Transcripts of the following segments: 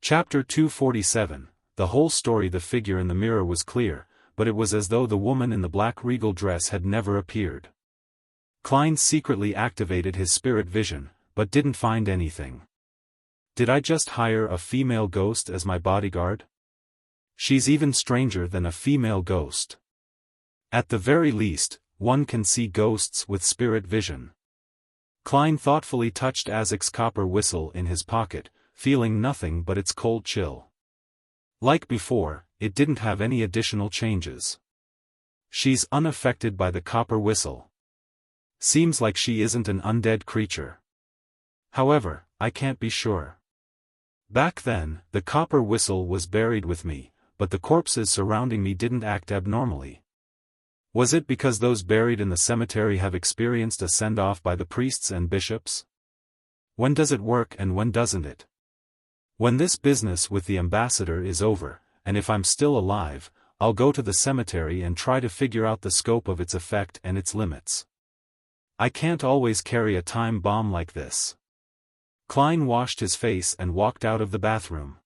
Chapter 247. The whole story. The figure in the mirror was clear, but it was as though the woman in the black regal dress had never appeared. Klein secretly activated his spirit vision, but didn't find anything. Did I just hire a female ghost as my bodyguard? She's even stranger than a female ghost. At the very least, one can see ghosts with spirit vision. Klein thoughtfully touched Isaac's copper whistle in his pocket, feeling nothing but its cold chill. Like before, it didn't have any additional changes. She's unaffected by the copper whistle. Seems like she isn't an undead creature. However, I can't be sure. Back then, the copper whistle was buried with me, but the corpses surrounding me didn't act abnormally. Was it because those buried in the cemetery have experienced a send-off by the priests and bishops? When does it work and when doesn't it? When this business with the ambassador is over, and if I'm still alive, I'll go to the cemetery and try to figure out the scope of its effect and its limits. I can't always carry a time bomb like this. Klein washed his face and walked out of the bathroom.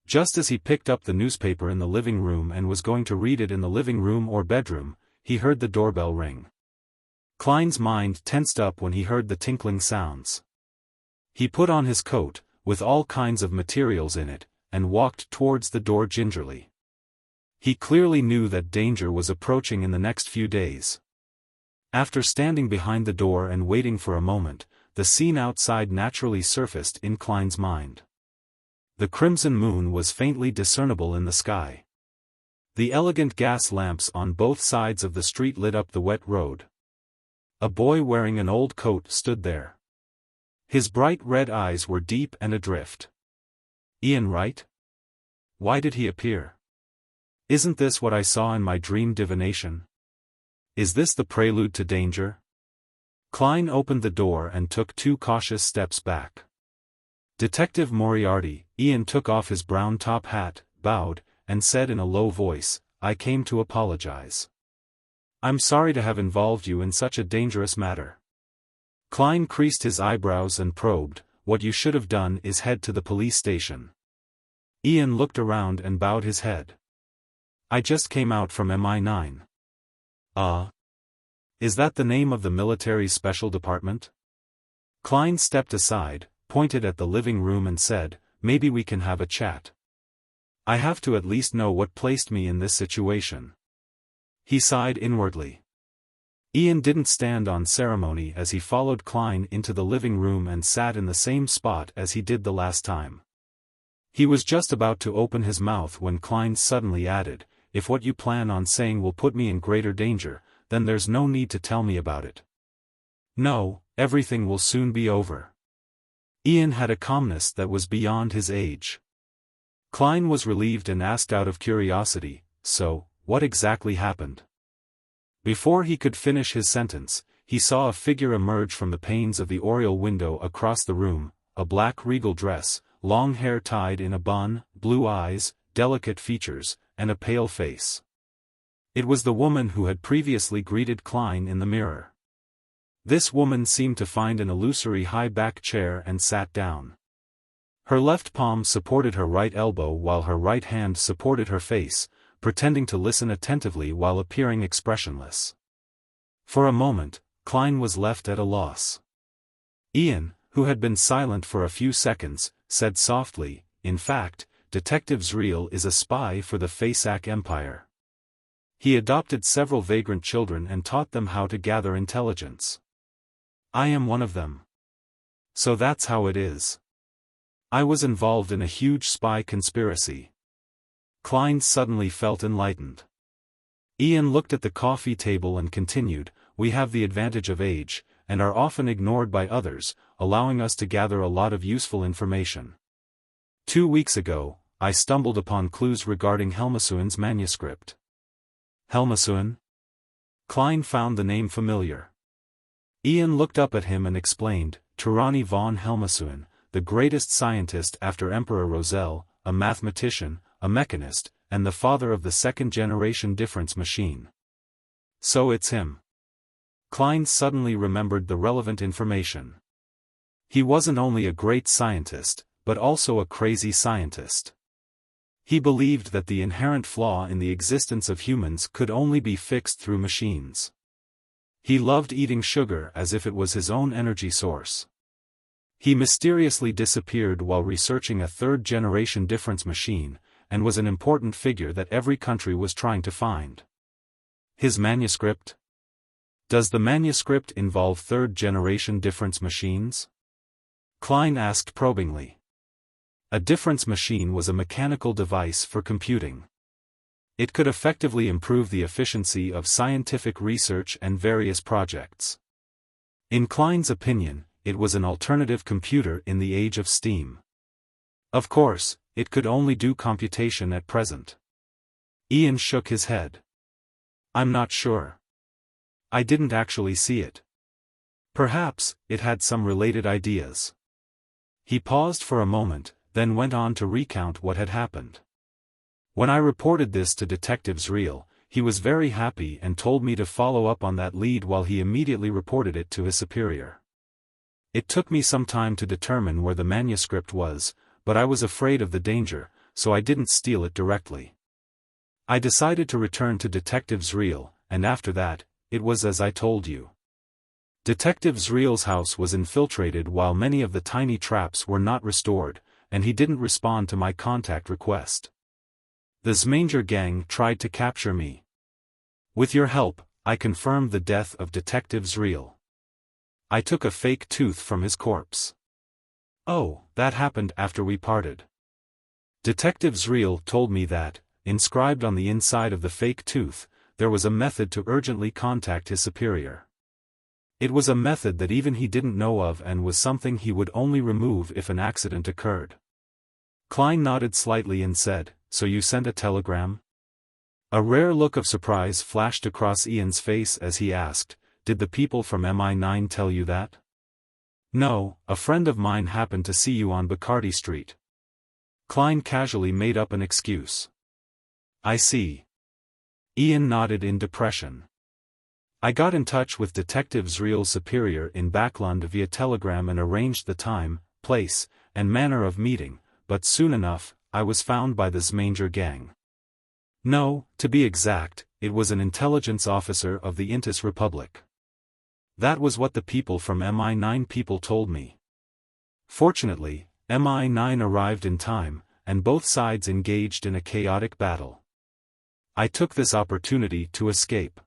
Just as he picked up the newspaper in the living room and was going to read it in the living room or bedroom, he heard the doorbell ring. Klein's mind tensed up when he heard the tinkling sounds. He put on his coat, with all kinds of materials in it, and walked towards the door gingerly. He clearly knew that danger was approaching in the next few days. After standing behind the door and waiting for a moment, the scene outside naturally surfaced in Klein's mind. The crimson moon was faintly discernible in the sky. The elegant gas lamps on both sides of the street lit up the wet road. A boy wearing an old coat stood there. His bright red eyes were deep and adrift. Ian Wright? Why did he appear? Isn't this what I saw in my dream divination? Is this the prelude to danger? Klein opened the door and took 2 cautious steps back. Detective Moriarty. Ian took off his brown top hat, bowed, and said in a low voice, "I came to apologize. I'm sorry to have involved you in such a dangerous matter." Klein creased his eyebrows and probed, "What you should have done is head to the police station." Ian looked around and bowed his head. "I just came out from MI9. Is that the name of the military's special department?" Klein stepped aside, pointed at the living room and said, "Maybe we can have a chat. I have to at least know what placed me in this situation." He sighed inwardly. Ian didn't stand on ceremony as he followed Klein into the living room and sat in the same spot as he did the last time. He was just about to open his mouth when Klein suddenly added, "If what you plan on saying will put me in greater danger, then there's no need to tell me about it. No, everything will soon be over." Ian had a calmness that was beyond his age. Klein was relieved and asked out of curiosity, "So, what exactly happened?" Before he could finish his sentence, he saw a figure emerge from the panes of the oriel window across the room, a black regal dress, long hair tied in a bun, blue eyes, delicate features, and a pale face. It was the woman who had previously greeted Klein in the mirror. This woman seemed to find an illusory high-back chair and sat down. Her left palm supported her right elbow while her right hand supported her face, pretending to listen attentively while appearing expressionless. For a moment, Klein was left at a loss. Ian, who had been silent for a few seconds, said softly, "In fact, Detective Zriel is a spy for the Fasak Empire. He adopted several vagrant children and taught them how to gather intelligence. I am one of them. So that's how it is. I was involved in a huge spy conspiracy." Klein suddenly felt enlightened. Ian looked at the coffee table and continued, "We have the advantage of age, and are often ignored by others, allowing us to gather a lot of useful information. 2 weeks ago, I stumbled upon clues regarding Helmasuin's manuscript." Helmasuin? Klein found the name familiar. Ian looked up at him and explained, "Turani von Helmasuin, the greatest scientist after Emperor Roselle, a mathematician, a mechanist, and the father of the second-generation difference machine." So it's him. Klein suddenly remembered the relevant information. He wasn't only a great scientist, but also a crazy scientist. He believed that the inherent flaw in the existence of humans could only be fixed through machines. He loved eating sugar as if it was his own energy source. He mysteriously disappeared while researching a third-generation difference machine, and was an important figure that every country was trying to find. His manuscript? Does the manuscript involve third-generation difference machines? Klein asked probingly. A difference machine was a mechanical device for computing. It could effectively improve the efficiency of scientific research and various projects. In Klein's opinion, it was an alternative computer in the age of steam. Of course, it could only do computation at present. Ian shook his head. I'm not sure. I didn't actually see it. Perhaps, it had some related ideas. He paused for a moment, then went on to recount what had happened. When I reported this to Detective Zriel, he was very happy and told me to follow up on that lead while he immediately reported it to his superior. It took me some time to determine where the manuscript was, but I was afraid of the danger, so I didn't steal it directly. I decided to return to Detective Zriel, and after that, it was as I told you. Detective Zriel's house was infiltrated while many of the tiny traps were not restored, and he didn't respond to my contact request. The Zmanger gang tried to capture me. With your help, I confirmed the death of Detective Zriel. I took a fake tooth from his corpse. Oh, that happened after we parted. Detective Zriel told me that, inscribed on the inside of the fake tooth, there was a method to urgently contact his superior. It was a method that even he didn't know of and was something he would only remove if an accident occurred. Klein nodded slightly and said, "So you sent a telegram?" A rare look of surprise flashed across Ian's face as he asked, "Did the people from MI9 tell you that?" "No, a friend of mine happened to see you on Bacardi Street." Klein casually made up an excuse. "I see." Ian nodded in depression. "I got in touch with Detective Zriel's superior in Backlund via telegram and arranged the time, place, and manner of meeting, but soon enough, I was found by the Zmanger gang. No, to be exact, it was an intelligence officer of the Intis Republic. That was what the people from MI9 people told me. Fortunately, MI9 arrived in time, and both sides engaged in a chaotic battle. I took this opportunity to escape.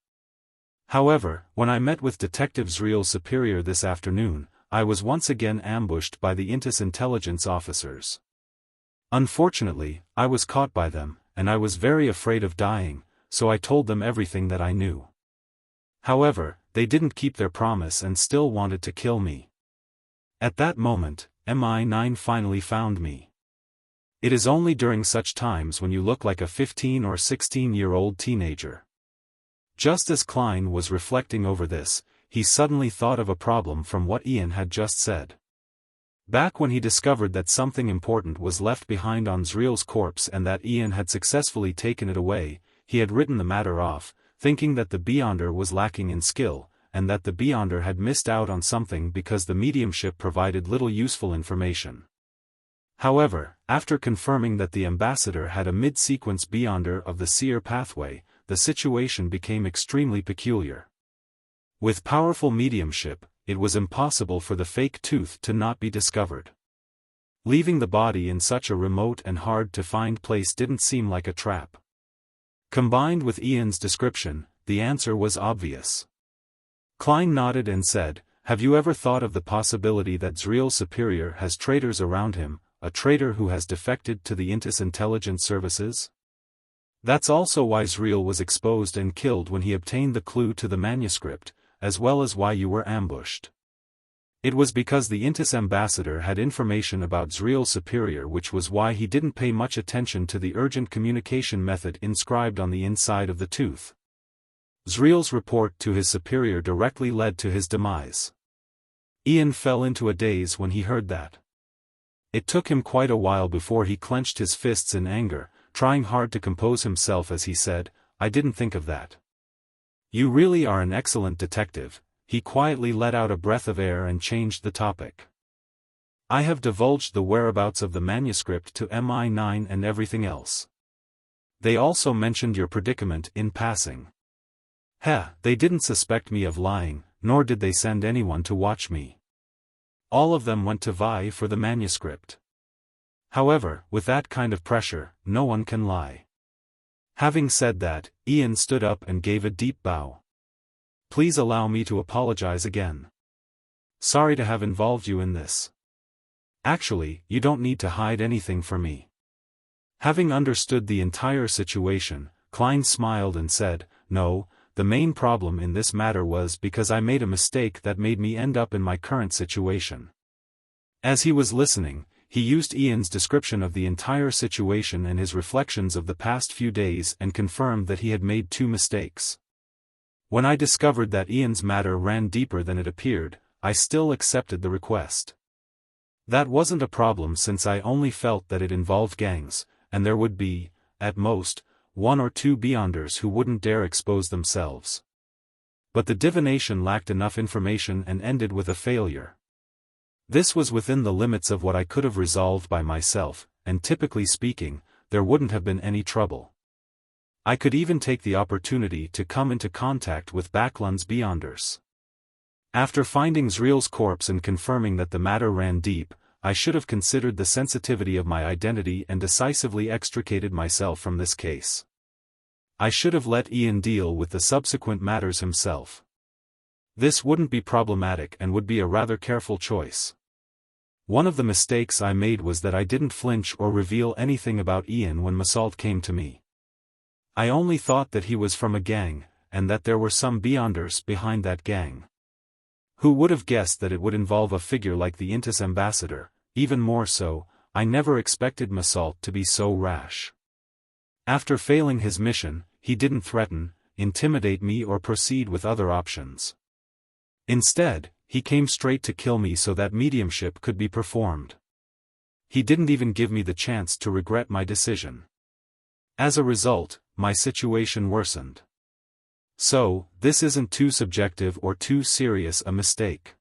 However, when I met with Detective Zriel's superior this afternoon, I was once again ambushed by the Intis intelligence officers. Unfortunately, I was caught by them, and I was very afraid of dying, so I told them everything that I knew. However, they didn't keep their promise and still wanted to kill me. At that moment, MI9 finally found me. It is only during such times when you look like a 15 or 16-year-old teenager. Just as Klein was reflecting over this, he suddenly thought of a problem from what Ian had just said. Back when he discovered that something important was left behind on Zriel's corpse and that Ian had successfully taken it away, he had written the matter off, thinking that the Beyonder was lacking in skill, and that the Beyonder had missed out on something because the mediumship provided little useful information. However, after confirming that the ambassador had a mid-sequence Beyonder of the seer pathway, the situation became extremely peculiar. With powerful mediumship, it was impossible for the fake tooth to not be discovered. Leaving the body in such a remote and hard-to-find place didn't seem like a trap. Combined with Ian's description, the answer was obvious. Klein nodded and said, "Have you ever thought of the possibility that Zriel's superior has traitors around him, a traitor who has defected to the Intis intelligence services? That's also why Zriel was exposed and killed when he obtained the clue to the manuscript, as well as why you were ambushed. It was because the Intis ambassador had information about Zriel's superior, which was why he didn't pay much attention to the urgent communication method inscribed on the inside of the tooth. Zriel's report to his superior directly led to his demise." Ian fell into a daze when he heard that. It took him quite a while before he clenched his fists in anger, trying hard to compose himself as he said, "I didn't think of that." "You really are an excellent detective." He quietly let out a breath of air and changed the topic. I have divulged the whereabouts of the manuscript to MI9 and everything else. They also mentioned your predicament in passing. They didn't suspect me of lying, nor did they send anyone to watch me. All of them went to vie for the manuscript. However, with that kind of pressure, no one can lie. Having said that, Ian stood up and gave a deep bow. Please allow me to apologize again. Sorry to have involved you in this. Actually, you don't need to hide anything from me. Having understood the entire situation, Klein smiled and said, No, the main problem in this matter was because I made a mistake that made me end up in my current situation. As he was listening, he used Ian's description of the entire situation and his reflections of the past few days and confirmed that he had made 2 mistakes. When I discovered that Ian's matter ran deeper than it appeared, I still accepted the request. That wasn't a problem since I only felt that it involved gangs, and there would be, at most, 1 or 2 Beyonders who wouldn't dare expose themselves. But the divination lacked enough information and ended with a failure. This was within the limits of what I could have resolved by myself, and typically speaking, there wouldn't have been any trouble. I could even take the opportunity to come into contact with Backlund's Beyonders. After finding Zriel's corpse and confirming that the matter ran deep, I should have considered the sensitivity of my identity and decisively extricated myself from this case. I should have let Ian deal with the subsequent matters himself. This wouldn't be problematic and would be a rather careful choice. One of the mistakes I made was that I didn't flinch or reveal anything about Ian when Massault came to me. I only thought that he was from a gang, and that there were some Beyonders behind that gang. Who would have guessed that it would involve a figure like the Intis ambassador? Even more so, I never expected Massault to be so rash. After failing his mission, he didn't threaten, intimidate me or proceed with other options. Instead, he came straight to kill me so that mediumship could be performed. He didn't even give me the chance to regret my decision. As a result, my situation worsened. So, this isn't too subjective or too serious a mistake.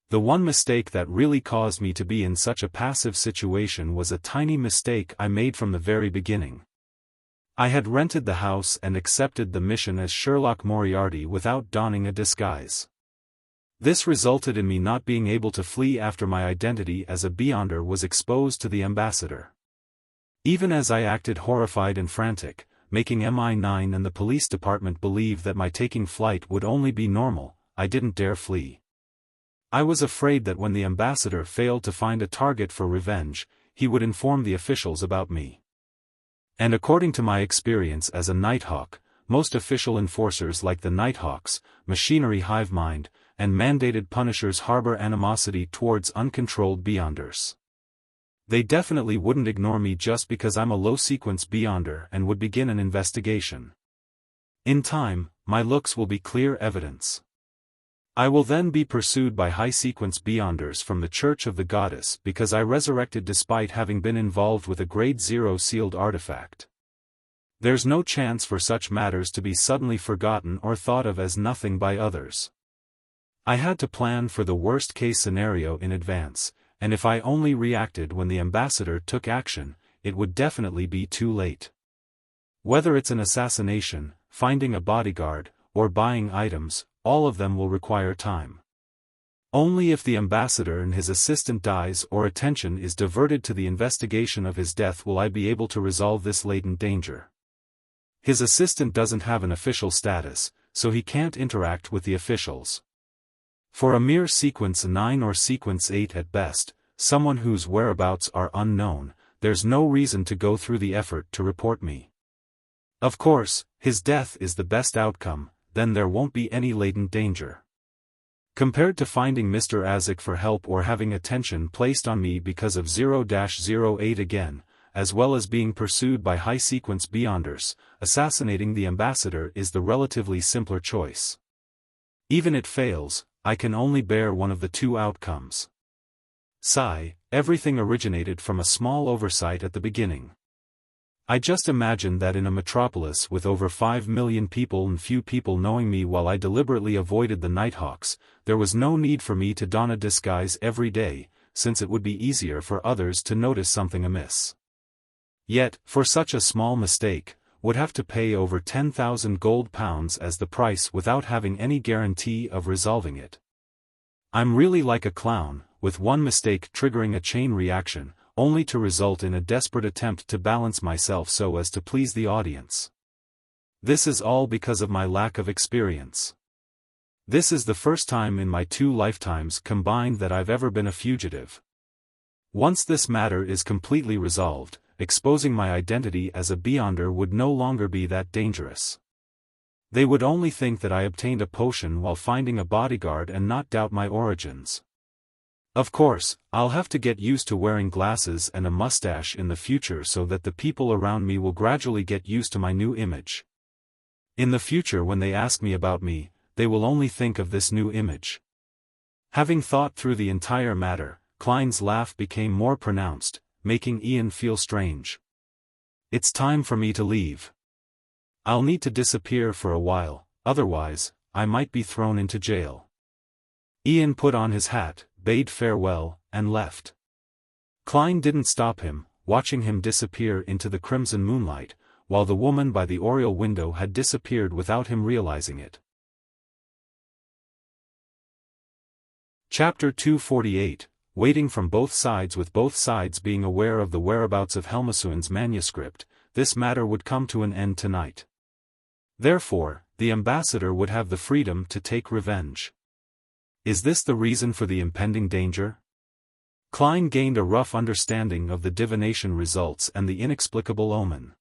The one mistake that really caused me to be in such a passive situation was a tiny mistake I made from the very beginning. I had rented the house and accepted the mission as Sherlock Moriarty without donning a disguise. This resulted in me not being able to flee after my identity as a Beyonder was exposed to the ambassador. Even as I acted horrified and frantic, making MI9 and the police department believe that my taking flight would only be normal, I didn't dare flee. I was afraid that when the ambassador failed to find a target for revenge, he would inform the officials about me. And according to my experience as a Nighthawk, most official enforcers like the Nighthawks, machinery hive mind, and mandated punishers harbor animosity towards uncontrolled Beyonders. They definitely wouldn't ignore me just because I'm a low-sequence Beyonder and would begin an investigation. In time, my looks will be clear evidence. I will then be pursued by high-sequence Beyonders from the Church of the Goddess because I resurrected despite having been involved with a Grade 0 sealed artifact. There's no chance for such matters to be suddenly forgotten or thought of as nothing by others. I had to plan for the worst-case scenario in advance, and if I only reacted when the ambassador took action, it would definitely be too late. Whether it's an assassination, finding a bodyguard, or buying items, all of them will require time. Only if the ambassador and his assistant dies or attention is diverted to the investigation of his death will I be able to resolve this latent danger. His assistant doesn't have an official status, so he can't interact with the officials. For a mere Sequence 9 or Sequence 8 at best, someone whose whereabouts are unknown, there's no reason to go through the effort to report me. Of course, his death is the best outcome, then there won't be any latent danger. Compared to finding Mr. Azek for help or having attention placed on me because of 0-08 again, as well as being pursued by high-sequence Beyonders, assassinating the ambassador is the relatively simpler choice. Even if it fails, I can only bear one of the two outcomes. Sigh, everything originated from a small oversight at the beginning. I just imagined that in a metropolis with over 5 million people and few people knowing me while I deliberately avoided the Nighthawks, there was no need for me to don a disguise every day, since it would be easier for others to notice something amiss. Yet, for such a small mistake, would have to pay over 10,000 gold pounds as the price without having any guarantee of resolving it. I'm really like a clown, with one mistake triggering a chain reaction, only to result in a desperate attempt to balance myself so as to please the audience. This is all because of my lack of experience. This is the first time in my 2 lifetimes combined that I've ever been a fugitive. Once this matter is completely resolved, exposing my identity as a Beyonder would no longer be that dangerous. They would only think that I obtained a potion while finding a bodyguard and not doubt my origins. Of course, I'll have to get used to wearing glasses and a mustache in the future so that the people around me will gradually get used to my new image. In the future when they ask me about me, they will only think of this new image. Having thought through the entire matter, Klein's laugh became more pronounced, making Ian feel strange. It's time for me to leave. I'll need to disappear for a while, otherwise, I might be thrown into jail. Ian put on his hat, bade farewell, and left. Klein didn't stop him, watching him disappear into the crimson moonlight, while the woman by the oriel window had disappeared without him realizing it. Chapter 248, Waiting from both sides. With both sides being aware of the whereabouts of Helmasuin's manuscript, this matter would come to an end tonight. Therefore, the ambassador would have the freedom to take revenge. Is this the reason for the impending danger? Klein gained a rough understanding of the divination results and the inexplicable omen.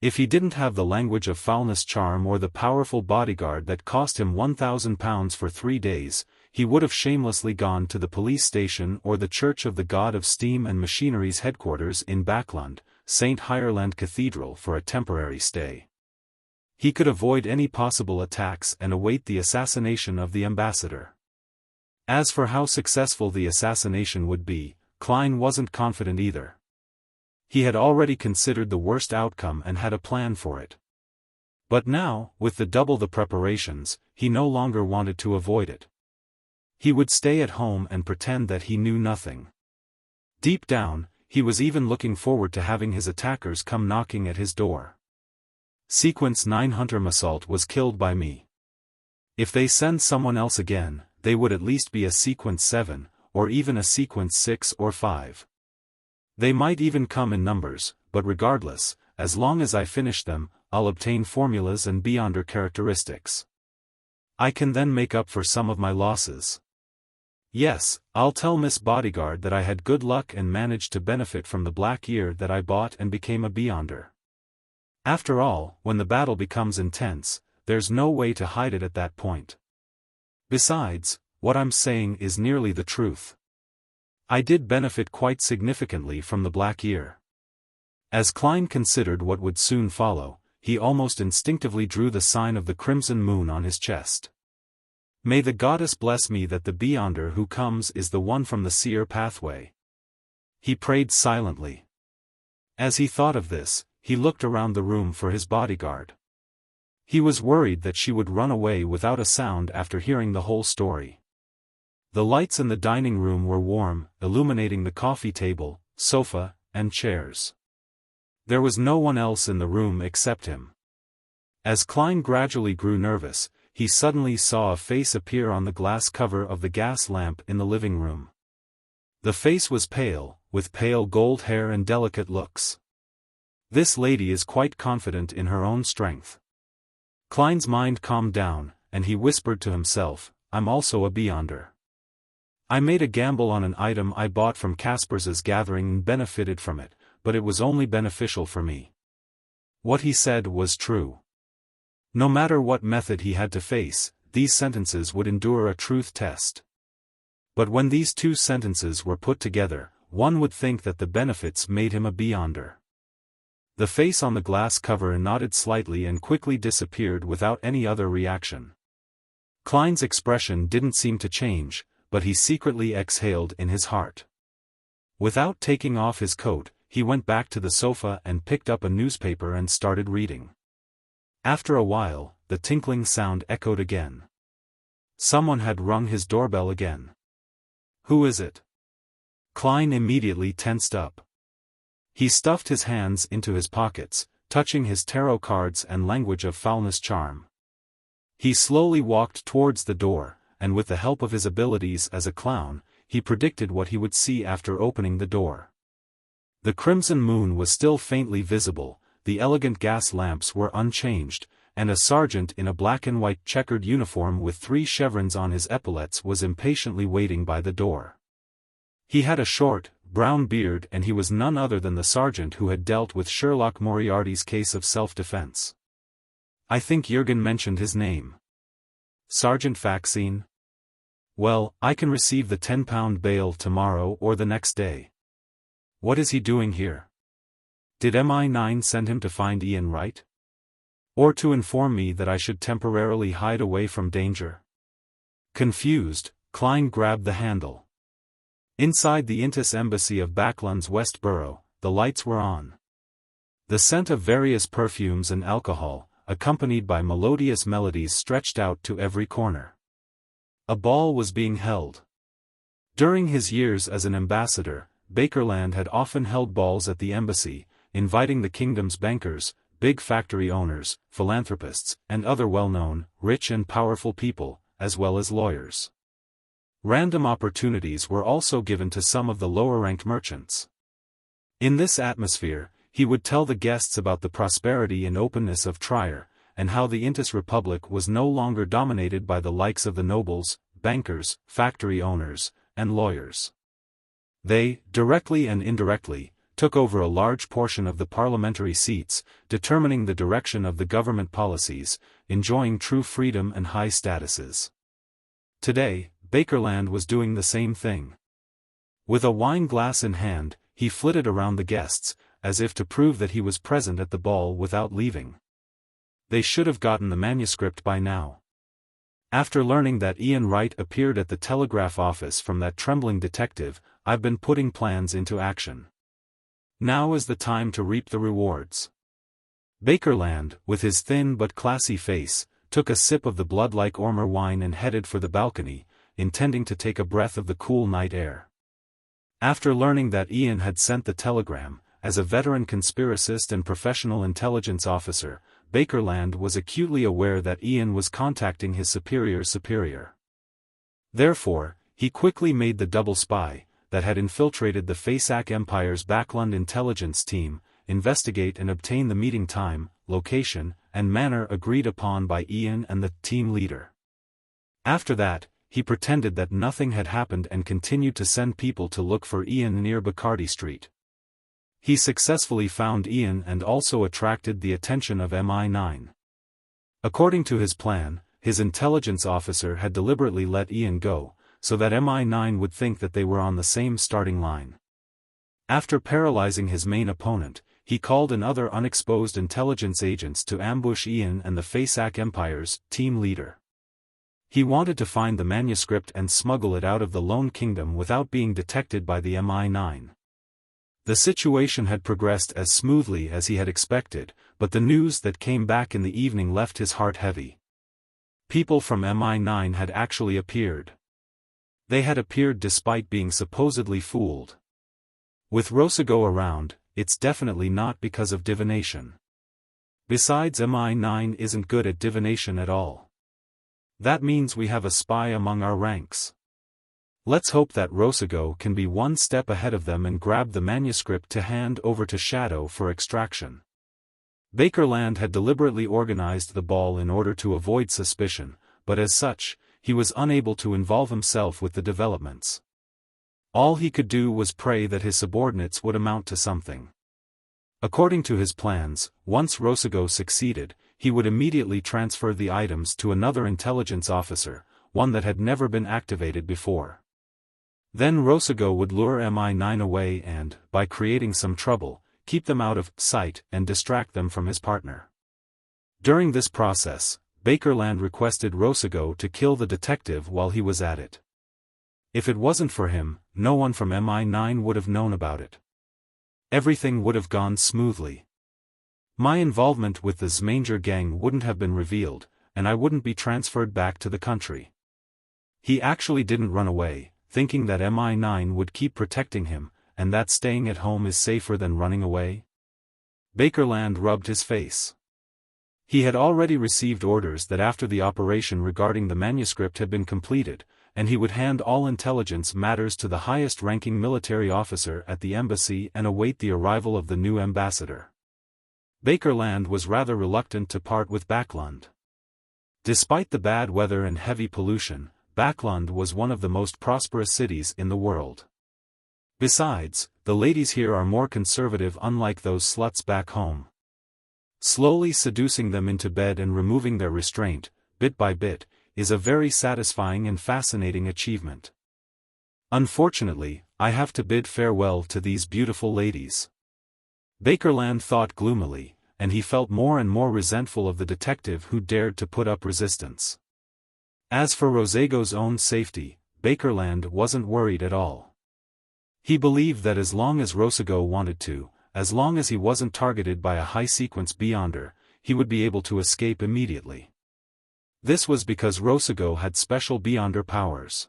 If he didn't have the language of foulness charm or the powerful bodyguard that cost him 1,000 pounds for 3 days, he would have shamelessly gone to the police station or the Church of the God of Steam and Machinery's headquarters in Backlund, St. Hireland Cathedral for a temporary stay. He could avoid any possible attacks and await the assassination of the ambassador. As for how successful the assassination would be, Klein wasn't confident either. He had already considered the worst outcome and had a plan for it. But now, with double the preparations, he no longer wanted to avoid it. He would stay at home and pretend that he knew nothing. Deep down, he was even looking forward to having his attackers come knocking at his door. Sequence 9 Hunter Massault was killed by me. If they send someone else again, they would at least be a Sequence 7, or even a Sequence 6 or 5. They might even come in numbers, but regardless, as long as I finish them, I'll obtain formulas and Beyonder characteristics. I can then make up for some of my losses. Yes, I'll tell Miss Bodyguard that I had good luck and managed to benefit from the black ear that I bought and became a Beyonder. After all, when the battle becomes intense, there's no way to hide it at that point. Besides, what I'm saying is nearly the truth. I did benefit quite significantly from the black ear. As Klein considered what would soon follow, he almost instinctively drew the sign of the crimson moon on his chest. May the goddess bless me that the Beyonder who comes is the one from the seer pathway. He prayed silently. As he thought of this, he looked around the room for his bodyguard. He was worried that she would run away without a sound after hearing the whole story. The lights in the dining room were warm, illuminating the coffee table, sofa, and chairs. There was no one else in the room except him. As Klein gradually grew nervous, he suddenly saw a face appear on the glass cover of the gas lamp in the living room. The face was pale, with pale gold hair and delicate looks. This lady is quite confident in her own strength. Klein's mind calmed down, and he whispered to himself, I'm also a Beyonder. I made a gamble on an item I bought from Kaspers's gathering and benefited from it, but it was only beneficial for me. What he said was true. No matter what method he had to face, these sentences would endure a truth test. But when these two sentences were put together, one would think that the benefits made him a Beyonder. The face on the glass cover nodded slightly and quickly disappeared without any other reaction. Klein's expression didn't seem to change, but he secretly exhaled in his heart. Without taking off his coat, he went back to the sofa and picked up a newspaper and started reading. After a while, the tinkling sound echoed again. Someone had rung his doorbell again. Who is it? Klein immediately tensed up. He stuffed his hands into his pockets, touching his tarot cards and language of foulness charm. He slowly walked towards the door, and with the help of his abilities as a clown, he predicted what he would see after opening the door. The crimson moon was still faintly visible, the elegant gas lamps were unchanged, and a sergeant in a black and white checkered uniform with 3 chevrons on his epaulets was impatiently waiting by the door. He had a short, brown beard, and he was none other than the sergeant who had dealt with Sherlock Moriarty's case of self-defense. I think Jurgen mentioned his name. Sergeant Faxine? Well, I can receive the £10 bail tomorrow or the next day. What is he doing here? Did MI9 send him to find Ian Wright? Or to inform me that I should temporarily hide away from danger? Confused, Klein grabbed the handle. Inside the Intis embassy of Backlund's West Borough, the lights were on. The scent of various perfumes and alcohol, accompanied by melodious melodies, stretched out to every corner. A ball was being held. During his years as an ambassador, Bakerland had often held balls at the embassy, inviting the kingdom's bankers, big factory owners, philanthropists, and other well-known, rich and powerful people, as well as lawyers. Random opportunities were also given to some of the lower-ranked merchants. In this atmosphere, he would tell the guests about the prosperity and openness of Trier, and how the Intis Republic was no longer dominated by the likes of the nobles, bankers, factory owners, and lawyers. They, directly and indirectly, took over a large portion of the parliamentary seats, determining the direction of the government policies, enjoying true freedom and high statuses. Today, Bakerland was doing the same thing. With a wine glass in hand, he flitted around the guests, as if to prove that he was present at the ball without leaving. They should have gotten the manuscript by now. After learning that Ian Wright appeared at the telegraph office from that trembling detective, I've been putting plans into action. Now is the time to reap the rewards. Bakerland, with his thin but classy face, took a sip of the blood-like Ormer wine and headed for the balcony, intending to take a breath of the cool night air. After learning that Ian had sent the telegram, as a veteran conspiracist and professional intelligence officer, Bakerland was acutely aware that Ian was contacting his superior's superior. Therefore, he quickly made the double spy, that had infiltrated the Fasak Empire's Backlund intelligence team, investigate and obtain the meeting time, location, and manner agreed upon by Ian and the team leader. After that, he pretended that nothing had happened and continued to send people to look for Ian near Bacardi Street. He successfully found Ian and also attracted the attention of MI9. According to his plan, his intelligence officer had deliberately let Ian go, so that MI9 would think that they were on the same starting line. After paralyzing his main opponent, he called in other unexposed intelligence agents to ambush Ian and the Fasak Empire's team leader. He wanted to find the manuscript and smuggle it out of the Lone Kingdom without being detected by the MI9. The situation had progressed as smoothly as he had expected, but the news that came back in the evening left his heart heavy. People from MI9 had actually appeared. They had appeared despite being supposedly fooled. With Rossigo around, it's definitely not because of divination. Besides, MI9 isn't good at divination at all. That means we have a spy among our ranks. Let's hope that Rossigo can be one step ahead of them and grab the manuscript to hand over to Shadow for extraction. Bakerland had deliberately organized the ball in order to avoid suspicion, but as such, he was unable to involve himself with the developments. All he could do was pray that his subordinates would amount to something. According to his plans, once Rossigo succeeded, he would immediately transfer the items to another intelligence officer, one that had never been activated before. Then Rossigo would lure MI9 away and, by creating some trouble, keep them out of sight and distract them from his partner. During this process, Bakerland requested Rossigo to kill the detective while he was at it. If it wasn't for him, no one from MI9 would have known about it. Everything would have gone smoothly. My involvement with the Zmanger gang wouldn't have been revealed, and I wouldn't be transferred back to the country. He actually didn't run away, thinking that Mi-9 would keep protecting him, and that staying at home is safer than running away? Bakerland rubbed his face. He had already received orders that after the operation regarding the manuscript had been completed, and he would hand all intelligence matters to the highest-ranking military officer at the embassy and await the arrival of the new ambassador. Bakerland was rather reluctant to part with Backlund. Despite the bad weather and heavy pollution, Backlund was one of the most prosperous cities in the world. Besides, the ladies here are more conservative, unlike those sluts back home. Slowly seducing them into bed and removing their restraint, bit by bit, is a very satisfying and fascinating achievement. Unfortunately, I have to bid farewell to these beautiful ladies. Bakerland thought gloomily, and he felt more and more resentful of the detective who dared to put up resistance. As for Rosego's own safety, Bakerland wasn't worried at all. He believed that as long as Rosego wanted to, as long as he wasn't targeted by a high-sequence beyonder, he would be able to escape immediately. This was because Rosego had special beyonder powers.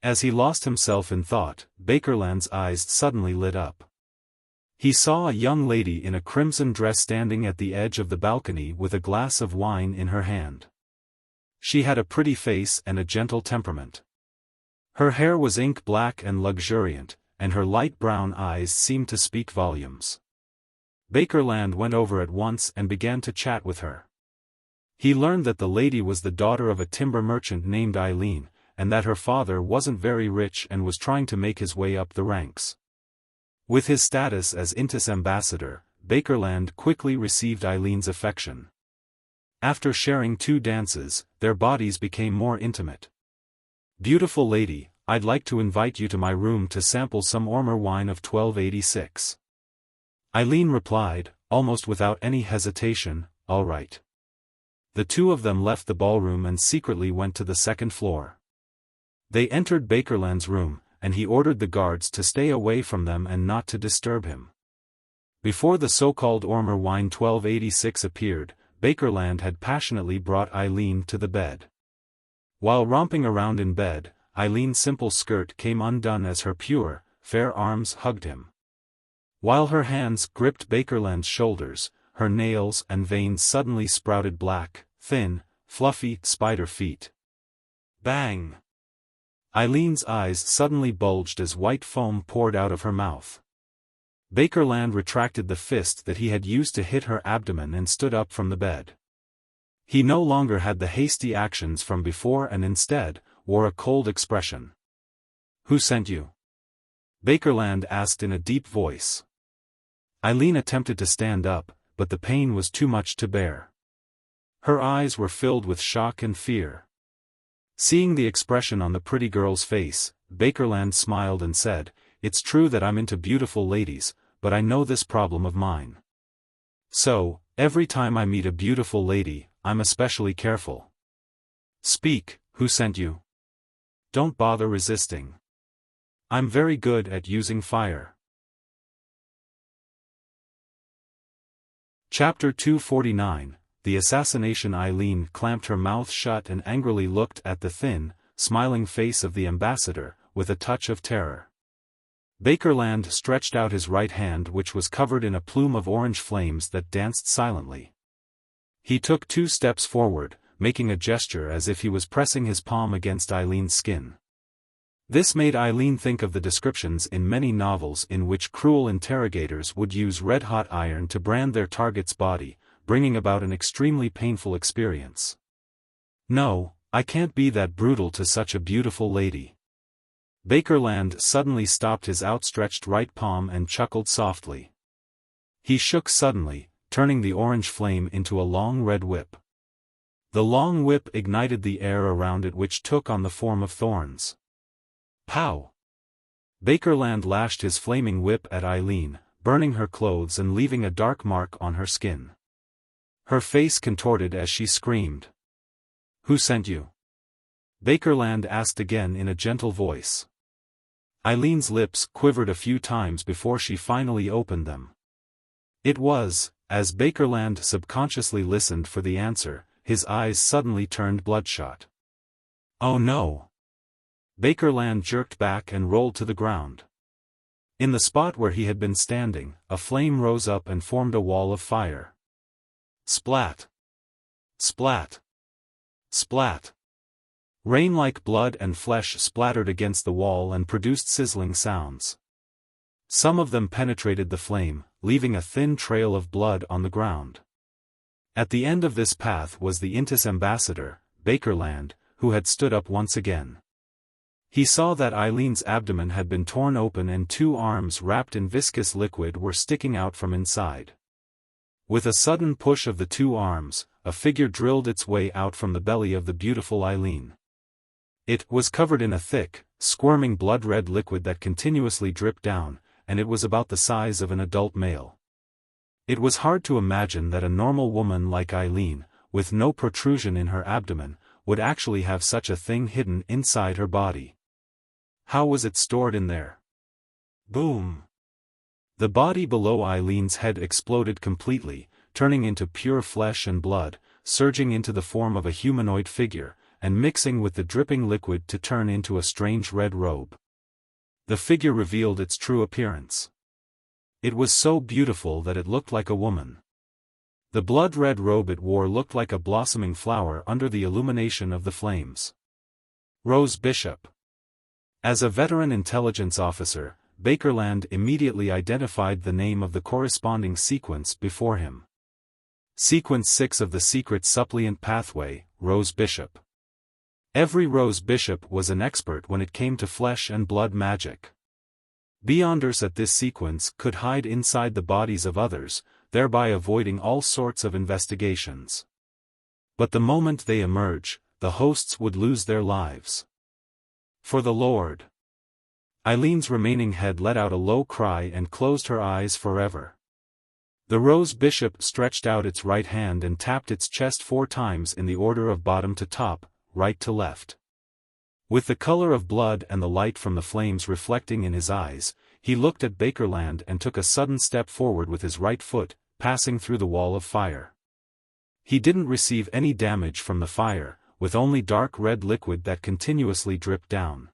As he lost himself in thought, Bakerland's eyes suddenly lit up. He saw a young lady in a crimson dress standing at the edge of the balcony with a glass of wine in her hand. She had a pretty face and a gentle temperament. Her hair was ink black and luxuriant, and her light brown eyes seemed to speak volumes. Bakerland went over at once and began to chat with her. He learned that the lady was the daughter of a timber merchant named Eileen, and that her father wasn't very rich and was trying to make his way up the ranks. With his status as Intis ambassador, Bakerland quickly received Eileen's affection. After sharing 2 dances, their bodies became more intimate. "Beautiful lady, I'd like to invite you to my room to sample some Ormer wine of 1286. Eileen replied, almost without any hesitation, "All right." The 2 of them left the ballroom and secretly went to the 2nd floor. They entered Bakerland's room, and he ordered the guards to stay away from them and not to disturb him. Before the so-called Ormer wine 1286 appeared, Bakerland had passionately brought Eileen to the bed. While romping around in bed, Eileen's simple skirt came undone as her pure, fair arms hugged him. While her hands gripped Bakerland's shoulders, her nails and veins suddenly sprouted black, thin, fluffy spider feet. Bang! Eileen's eyes suddenly bulged as white foam poured out of her mouth. Bakerland retracted the fist that he had used to hit her abdomen and stood up from the bed. He no longer had the hasty actions from before and instead, wore a cold expression. "Who sent you?" Bakerland asked in a deep voice. Eileen attempted to stand up, but the pain was too much to bear. Her eyes were filled with shock and fear. Seeing the expression on the pretty girl's face, Bakerland smiled and said, "It's true that I'm into beautiful ladies, but I know this problem of mine. So, every time I meet a beautiful lady, I'm especially careful. Speak, who sent you? Don't bother resisting. I'm very good at using fire." Chapter 249, The Assassination. Eileen clamped her mouth shut and angrily looked at the thin, smiling face of the ambassador, with a touch of terror. Bakerland stretched out his right hand, which was covered in a plume of orange flames that danced silently. He took 2 steps forward, making a gesture as if he was pressing his palm against Eileen's skin. This made Eileen think of the descriptions in many novels in which cruel interrogators would use red-hot iron to brand their target's body, bringing about an extremely painful experience. "No, I can't be that brutal to such a beautiful lady." Bakerland suddenly stopped his outstretched right palm and chuckled softly. He shook suddenly, turning the orange flame into a long red whip. The long whip ignited the air around it, which took on the form of thorns. Pow! Bakerland lashed his flaming whip at Eileen, burning her clothes and leaving a dark mark on her skin. Her face contorted as she screamed. "Who sent you?" Bakerland asked again in a gentle voice. Eileen's lips quivered a few times before she finally opened them. It was, as Bakerland subconsciously listened for the answer, his eyes suddenly turned bloodshot. "Oh no! Bakerland jerked back and rolled to the ground. In the spot where he had been standing, a flame rose up and formed a wall of fire. Splat! Splat! Splat! Rain like blood and flesh splattered against the wall and produced sizzling sounds. Some of them penetrated the flame, leaving a thin trail of blood on the ground. At the end of this path was the Intis ambassador, Bakerland, who had stood up once again. He saw that Eileen's abdomen had been torn open and 2 arms wrapped in viscous liquid were sticking out from inside. With a sudden push of the 2 arms, a figure drilled its way out from the belly of the beautiful Eileen. It was covered in a thick, squirming blood-red liquid that continuously dripped down, and it was about the size of an adult male. It was hard to imagine that a normal woman like Eileen, with no protrusion in her abdomen, would actually have such a thing hidden inside her body. How was it stored in there? Boom! The body below Eileen's head exploded completely, turning into pure flesh and blood, surging into the form of a humanoid figure, and mixing with the dripping liquid to turn into a strange red robe. The figure revealed its true appearance. It was so beautiful that it looked like a woman. The blood-red robe it wore looked like a blossoming flower under the illumination of the flames. Rose Bishop. As a veteran intelligence officer, Bakerland immediately identified the name of the corresponding sequence before him. Sequence 6 of the secret suppliant pathway, Rose Bishop. Every Rose Bishop was an expert when it came to flesh and blood magic. Beyonders at this sequence could hide inside the bodies of others, thereby avoiding all sorts of investigations. But the moment they emerge, the hosts would lose their lives. For the Lord! Eileen's remaining head let out a low cry and closed her eyes forever. The Rose Bishop stretched out its right hand and tapped its chest 4 times in the order of bottom to top, right to left. With the color of blood and the light from the flames reflecting in his eyes, he looked at Bakerland and took a sudden step forward with his right foot, passing through the wall of fire. He didn't receive any damage from the fire, with only dark red liquid that continuously dripped down.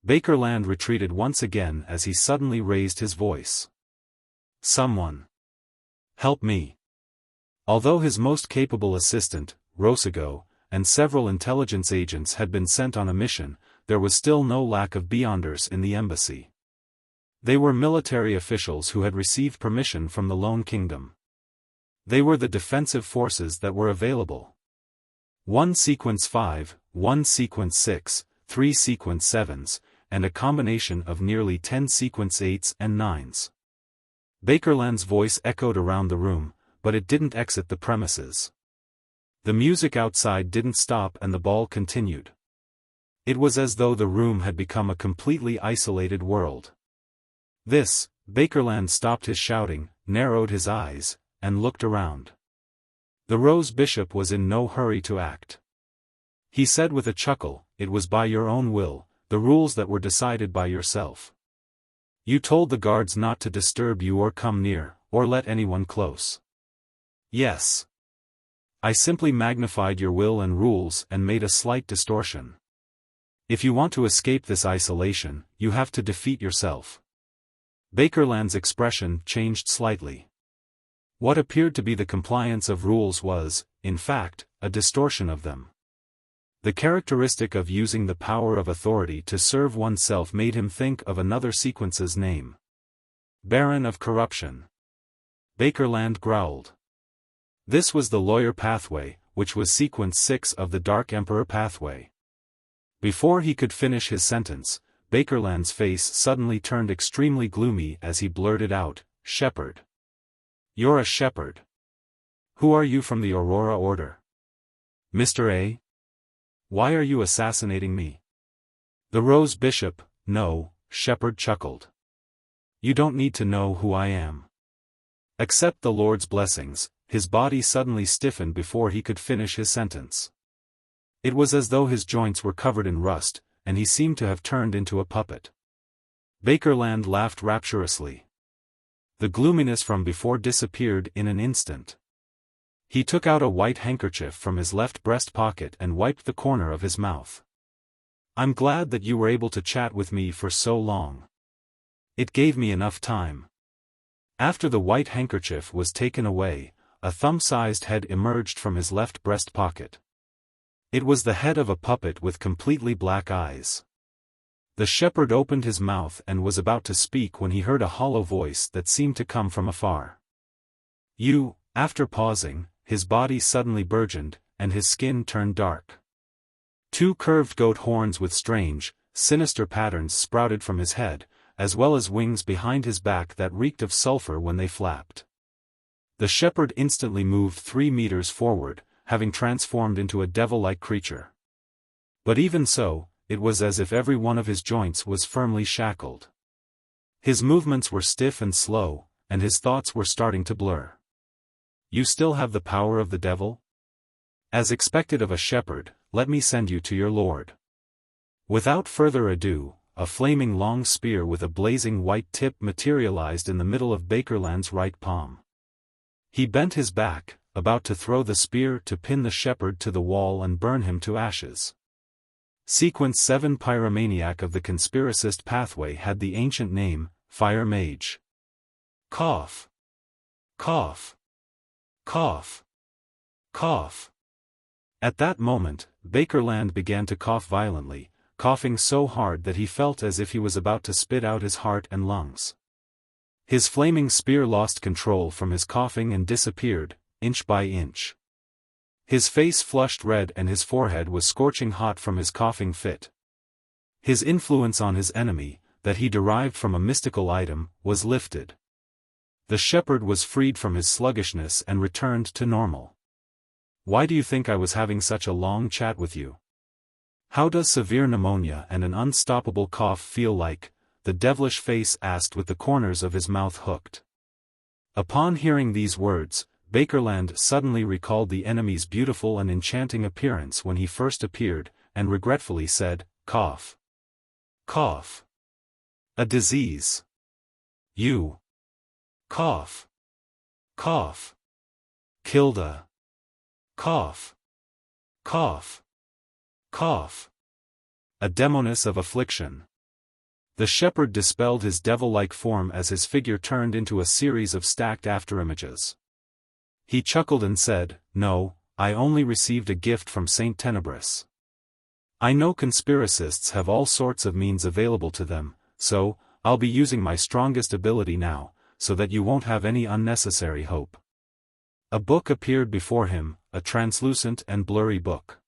Bakerland retreated once again as he suddenly raised his voice. Someone! Help me! Although his most capable assistant, Rosigo, and several intelligence agents had been sent on a mission, there was still no lack of Beyonders in the embassy. They were military officials who had received permission from the Lone Kingdom. They were the defensive forces that were available. 1 Sequence 5, 1 Sequence 6, 3 Sequence 7s, and a combination of nearly 10 Sequence 8s and 9s. Bakerland's voice echoed around the room, but it didn't exit the premises. The music outside didn't stop and the ball continued. It was as though the room had become a completely isolated world. This, Bakerland stopped his shouting, narrowed his eyes, and looked around. The Rose Bishop was in no hurry to act. He said with a chuckle, "It was by your own will, the rules that were decided by yourself. You told the guards not to disturb you or come near, or let anyone close. Yes. I simply magnified your will and rules and made a slight distortion. If you want to escape this isolation, you have to defeat yourself." Bakerland's expression changed slightly. What appeared to be the compliance of rules was, in fact, a distortion of them. The characteristic of using the power of authority to serve oneself made him think of another sequence's name. Baron of Corruption. Bakerland growled. This was the lawyer pathway, which was sequence 6 of the Dark Emperor pathway. Before he could finish his sentence, Bakerland's face suddenly turned extremely gloomy as he blurted out, "Shepherd. You're a shepherd. Who are you from the Aurora Order? Mr. A? Why are you assassinating me?" The Rose Bishop, "No," Shepherd chuckled. "You don't need to know who I am. Accept the Lord's blessings." His body suddenly stiffened before he could finish his sentence. It was as though his joints were covered in rust, and he seemed to have turned into a puppet. Bakerland laughed rapturously. The gloominess from before disappeared in an instant. He took out a white handkerchief from his left breast pocket and wiped the corner of his mouth. I'm glad that you were able to chat with me for so long. It gave me enough time. After the white handkerchief was taken away, a thumb-sized head emerged from his left breast pocket. It was the head of a puppet with completely black eyes. The shepherd opened his mouth and was about to speak when he heard a hollow voice that seemed to come from afar. You, after pausing, his body suddenly burgeoned, and his skin turned dark. Two curved goat horns with strange, sinister patterns sprouted from his head, as well as wings behind his back that reeked of sulfur when they flapped. The shepherd instantly moved 3 meters forward, having transformed into a devil-like creature. But even so, it was as if every one of his joints was firmly shackled. His movements were stiff and slow, and his thoughts were starting to blur. You still have the power of the devil? As expected of a shepherd, let me send you to your lord. Without further ado, a flaming long spear with a blazing white tip materialized in the middle of Bakerland's right palm. He bent his back, about to throw the spear to pin the shepherd to the wall and burn him to ashes. Sequence 7 Pyromaniac of the conspiracist pathway had the ancient name, Fire Mage. Cough. Cough. Cough. Cough. At that moment, Bakerland began to cough violently, coughing so hard that he felt as if he was about to spit out his heart and lungs. His flaming spear lost control from his coughing and disappeared, inch by inch. His face flushed red and his forehead was scorching hot from his coughing fit. His influence on his enemy, that he derived from a mystical item, was lifted. The shepherd was freed from his sluggishness and returned to normal. Why do you think I was having such a long chat with you? How does severe pneumonia and an unstoppable cough feel like? The devilish face asked with the corners of his mouth hooked. Upon hearing these words, Bakerland suddenly recalled the enemy's beautiful and enchanting appearance when he first appeared, and regretfully said, Cough. Cough. A disease. You. Cough. Cough. Kilda. Cough. Cough. Cough. A demoness of affliction. The shepherd dispelled his devil-like form as his figure turned into a series of stacked afterimages. He chuckled and said, No, I only received a gift from Saint Tenebris. I know conspiracists have all sorts of means available to them, so, I'll be using my strongest ability now, so that you won't have any unnecessary hope. A book appeared before him, a translucent and blurry book.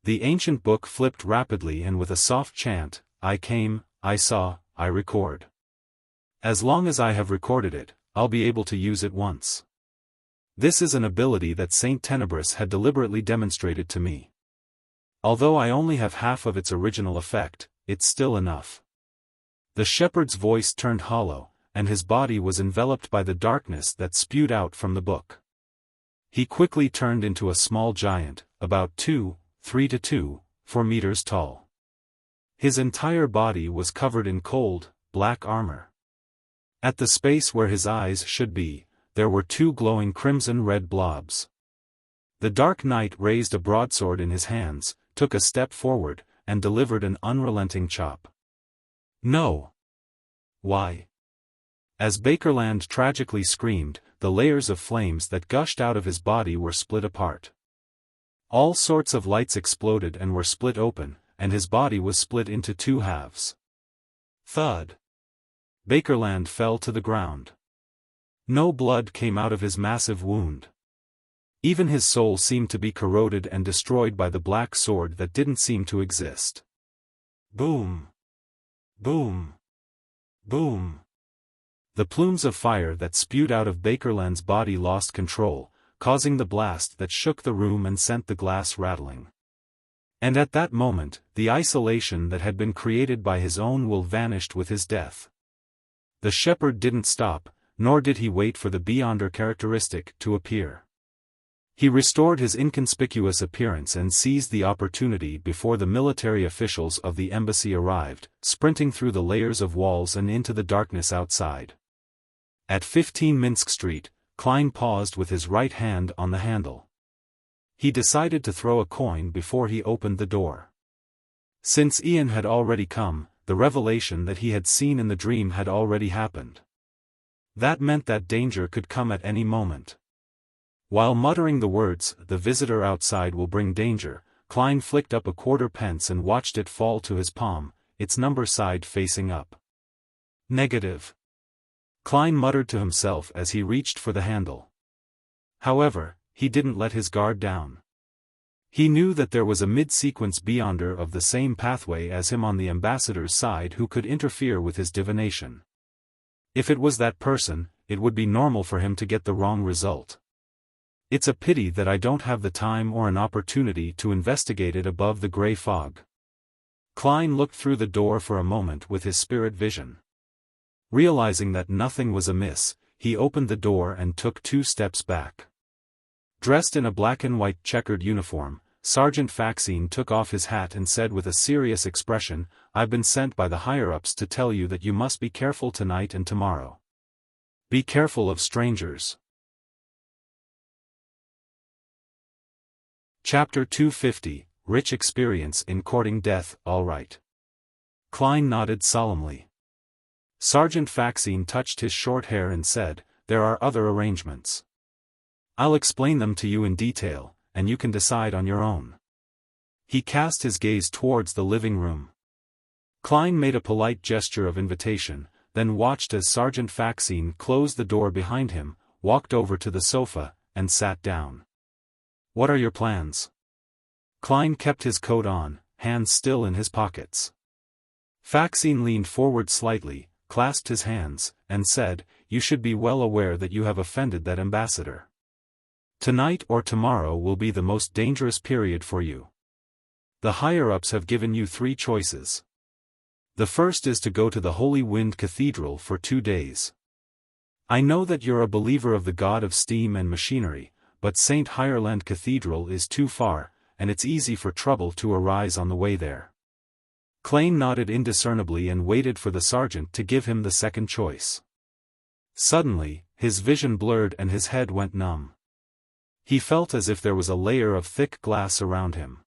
The ancient book flipped rapidly and with a soft chant, I came, I saw, I record. As long as I have recorded it, I'll be able to use it once. This is an ability that Saint Tenebris had deliberately demonstrated to me. Although I only have half of its original effect, it's still enough. The shepherd's voice turned hollow, and his body was enveloped by the darkness that spewed out from the book. He quickly turned into a small giant, about 3 to 4 meters tall. His entire body was covered in cold, black armor. At the space where his eyes should be, there were 2 glowing crimson-red blobs. The Dark Knight raised a broadsword in his hands, took a step forward, and delivered an unrelenting chop. No! Why? As Bakerland tragically screamed, the layers of flames that gushed out of his body were split apart. All sorts of lights exploded and were split open, and his body was split into 2 halves. Thud! Bakerland fell to the ground. No blood came out of his massive wound. Even his soul seemed to be corroded and destroyed by the black sword that didn't seem to exist. Boom! Boom! Boom! The plumes of fire that spewed out of Bakerland's body lost control, causing the blast that shook the room and sent the glass rattling. And at that moment, the isolation that had been created by his own will vanished with his death. The shepherd didn't stop, nor did he wait for the Beyonder characteristic to appear. He restored his inconspicuous appearance and seized the opportunity before the military officials of the embassy arrived, sprinting through the layers of walls and into the darkness outside. At 15 Minsk Street, Klein paused with his right hand on the handle. He decided to throw a coin before he opened the door. Since Ian had already come, the revelation that he had seen in the dream had already happened. That meant that danger could come at any moment. While muttering the words, "The visitor outside will bring danger," Klein flicked up a quarter pence and watched it fall to his palm, its number side facing up. Negative. Klein muttered to himself as he reached for the handle. However, he didn't let his guard down. He knew that there was a mid-sequence beyonder of the same pathway as him on the ambassador's side who could interfere with his divination. If it was that person, it would be normal for him to get the wrong result. It's a pity that I don't have the time or an opportunity to investigate it above the grey fog. Klein looked through the door for a moment with his spirit vision. Realizing that nothing was amiss, he opened the door and took 2 steps back. Dressed in a black and white checkered uniform, Sergeant Faxine took off his hat and said with a serious expression, "I've been sent by the higher-ups to tell you that you must be careful tonight and tomorrow. Be careful of strangers." Chapter 250, Rich Experience in Courting Death, All right. Klein nodded solemnly. Sergeant Faxine touched his short hair and said, "There are other arrangements. I'll explain them to you in detail, and you can decide on your own." He cast his gaze towards the living room. Klein made a polite gesture of invitation, then watched as Sergeant Faxine closed the door behind him, walked over to the sofa, and sat down. "What are your plans?" Klein kept his coat on, hands still in his pockets. Faxine leaned forward slightly, clasped his hands, and said, "You should be well aware that you have offended that ambassador. Tonight or tomorrow will be the most dangerous period for you. The higher-ups have given you 3 choices. The first is to go to the Holy Wind Cathedral for 2 days. I know that you're a believer of the god of steam and machinery, but St. Hireland Cathedral is too far, and it's easy for trouble to arise on the way there." Klein nodded indiscernibly and waited for the sergeant to give him the second choice. Suddenly, his vision blurred and his head went numb. He felt as if there was a layer of thick glass around him.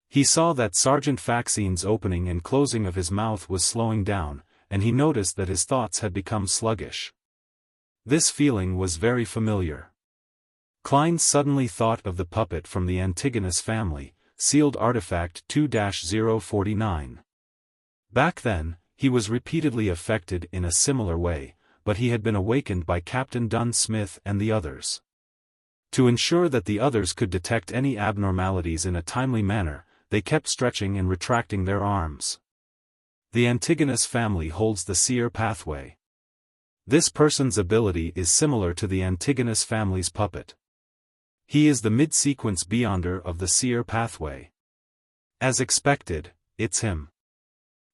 He saw that Sergeant Faxine's opening and closing of his mouth was slowing down, and he noticed that his thoughts had become sluggish. This feeling was very familiar. Klein suddenly thought of the puppet from the Antigonus family, sealed artifact 2-049. Back then, he was repeatedly affected in a similar way, but he had been awakened by Captain Dunn Smith and the others. To ensure that the others could detect any abnormalities in a timely manner, they kept stretching and retracting their arms. The Antigonus family holds the seer pathway. This person's ability is similar to the Antigonus family's puppet. He is the mid-sequence beyonder of the seer pathway. As expected, it's him.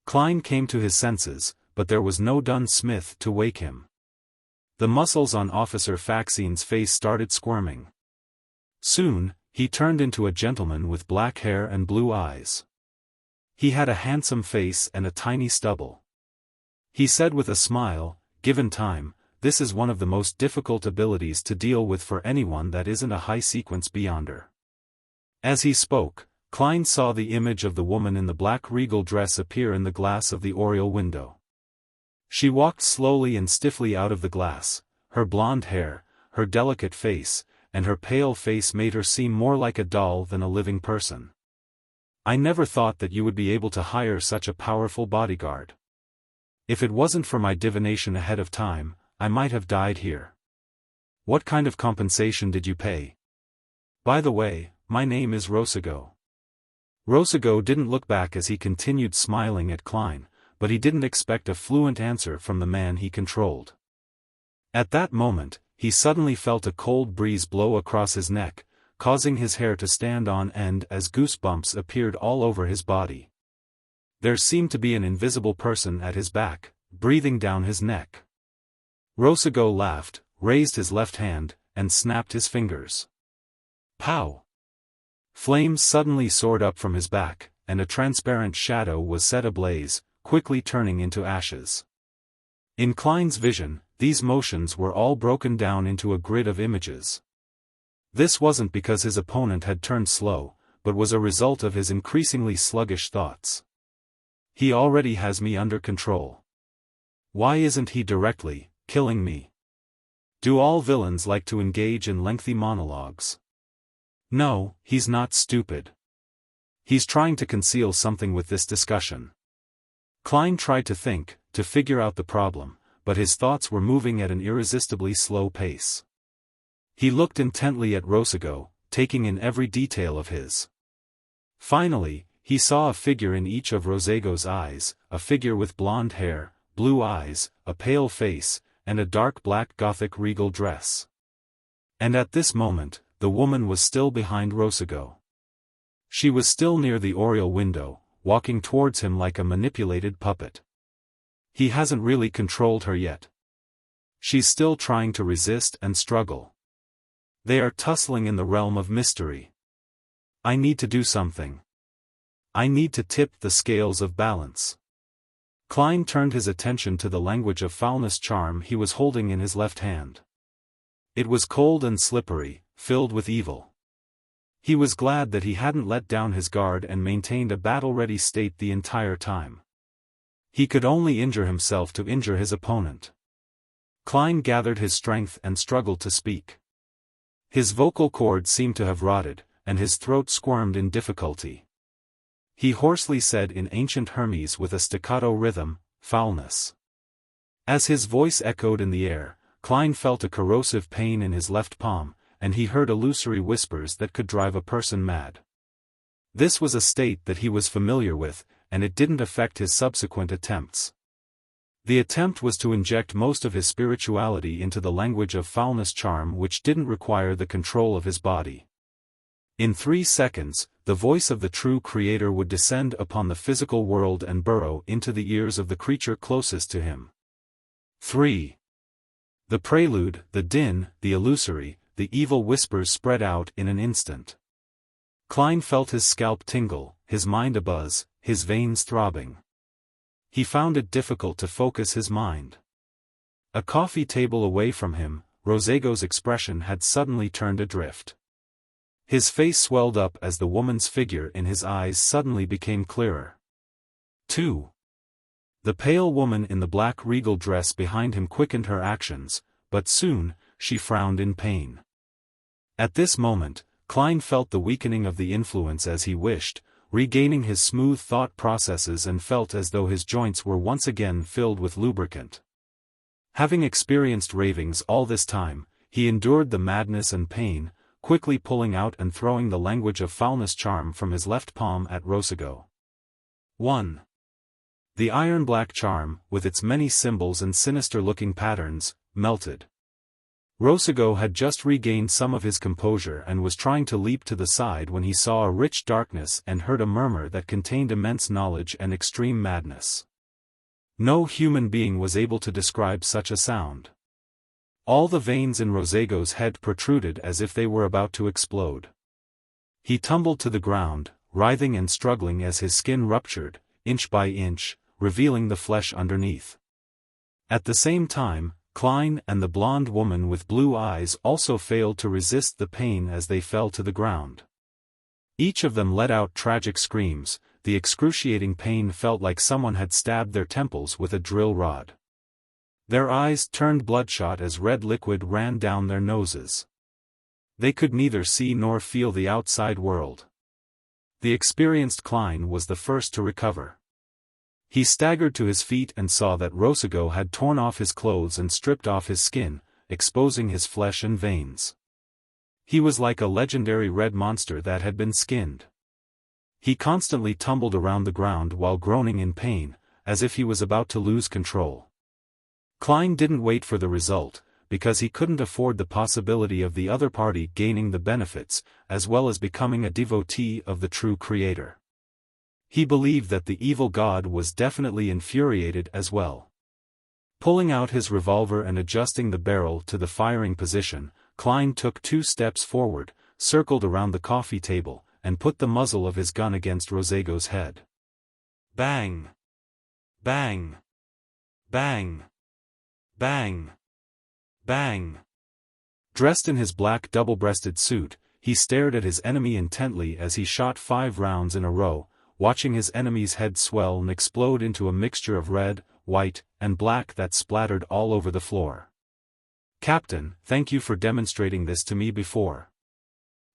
Klein came to his senses, but there was no Dunn Smith to wake him. The muscles on Officer Faxine's face started squirming. Soon, he turned into a gentleman with black hair and blue eyes. He had a handsome face and a tiny stubble. He said with a smile, "Given time, this is one of the most difficult abilities to deal with for anyone that isn't a high-sequence beyonder." As he spoke, Klein saw the image of the woman in the black regal dress appear in the glass of the oriel window. She walked slowly and stiffly out of the glass, her blonde hair, her delicate face, and her pale face made her seem more like a doll than a living person. "I never thought that you would be able to hire such a powerful bodyguard. If it wasn't for my divination ahead of time, I might have died here. What kind of compensation did you pay? By the way, my name is Rosago." Rosago didn't look back as he continued smiling at Klein, but he didn't expect a fluent answer from the man he controlled. At that moment, he suddenly felt a cold breeze blow across his neck, causing his hair to stand on end as goosebumps appeared all over his body. There seemed to be an invisible person at his back, breathing down his neck. Rosago laughed, raised his left hand, and snapped his fingers. Pow! Flames suddenly soared up from his back, and a transparent shadow was set ablaze, quickly turning into ashes. In Klein's vision, these motions were all broken down into a grid of images. This wasn't because his opponent had turned slow, but was a result of his increasingly sluggish thoughts. He already has me under control. Why isn't he directly killing me? Do all villains like to engage in lengthy monologues? No, he's not stupid. He's trying to conceal something with this discussion. Klein tried to think, to figure out the problem, but his thoughts were moving at an irresistibly slow pace. He looked intently at Rosago, taking in every detail of his. Finally, he saw a figure in each of Rosago's eyes, a figure with blonde hair, blue eyes, a pale face, and a dark black Gothic regal dress. And at this moment, the woman was still behind Rosago. She was still near the oriel window, walking towards him like a manipulated puppet. He hasn't really controlled her yet. She's still trying to resist and struggle. They are tussling in the realm of mystery. I need to do something. I need to tip the scales of balance. Klein turned his attention to the language of foulness charm he was holding in his left hand. It was cold and slippery, filled with evil. He was glad that he hadn't let down his guard and maintained a battle-ready state the entire time. He could only injure himself to injure his opponent. Klein gathered his strength and struggled to speak. His vocal cords seemed to have rotted, and his throat squirmed in difficulty. He hoarsely said in ancient Hermes with a staccato rhythm, "Foulness." As his voice echoed in the air, Klein felt a corrosive pain in his left palm, and he heard illusory whispers that could drive a person mad. This was a state that he was familiar with, and it didn't affect his subsequent attempts. The attempt was to inject most of his spirituality into the language of foulness charm, which didn't require the control of his body. In 3 seconds, the voice of the true creator would descend upon the physical world and burrow into the ears of the creature closest to him. 3. The prelude, the din, the illusory, the evil whispers spread out in an instant. Klein felt his scalp tingle, his mind abuzz, his veins throbbing. He found it difficult to focus his mind. A coffee table away from him, Rosago's expression had suddenly turned adrift. His face swelled up as the woman's figure in his eyes suddenly became clearer. 2. The pale woman in the black regal dress behind him quickened her actions, but soon, she frowned in pain. At this moment, Klein felt the weakening of the influence as he wished, regaining his smooth thought processes, and felt as though his joints were once again filled with lubricant. Having experienced ravings all this time, he endured the madness and pain, quickly pulling out and throwing the language of foulness charm from his left palm at Rosago. 1. The iron-black charm, with its many symbols and sinister-looking patterns, melted. Rosago had just regained some of his composure and was trying to leap to the side when he saw a rich darkness and heard a murmur that contained immense knowledge and extreme madness. No human being was able to describe such a sound. All the veins in Rosago's head protruded as if they were about to explode. He tumbled to the ground, writhing and struggling as his skin ruptured, inch by inch, revealing the flesh underneath. At the same time, Klein and the blonde woman with blue eyes also failed to resist the pain as they fell to the ground. Each of them let out tragic screams. The excruciating pain felt like someone had stabbed their temples with a drill rod. Their eyes turned bloodshot as red liquid ran down their noses. They could neither see nor feel the outside world. The experienced Klein was the first to recover. He staggered to his feet and saw that Rosago had torn off his clothes and stripped off his skin, exposing his flesh and veins. He was like a legendary red monster that had been skinned. He constantly tumbled around the ground while groaning in pain, as if he was about to lose control. Klein didn't wait for the result, because he couldn't afford the possibility of the other party gaining the benefits, as well as becoming a devotee of the true creator. He believed that the evil god was definitely infuriated as well. Pulling out his revolver and adjusting the barrel to the firing position, Klein took 2 steps forward, circled around the coffee table, and put the muzzle of his gun against Rosago's head. Bang! Bang! Bang! Bang! Bang! Dressed in his black double-breasted suit, he stared at his enemy intently as he shot 5 rounds in a row, watching his enemy's head swell and explode into a mixture of red, white, and black that splattered all over the floor. "Captain, thank you for demonstrating this to me before."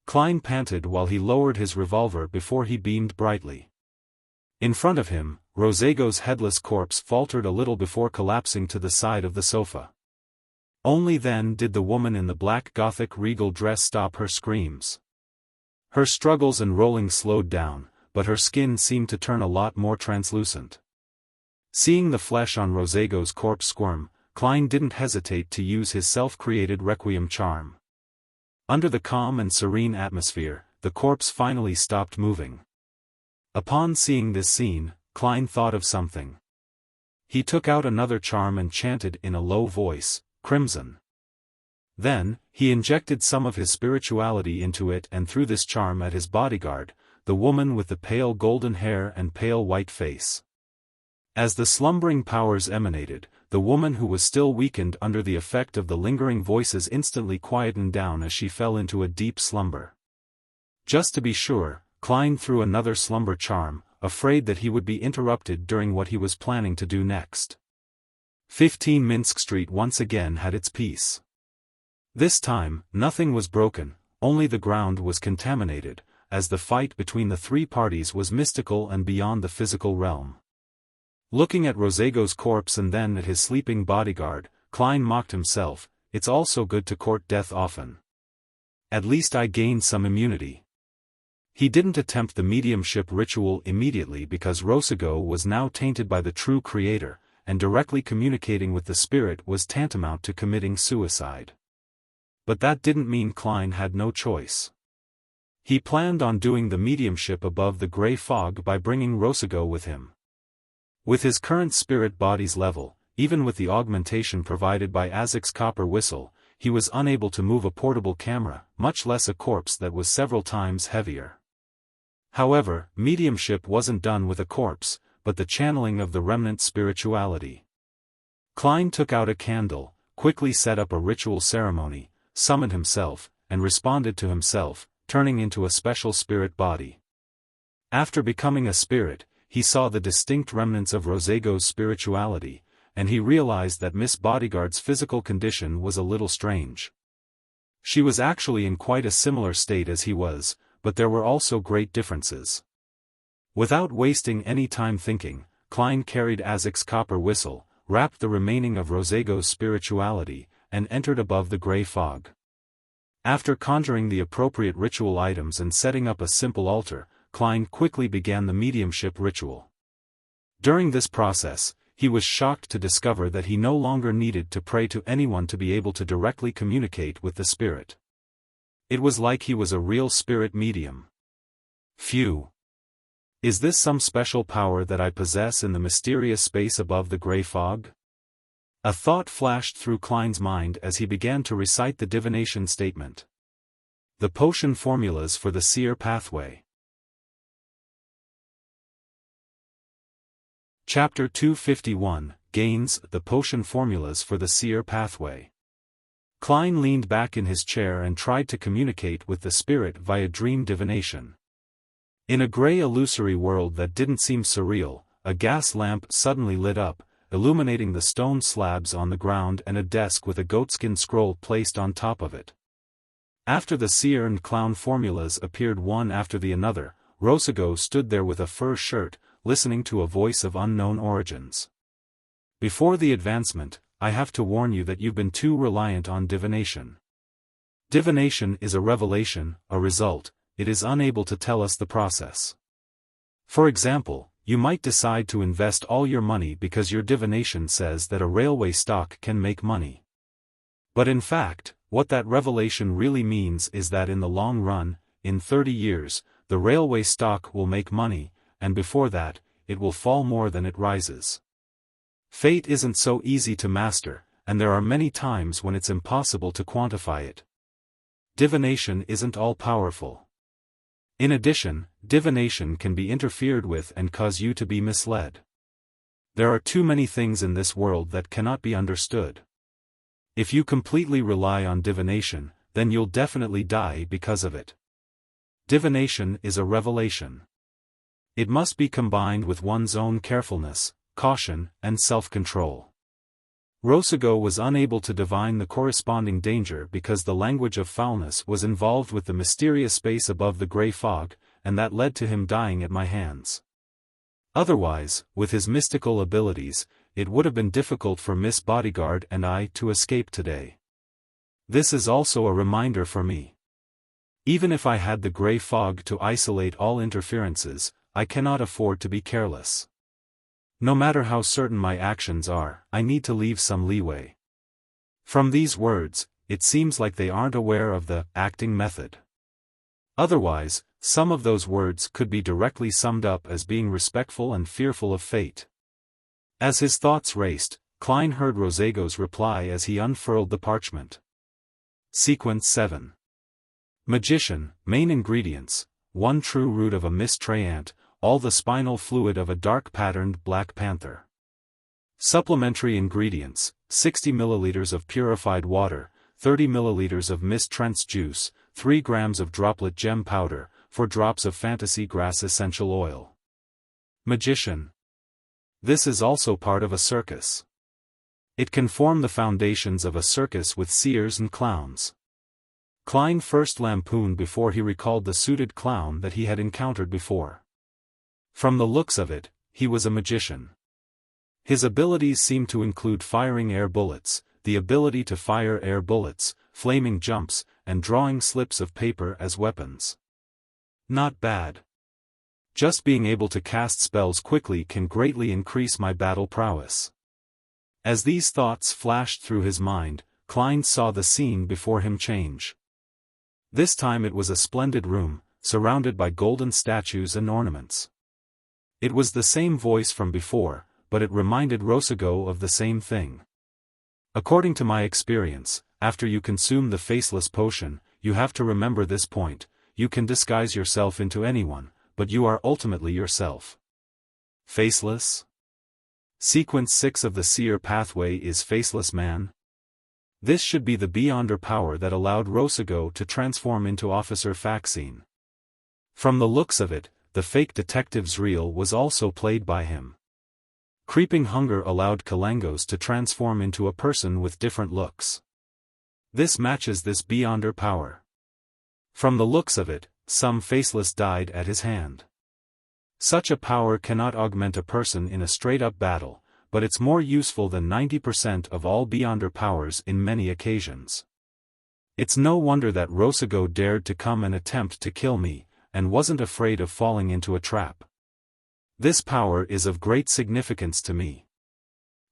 Klein panted while he lowered his revolver before he beamed brightly. In front of him, Rosego's headless corpse faltered a little before collapsing to the side of the sofa. Only then did the woman in the black Gothic regal dress stop her screams. Her struggles and rolling slowed down, but her skin seemed to turn a lot more translucent. Seeing the flesh on Rosego's corpse squirm, Klein didn't hesitate to use his self-created requiem charm. Under the calm and serene atmosphere, the corpse finally stopped moving. Upon seeing this scene, Klein thought of something. He took out another charm and chanted in a low voice, "Crimson." Then, he injected some of his spirituality into it and threw this charm at his bodyguard, the woman with the pale golden hair and pale white face. As the slumbering powers emanated, the woman who was still weakened under the effect of the lingering voices instantly quietened down as she fell into a deep slumber. Just to be sure, Klein threw another slumber charm, afraid that he would be interrupted during what he was planning to do next. 15 Minsk Street once again had its peace. This time, nothing was broken, only the ground was contaminated, as the fight between the 3 parties was mystical and beyond the physical realm. Looking at Rosego's corpse and then at his sleeping bodyguard, Klein mocked himself, "It's also good to court death often. At least I gained some immunity." He didn't attempt the mediumship ritual immediately because Rosego was now tainted by the true creator, and directly communicating with the spirit was tantamount to committing suicide. But that didn't mean Klein had no choice. He planned on doing the mediumship above the gray fog by bringing Rosego with him. With his current spirit body's level, even with the augmentation provided by Azek's copper whistle, he was unable to move a portable camera, much less a corpse that was several times heavier. However, mediumship wasn't done with a corpse, but the channeling of the remnant spirituality. Klein took out a candle, quickly set up a ritual ceremony, summoned himself, and responded to himself, turning into a special spirit body. After becoming a spirit, he saw the distinct remnants of Rosego's spirituality, and he realized that Miss Bodyguard's physical condition was a little strange. She was actually in quite a similar state as he was, but there were also great differences. Without wasting any time thinking, Klein carried Azek's copper whistle, wrapped the remaining of Rosego's spirituality, and entered above the gray fog. After conjuring the appropriate ritual items and setting up a simple altar, Klein quickly began the mediumship ritual. During this process, he was shocked to discover that he no longer needed to pray to anyone to be able to directly communicate with the spirit. It was like he was a real spirit medium. Phew! Is this some special power that I possess in the mysterious space above the gray fog? A thought flashed through Klein's mind as he began to recite the divination statement. The potion formulas for the seer pathway. Chapter 251, Gains, the potion formulas for the seer pathway. Klein leaned back in his chair and tried to communicate with the spirit via dream divination. In a gray illusory world that didn't seem surreal, a gas lamp suddenly lit up, illuminating the stone slabs on the ground and a desk with a goatskin scroll placed on top of it. After the seer and clown formulas appeared one after the another, Rosego stood there with a fur shirt, listening to a voice of unknown origins. Before the advancement, I have to warn you that you've been too reliant on divination. Divination is a revelation, a result, it is unable to tell us the process. For example, you might decide to invest all your money because your divination says that a railway stock can make money. But in fact, what that revelation really means is that in the long run, in 30 years, the railway stock will make money, and before that, it will fall more than it rises. Fate isn't so easy to master, and there are many times when it's impossible to quantify it. Divination isn't all-powerful. In addition, divination can be interfered with and cause you to be misled. There are too many things in this world that cannot be understood. If you completely rely on divination, then you'll definitely die because of it. Divination is a revelation. It must be combined with one's own carefulness, caution, and self-control. Rosago was unable to divine the corresponding danger because the language of foulness was involved with the mysterious space above the grey fog, and that led to him dying at my hands. Otherwise, with his mystical abilities, it would have been difficult for Miss Bodyguard and I to escape today. This is also a reminder for me. Even if I had the grey fog to isolate all interferences, I cannot afford to be careless. No matter how certain my actions are, I need to leave some leeway. From these words, it seems like they aren't aware of the acting method. Otherwise, some of those words could be directly summed up as being respectful and fearful of fate. As his thoughts raced, Klein heard Rosago's reply as he unfurled the parchment. Sequence 7. Magician, main ingredients, 1 true root of a miscreant, all the spinal fluid of a dark-patterned black panther. Supplementary ingredients, 60 ml of purified water, 30 ml of mistrance juice, 3 grams of droplet gem powder, 4 drops of fantasy grass essential oil. Magician. This is also part of a circus. It can form the foundations of a circus with seers and clowns. Klein first lampooned before he recalled the suited clown that he had encountered before. From the looks of it, he was a magician. His abilities seemed to include firing air bullets, the ability to fire air bullets, flaming jumps, and drawing slips of paper as weapons. Not bad. Just being able to cast spells quickly can greatly increase my battle prowess. As these thoughts flashed through his mind, Klein saw the scene before him change. This time it was a splendid room, surrounded by golden statues and ornaments. It was the same voice from before, but it reminded Rosago of the same thing. According to my experience, after you consume the faceless potion, you have to remember this point: you can disguise yourself into anyone, but you are ultimately yourself. Faceless? Sequence 6 of the Seer Pathway is Faceless Man. This should be the Beyonder power that allowed Rosago to transform into Officer Faxine. From the looks of it, the fake detective's reel was also played by him. Creeping hunger allowed Kalangos to transform into a person with different looks. This matches this Beyonder power. From the looks of it, some faceless died at his hand. Such a power cannot augment a person in a straight-up battle, but it's more useful than 90% of all Beyonder powers in many occasions. It's no wonder that Rosago dared to come and attempt to kill me, and wasn't afraid of falling into a trap. This power is of great significance to me.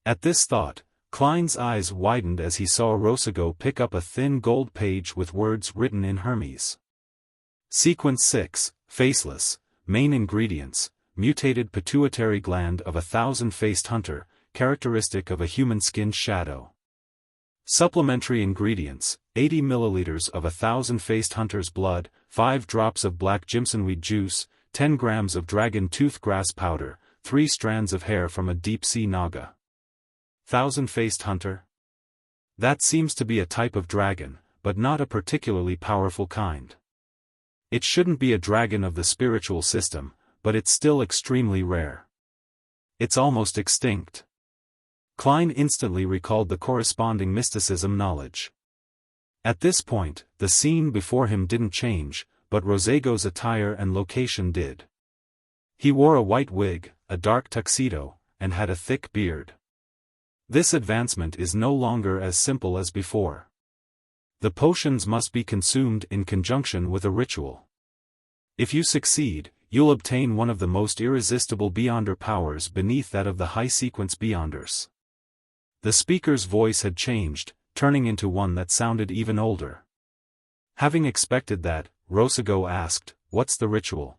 At this thought, Klein's eyes widened as he saw Rosago pick up a thin gold page with words written in Hermes. Sequence 6, Faceless, main ingredients, mutated pituitary gland of a thousand-faced hunter, characteristic of a human-skinned shadow. Supplementary ingredients, 80 ml of a thousand-faced hunter's blood, 5 drops of black jimsonweed juice, 10 grams of dragon tooth grass powder, 3 strands of hair from a deep-sea naga. Thousand-faced hunter? That seems to be a type of dragon, but not a particularly powerful kind. It shouldn't be a dragon of the spiritual system, but it's still extremely rare. It's almost extinct. Klein instantly recalled the corresponding mysticism knowledge. At this point, the scene before him didn't change, but Rosago's attire and location did. He wore a white wig, a dark tuxedo, and had a thick beard. This advancement is no longer as simple as before. The potions must be consumed in conjunction with a ritual. If you succeed, you'll obtain one of the most irresistible Beyonder powers beneath that of the high-sequence Beyonders. The speaker's voice had changed, turning into one that sounded even older. Having expected that, Rosago asked, "What's the ritual?"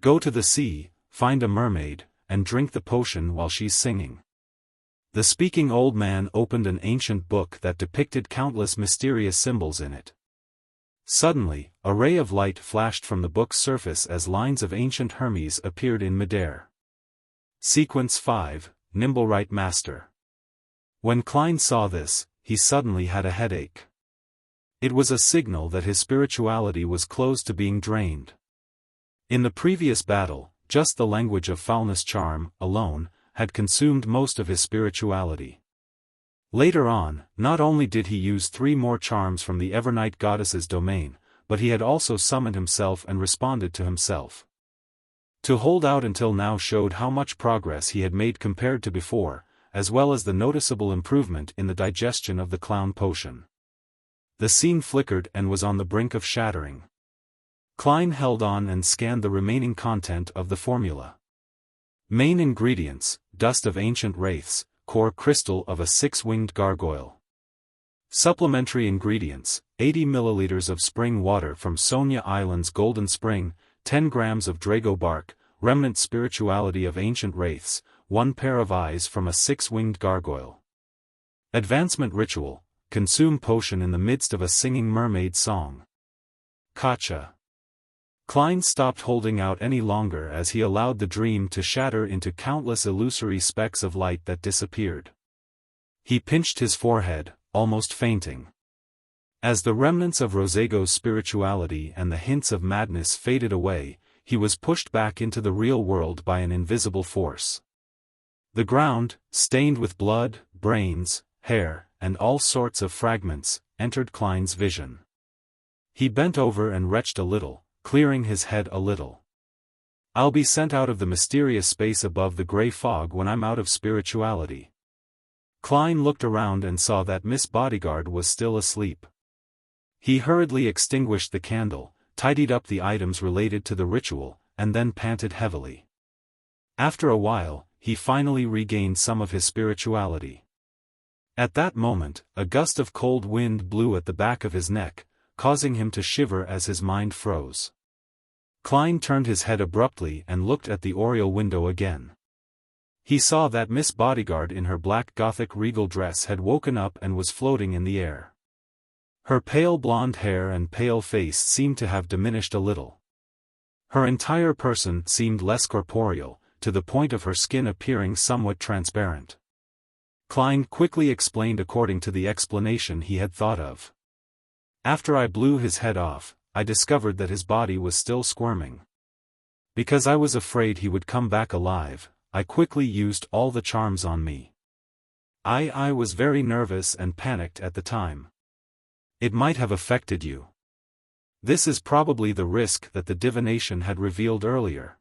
"Go to the sea, find a mermaid, and drink the potion while she's singing." The speaking old man opened an ancient book that depicted countless mysterious symbols in it. Suddenly, a ray of light flashed from the book's surface as lines of ancient Hermes appeared in midair. Sequence 5, Nimblewright Master. When Klein saw this, he suddenly had a headache. It was a signal that his spirituality was close to being drained. In the previous battle, just the language of foulness charm, alone, had consumed most of his spirituality. Later on, not only did he use 3 more charms from the Evernight goddess's domain, but he had also summoned himself and responded to himself. To hold out until now showed how much progress he had made compared to before, as well as the noticeable improvement in the digestion of the clown potion. The scene flickered and was on the brink of shattering. Klein held on and scanned the remaining content of the formula. Main ingredients: dust of ancient wraiths, core crystal of a 6-winged gargoyle. Supplementary ingredients: 80 milliliters of spring water from Sonia Island's Golden Spring, 10 grams of Drago bark, remnant spirituality of ancient wraiths, 1 pair of eyes from a 6-winged gargoyle. Advancement ritual: consume potion in the midst of a singing mermaid song. Gotcha. Klein stopped holding out any longer as he allowed the dream to shatter into countless illusory specks of light that disappeared. He pinched his forehead, almost fainting. As the remnants of Rosego's spirituality and the hints of madness faded away, he was pushed back into the real world by an invisible force. The ground, stained with blood, brains, hair, and all sorts of fragments, entered Klein's vision. He bent over and retched a little, clearing his head a little. I'll be sent out of the mysterious space above the gray fog when I'm out of spirituality. Klein looked around and saw that Miss Bodyguard was still asleep. He hurriedly extinguished the candle, tidied up the items related to the ritual, and then panted heavily. After a while, he finally regained some of his spirituality. At that moment, a gust of cold wind blew at the back of his neck, causing him to shiver as his mind froze. Klein turned his head abruptly and looked at the oriel window again. He saw that Miss Bodyguard in her black Gothic regal dress had woken up and was floating in the air. Her pale blonde hair and pale face seemed to have diminished a little. Her entire person seemed less corporeal, to the point of her skin appearing somewhat transparent. Klein quickly explained according to the explanation he had thought of. After I blew his head off, I discovered that his body was still squirming. Because I was afraid he would come back alive, I quickly used all the charms on me. I was very nervous and panicked at the time. It might have affected you. This is probably the risk that the divination had revealed earlier.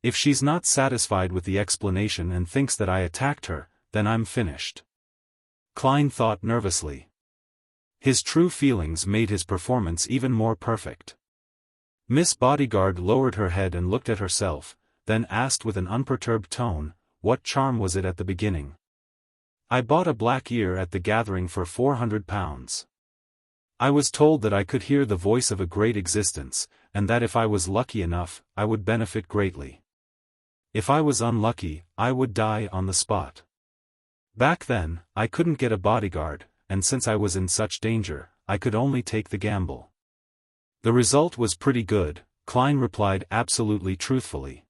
If she's not satisfied with the explanation and thinks that I attacked her, then I'm finished. Klein thought nervously. His true feelings made his performance even more perfect. Miss Bodyguard lowered her head and looked at herself, then asked with an unperturbed tone, "What charm was it at the beginning?" "I bought a black ear at the gathering for £400. I was told that I could hear the voice of a great existence, and that if I was lucky enough, I would benefit greatly. If I was unlucky, I would die on the spot. Back then, I couldn't get a bodyguard, and since I was in such danger, I could only take the gamble." The result was pretty good, Klein replied absolutely truthfully.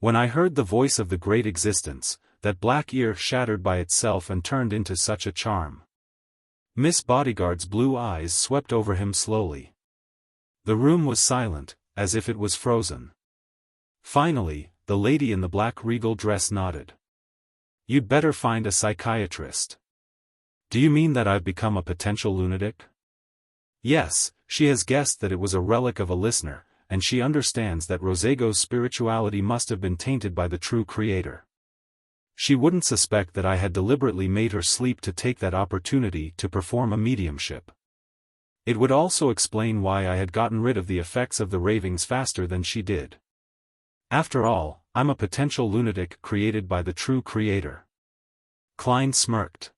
"When I heard the voice of the great existence, that black ear shattered by itself and turned into such a charm." Miss Bodyguard's blue eyes swept over him slowly. The room was silent, as if it was frozen. Finally, the lady in the black regal dress nodded. "You'd better find a psychiatrist." "Do you mean that I've become a potential lunatic?" "Yes, she has guessed that it was a relic of a listener, and she understands that Rosego's spirituality must have been tainted by the true creator. She wouldn't suspect that I had deliberately made her sleep to take that opportunity to perform a mediumship. It would also explain why I had gotten rid of the effects of the ravings faster than she did. After all, I'm a potential lunatic created by the true creator." Klein smirked.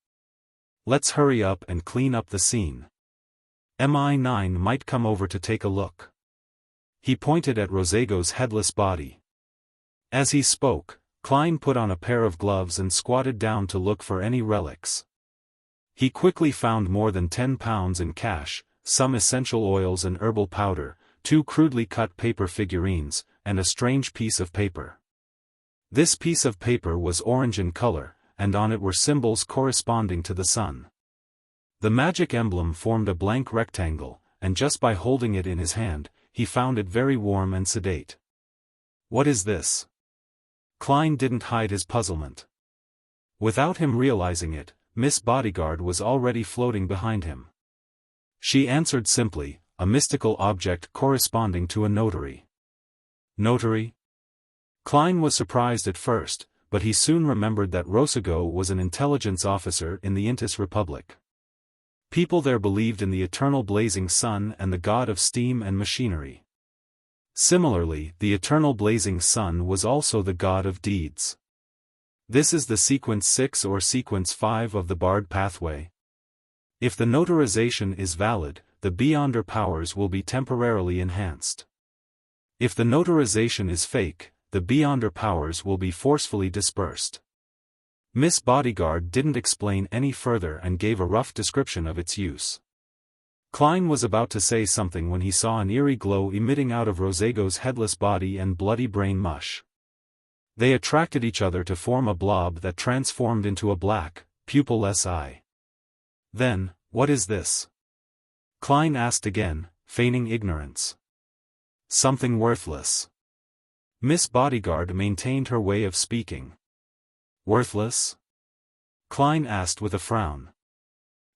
"Let's hurry up and clean up the scene. MI9 might come over to take a look." He pointed at Rosego's headless body. As he spoke, Klein put on a pair of gloves and squatted down to look for any relics. He quickly found more than £10 in cash, some essential oils and herbal powder, 2 crudely cut paper figurines, and a strange piece of paper. This piece of paper was orange in color, and on it were symbols corresponding to the sun. The magic emblem formed a blank rectangle, and just by holding it in his hand, he found it very warm and sedate. What is this? Klein didn't hide his puzzlement. Without him realizing it, Miss Bodyguard was already floating behind him. She answered simply, a mystical object corresponding to a notary. Notary? Klein was surprised at first, but he soon remembered that Rosago was an intelligence officer in the Intis Republic. People there believed in the eternal blazing sun and the god of steam and machinery. Similarly, the eternal blazing sun was also the god of deeds. This is the sequence 6 or sequence 5 of the Bard pathway. If the notarization is valid, the Beyonder powers will be temporarily enhanced. If the notarization is fake, the Beyonder powers will be forcefully dispersed. Miss Bodyguard didn't explain any further and gave a rough description of its use. Klein was about to say something when he saw an eerie glow emitting out of Rosago's headless body and bloody brain mush. They attracted each other to form a blob that transformed into a black, pupilless eye. Then, what is this? Klein asked again, feigning ignorance. Something worthless. Miss Bodyguard maintained her way of speaking. Worthless? Klein asked with a frown.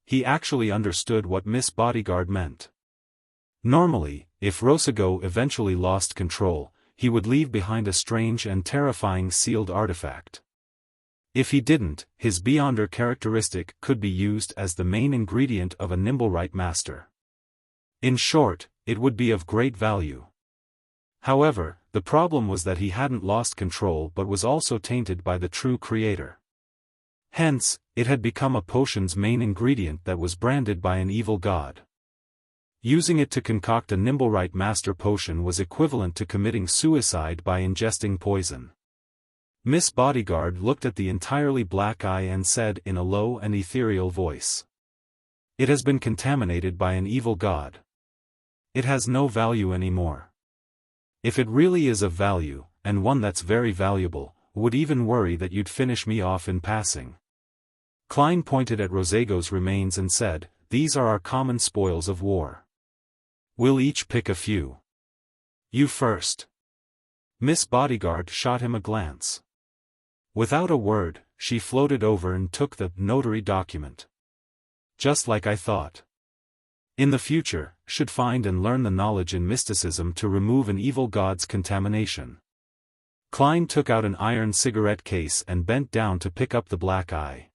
He actually understood what Miss Bodyguard meant. Normally, if Rosago eventually lost control, he would leave behind a strange and terrifying sealed artifact. If he didn't, his Beyonder characteristic could be used as the main ingredient of a Nimblewright master. In short, it would be of great value. However, the problem was that he hadn't lost control but was also tainted by the true creator. Hence, it had become a potion's main ingredient that was branded by an evil god. Using it to concoct a Nimblewright master potion was equivalent to committing suicide by ingesting poison. Miss Bodyguard looked at the entirely black eye and said in a low and ethereal voice. It has been contaminated by an evil god. It has no value anymore. If it really is of value, and one that's very valuable, would even worry that you'd finish me off in passing. Klein pointed at Rosago's remains and said, these are our common spoils of war. We'll each pick a few. You first. Miss Bodyguard shot him a glance. Without a word, she floated over and took the notary document. Just like I thought. In the future, should find and learn the knowledge in mysticism to remove an evil god's contamination. Klein took out an iron cigarette case and bent down to pick up the black eye.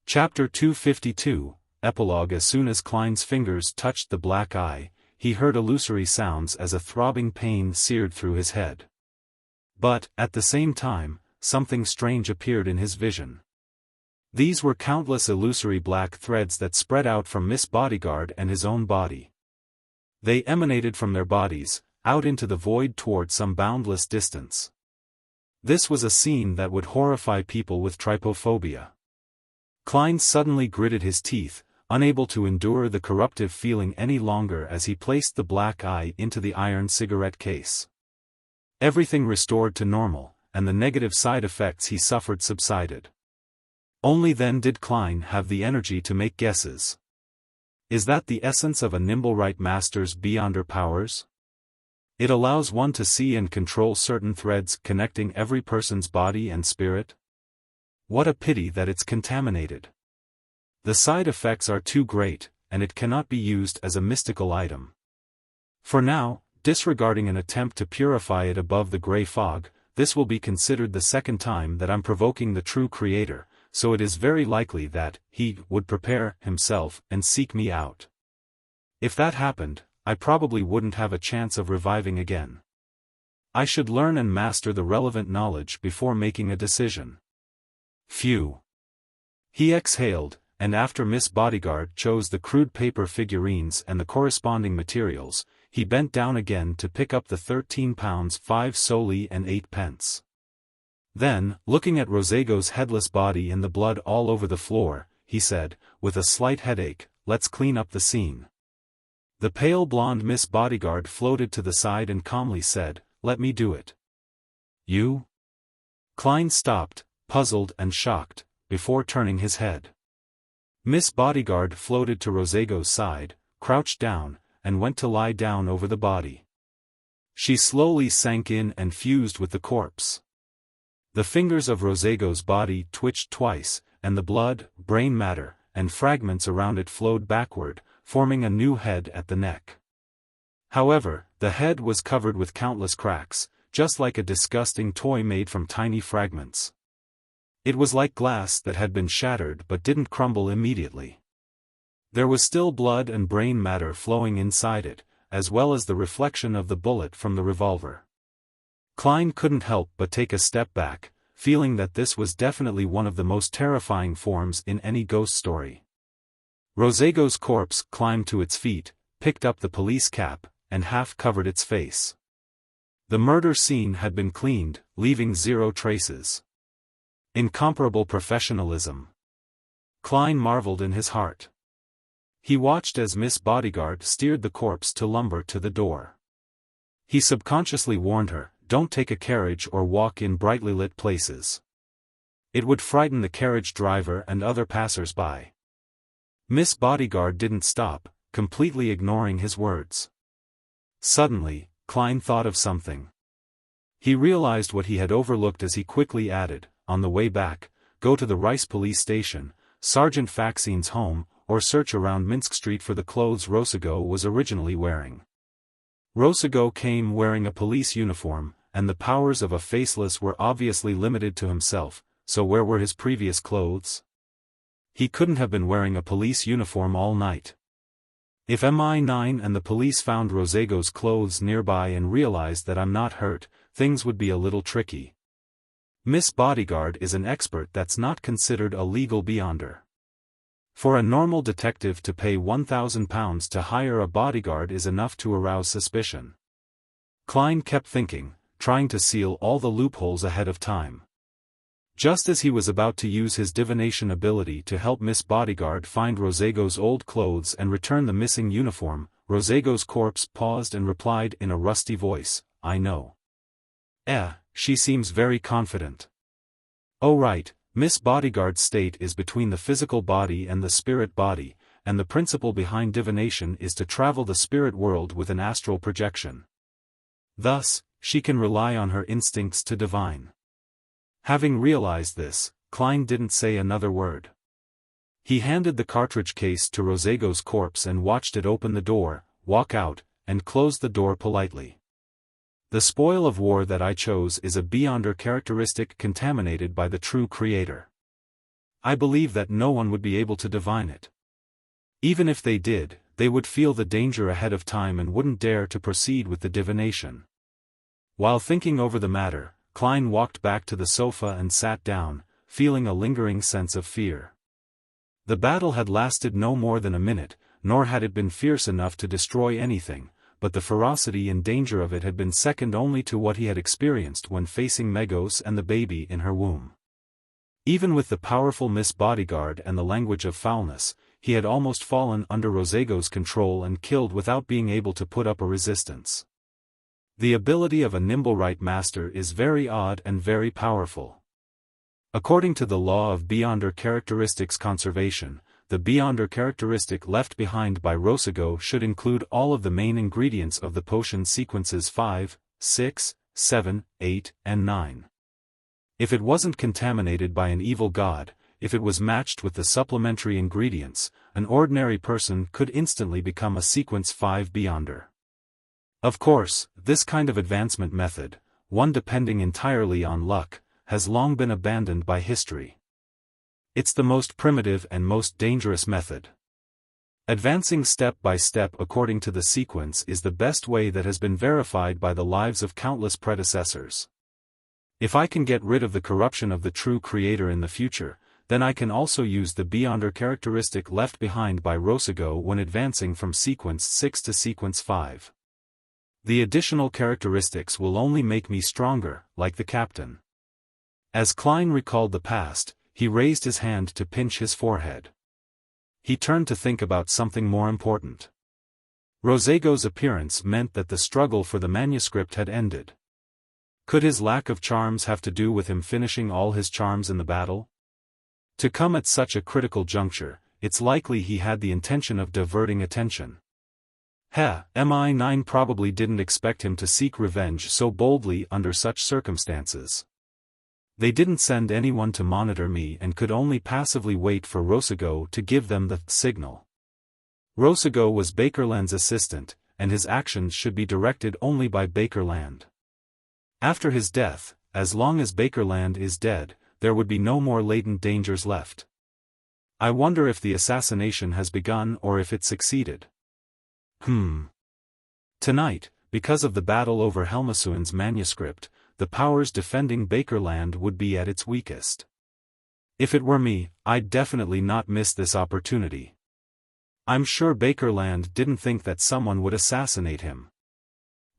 Chapter 252, Epilogue. As soon as Klein's fingers touched the black eye, he heard illusory sounds as a throbbing pain seared through his head. But, at the same time, something strange appeared in his vision. These were countless illusory black threads that spread out from Miss Bodyguard and his own body. They emanated from their bodies, out into the void toward some boundless distance. This was a scene that would horrify people with trypophobia. Klein suddenly gritted his teeth, unable to endure the corruptive feeling any longer as he placed the black eye into the iron cigarette case. Everything restored to normal, and the negative side effects he suffered subsided. Only then did Klein have the energy to make guesses. Is that the essence of a Nimblewright master's Beyonder powers? It allows one to see and control certain threads connecting every person's body and spirit? What a pity that it's contaminated. The side effects are too great, and it cannot be used as a mystical item. For now, disregarding an attempt to purify it above the gray fog, this will be considered the second time that I'm provoking the true creator, so it is very likely that he would prepare himself and seek me out. If that happened, I probably wouldn't have a chance of reviving again. I should learn and master the relevant knowledge before making a decision. Phew. He exhaled, and after Miss Bodyguard chose the crude paper figurines and the corresponding materials, he bent down again to pick up the 13 pounds 5 soldi and 8 pence. Then, looking at Rosago's headless body and the blood all over the floor, he said, with a slight headache, let's clean up the scene. The pale blonde Miss Bodyguard floated to the side and calmly said, let me do it. You? Klein stopped, puzzled and shocked, before turning his head. Miss Bodyguard floated to Rosego's side, crouched down, and went to lie down over the body. She slowly sank in and fused with the corpse. The fingers of Rosego's body twitched twice, and the blood, brain matter, and fragments around it flowed backward, forming a new head at the neck. However, the head was covered with countless cracks, just like a disgusting toy made from tiny fragments. It was like glass that had been shattered but didn't crumble immediately. There was still blood and brain matter flowing inside it, as well as the reflection of the bullet from the revolver. Klein couldn't help but take a step back, feeling that this was definitely one of the most terrifying forms in any ghost story. Rosego's corpse climbed to its feet, picked up the police cap, and half covered its face. The murder scene had been cleaned, leaving zero traces. Incomparable professionalism. Klein marveled in his heart. He watched as Miss Bodyguard steered the corpse to lumber to the door. He subconsciously warned her, "Don't take a carriage or walk in brightly lit places. It would frighten the carriage driver and other passers-by." Miss Bodyguard didn't stop, completely ignoring his words. Suddenly, Klein thought of something. He realized what he had overlooked as he quickly added, "On the way back, go to the Rice police station, Sergeant Faxine's home, or search around Minsk Street for the clothes Rosego was originally wearing." Rosego came wearing a police uniform, and the powers of a faceless were obviously limited to himself, so where were his previous clothes? He couldn't have been wearing a police uniform all night. If MI9 and the police found Rosego's clothes nearby and realized that I'm not hurt, things would be a little tricky. Miss Bodyguard is an expert that's not considered a legal beyonder. For a normal detective to pay £1,000 to hire a bodyguard is enough to arouse suspicion. Klein kept thinking, trying to seal all the loopholes ahead of time. Just as he was about to use his divination ability to help Miss Bodyguard find Rosego's old clothes and return the missing uniform, Rosego's corpse paused and replied in a rusty voice, "I know." She seems very confident. "Oh right, Miss Bodyguard's state is between the physical body and the spirit body, and the principle behind divination is to travel the spirit world with an astral projection. Thus, she can rely on her instincts to divine." Having realized this, Klein didn't say another word. He handed the cartridge case to Rosego's corpse and watched it open the door, walk out, and close the door politely. "The spoil of war that I chose is a beyonder characteristic contaminated by the true creator. I believe that no one would be able to divine it. Even if they did, they would feel the danger ahead of time and wouldn't dare to proceed with the divination." While thinking over the matter, Klein walked back to the sofa and sat down, feeling a lingering sense of fear. The battle had lasted no more than a minute, nor had it been fierce enough to destroy anything, but the ferocity and danger of it had been second only to what he had experienced when facing Megos and the baby in her womb. Even with the powerful Miss Bodyguard and the language of foulness, he had almost fallen under Rosego's control and killed without being able to put up a resistance. The ability of a nimble right master is very odd and very powerful. According to the law of beyonder characteristics conservation, the beyonder characteristic left behind by Rosego should include all of the main ingredients of the potion sequences 5, 6, 7, 8, and 9. If it wasn't contaminated by an evil god, if it was matched with the supplementary ingredients, an ordinary person could instantly become a sequence 5 beyonder. Of course, this kind of advancement method, one depending entirely on luck, has long been abandoned by history. It's the most primitive and most dangerous method. Advancing step by step according to the sequence is the best way that has been verified by the lives of countless predecessors. If I can get rid of the corruption of the true creator in the future, then I can also use the beyonder characteristic left behind by Rosego when advancing from sequence 6 to sequence 5. The additional characteristics will only make me stronger, like the captain. As Klein recalled the past, he raised his hand to pinch his forehead. He turned to think about something more important. Rosego's appearance meant that the struggle for the manuscript had ended. Could his lack of charms have to do with him finishing all his charms in the battle? To come at such a critical juncture, it's likely he had the intention of diverting attention. MI9 probably didn't expect him to seek revenge so boldly under such circumstances. They didn't send anyone to monitor me and could only passively wait for Rosago to give them the signal. Rosago was Bakerland's assistant, and his actions should be directed only by Bakerland. After his death, as long as Bakerland is dead, there would be no more latent dangers left. I wonder if the assassination has begun or if it succeeded. Tonight, because of the battle over Helmasuin's manuscript, the powers defending Bakerland would be at its weakest. If it were me, I'd definitely not miss this opportunity. I'm sure Bakerland didn't think that someone would assassinate him.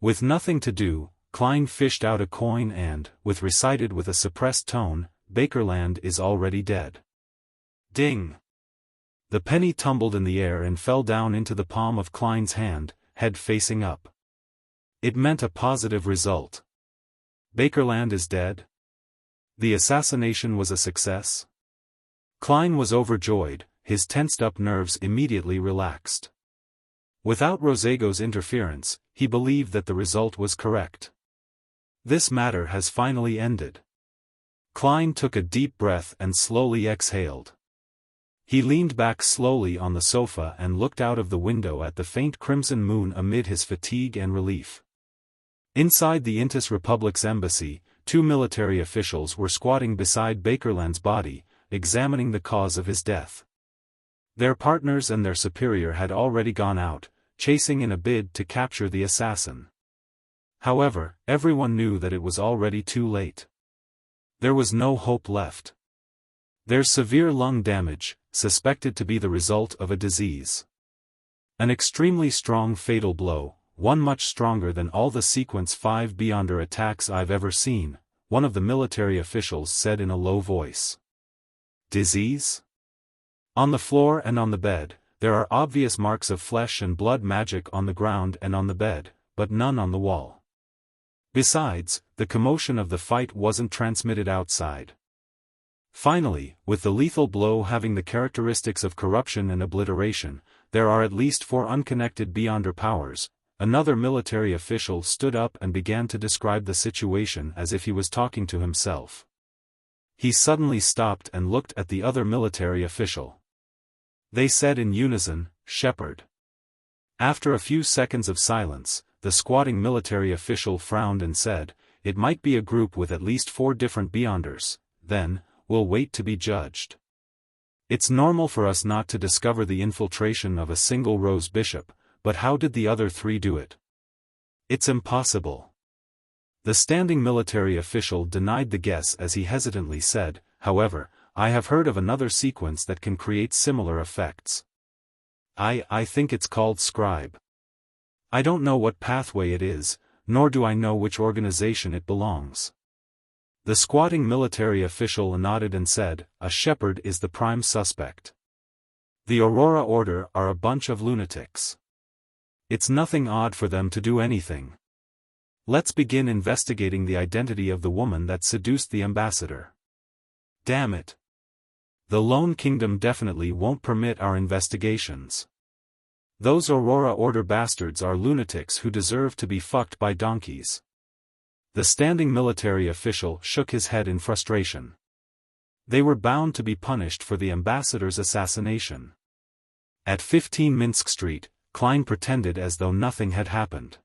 With nothing to do, Klein fished out a coin and, recited with a suppressed tone, "Bakerland is already dead." Ding! The penny tumbled in the air and fell down into the palm of Klein's hand, head facing up. It meant a positive result. Bakerland is dead? The assassination was a success? Klein was overjoyed, his tensed-up nerves immediately relaxed. Without Rosago's interference, he believed that the result was correct. This matter has finally ended. Klein took a deep breath and slowly exhaled. He leaned back slowly on the sofa and looked out of the window at the faint crimson moon amid his fatigue and relief. Inside the Intis Republic's embassy, 2 military officials were squatting beside Bakerland's body, examining the cause of his death. Their partners and their superior had already gone out, chasing in a bid to capture the assassin. However, everyone knew that it was already too late. There was no hope left. There's severe lung damage, suspected to be the result of a disease. An extremely strong fatal blow, one much stronger than all the Sequence 5 Beyonder attacks I've ever seen, one of the military officials said in a low voice. Disease? On the floor and on the bed, there are obvious marks of flesh and blood magic on the ground and on the bed, but none on the wall. Besides, the commotion of the fight wasn't transmitted outside. Finally, with the lethal blow having the characteristics of corruption and obliteration, there are at least 4 unconnected Beyonder powers. Another military official stood up and began to describe the situation as if he was talking to himself. He suddenly stopped and looked at the other military official. They said in unison, "Shepherd." After a few seconds of silence, the squatting military official frowned and said, "It might be a group with at least 4 different Beyonders, then, we'll wait to be judged. It's normal for us not to discover the infiltration of a single Rose Bishop, but how did the other 3 do it? It's impossible." The standing military official denied the guess as he hesitantly said, "However, I have heard of another sequence that can create similar effects. I think it's called Scribe. I don't know what pathway it is, nor do I know which organization it belongs." The squatting military official nodded and said, "A shepherd is the prime suspect. The Aurora Order are a bunch of lunatics. It's nothing odd for them to do anything. Let's begin investigating the identity of the woman that seduced the ambassador. Damn it. The Lone Kingdom definitely won't permit our investigations. Those Aurora Order bastards are lunatics who deserve to be fucked by donkeys." The standing military official shook his head in frustration. They were bound to be punished for the ambassador's assassination. At 15 Minsk Street, Klein pretended as though nothing had happened.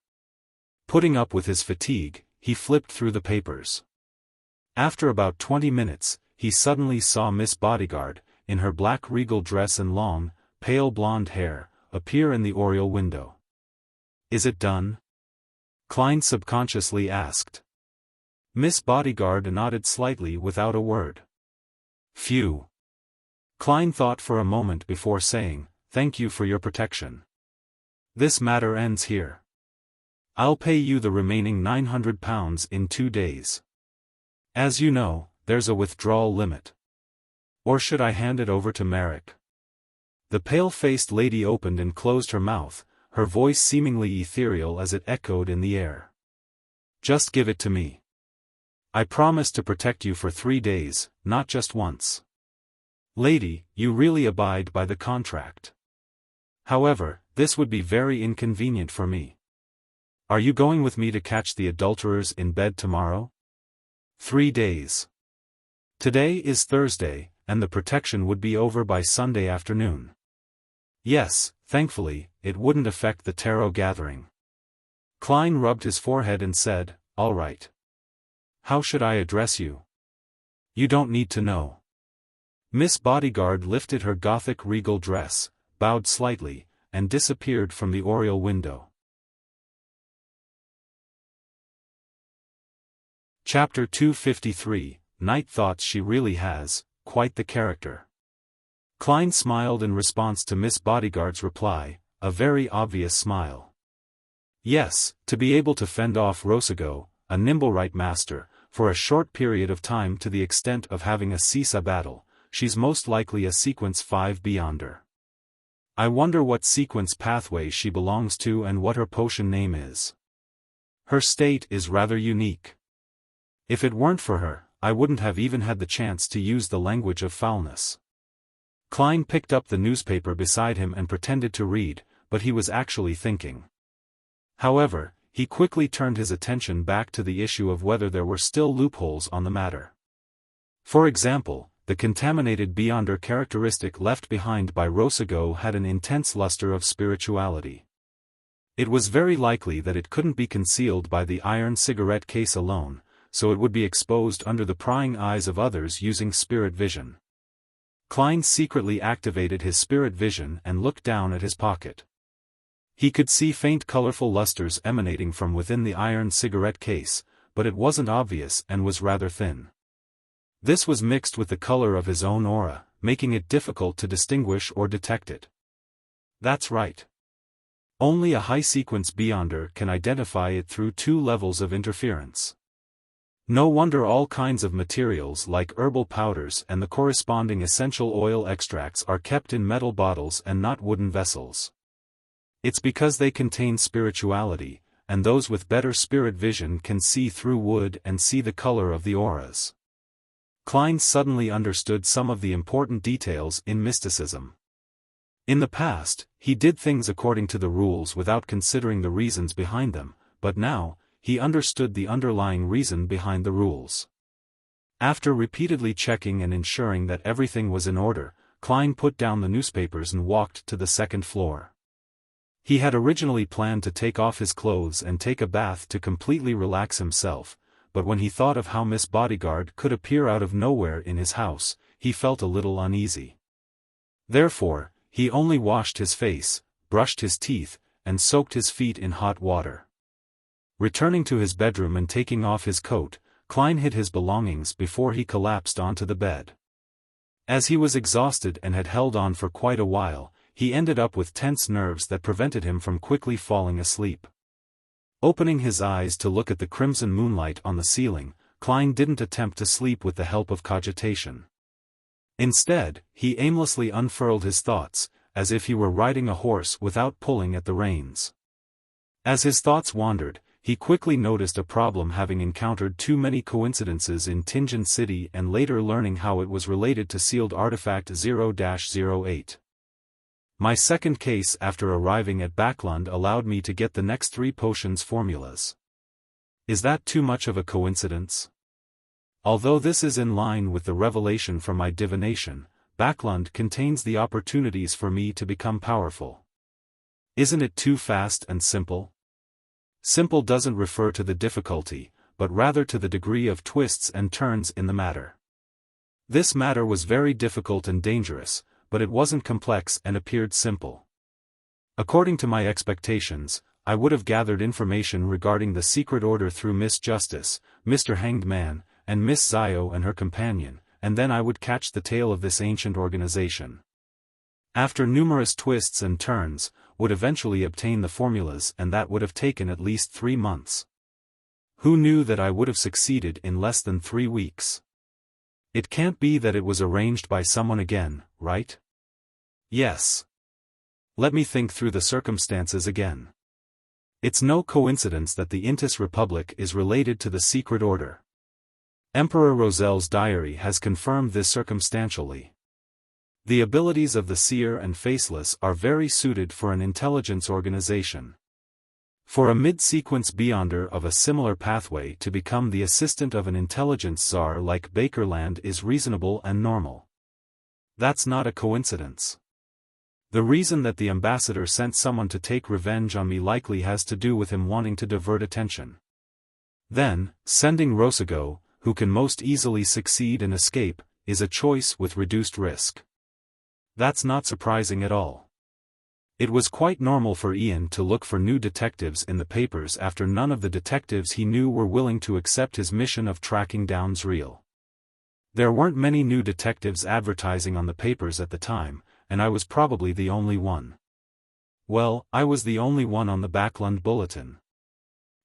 Putting up with his fatigue, he flipped through the papers. After about 20 minutes, he suddenly saw Miss Bodyguard, in her black regal dress and long, pale blonde hair, appear in the oriel window. "Is it done?" Klein subconsciously asked. Miss Bodyguard nodded slightly without a word. Phew. Klein thought for a moment before saying, "Thank you for your protection. This matter ends here. I'll pay you the remaining £900 in 2 days. As you know, there's a withdrawal limit. Or should I hand it over to Merrick?" The pale-faced lady opened and closed her mouth, her voice seemingly ethereal as it echoed in the air. "Just give it to me. I promise to protect you for 3 days, not just once. Lady, you really abide by the contract. However, this would be very inconvenient for me. Are you going with me to catch the adulterers in bed tomorrow? 3 days. Today is Thursday, and the protection would be over by Sunday afternoon. Yes, thankfully, it wouldn't affect the tarot gathering. Klein rubbed his forehead and said, all right. How should I address you? You don't need to know. Miss Bodyguard lifted her Gothic regal dress, bowed slightly, and disappeared from the oriel window. Chapter 253, Night Thoughts. She really has, quite the character. Klein smiled in response to Miss Bodyguard's reply, a very obvious smile. Yes, to be able to fend off Rosago, a nimble-right master, for a short period of time to the extent of having a Sisa battle, she's most likely a Sequence 5 Beyonder. I wonder what sequence pathway she belongs to and what her potion name is. Her state is rather unique. If it weren't for her, I wouldn't have even had the chance to use the language of foulness. Klein picked up the newspaper beside him and pretended to read, but he was actually thinking. However, he quickly turned his attention back to the issue of whether there were still loopholes on the matter. For example, the contaminated Beyonder characteristic left behind by Rosago had an intense luster of spirituality. It was very likely that it couldn't be concealed by the iron cigarette case alone, so it would be exposed under the prying eyes of others using spirit vision. Klein secretly activated his spirit vision and looked down at his pocket. He could see faint colorful lusters emanating from within the iron cigarette case, but it wasn't obvious and was rather thin. This was mixed with the color of his own aura, making it difficult to distinguish or detect it. That's right. Only a high-sequence Beyonder can identify it through 2 levels of interference. No wonder all kinds of materials like herbal powders and the corresponding essential oil extracts are kept in metal bottles and not wooden vessels. It's because they contain spirituality, and those with better spirit vision can see through wood and see the color of the auras. Klein suddenly understood some of the important details in mysticism. In the past, he did things according to the rules without considering the reasons behind them, but now, he understood the underlying reason behind the rules. After repeatedly checking and ensuring that everything was in order, Klein put down the newspapers and walked to the 2nd floor. He had originally planned to take off his clothes and take a bath to completely relax himself, but when he thought of how Miss Bodyguard could appear out of nowhere in his house, he felt a little uneasy. Therefore, he only washed his face, brushed his teeth, and soaked his feet in hot water. Returning to his bedroom and taking off his coat, Klein hid his belongings before he collapsed onto the bed. As he was exhausted and had held on for quite a while, he ended up with tense nerves that prevented him from quickly falling asleep. Opening his eyes to look at the crimson moonlight on the ceiling, Klein didn't attempt to sleep with the help of cogitation. Instead, he aimlessly unfurled his thoughts, as if he were riding a horse without pulling at the reins. As his thoughts wandered, he quickly noticed a problem, having encountered too many coincidences in Tingen City and later learning how it was related to sealed artifact 0-08. My second case after arriving at Backlund allowed me to get the next 3 potions formulas. Is that too much of a coincidence? Although this is in line with the revelation from my divination, Backlund contains the opportunities for me to become powerful. Isn't it too fast and simple? Simple doesn't refer to the difficulty, but rather to the degree of twists and turns in the matter. This matter was very difficult and dangerous, but it wasn't complex and appeared simple. According to my expectations, I would have gathered information regarding the secret order through Miss Justice, Mr. Hanged Man, and Miss Zio and her companion, and then I would catch the tail of this ancient organization. After numerous twists and turns, would eventually obtain the formulas, and that would have taken at least 3 months. Who knew that I would have succeeded in less than 3 weeks? It can't be that it was arranged by someone again, right? Yes. Let me think through the circumstances again. It's no coincidence that the Intis Republic is related to the secret order. Emperor Rozel's diary has confirmed this circumstantially. The abilities of the seer and faceless are very suited for an intelligence organization. For a mid-sequence beyonder of a similar pathway to become the assistant of an intelligence czar like Bakerland is reasonable and normal. That's not a coincidence. The reason that the ambassador sent someone to take revenge on me likely has to do with him wanting to divert attention. Then, sending Rosago, who can most easily succeed and escape, is a choice with reduced risk. That's not surprising at all. It was quite normal for Ian to look for new detectives in the papers after none of the detectives he knew were willing to accept his mission of tracking down Zriel. There weren't many new detectives advertising on the papers at the time, and I was probably the only one. Well, I was the only one on the Backland Bulletin.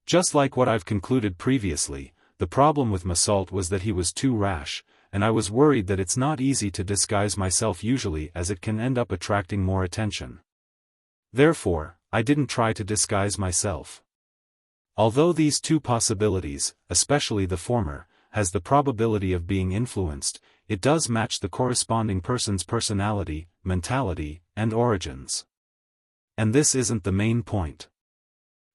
Just like what I've concluded previously, the problem with Massault was that he was too rash, and I was worried that it's not easy to disguise myself usually as it can end up attracting more attention. Therefore, I didn't try to disguise myself. Although these two possibilities, especially the former, has the probability of being influenced, it does match the corresponding person's personality, mentality, and origins. And this isn't the main point.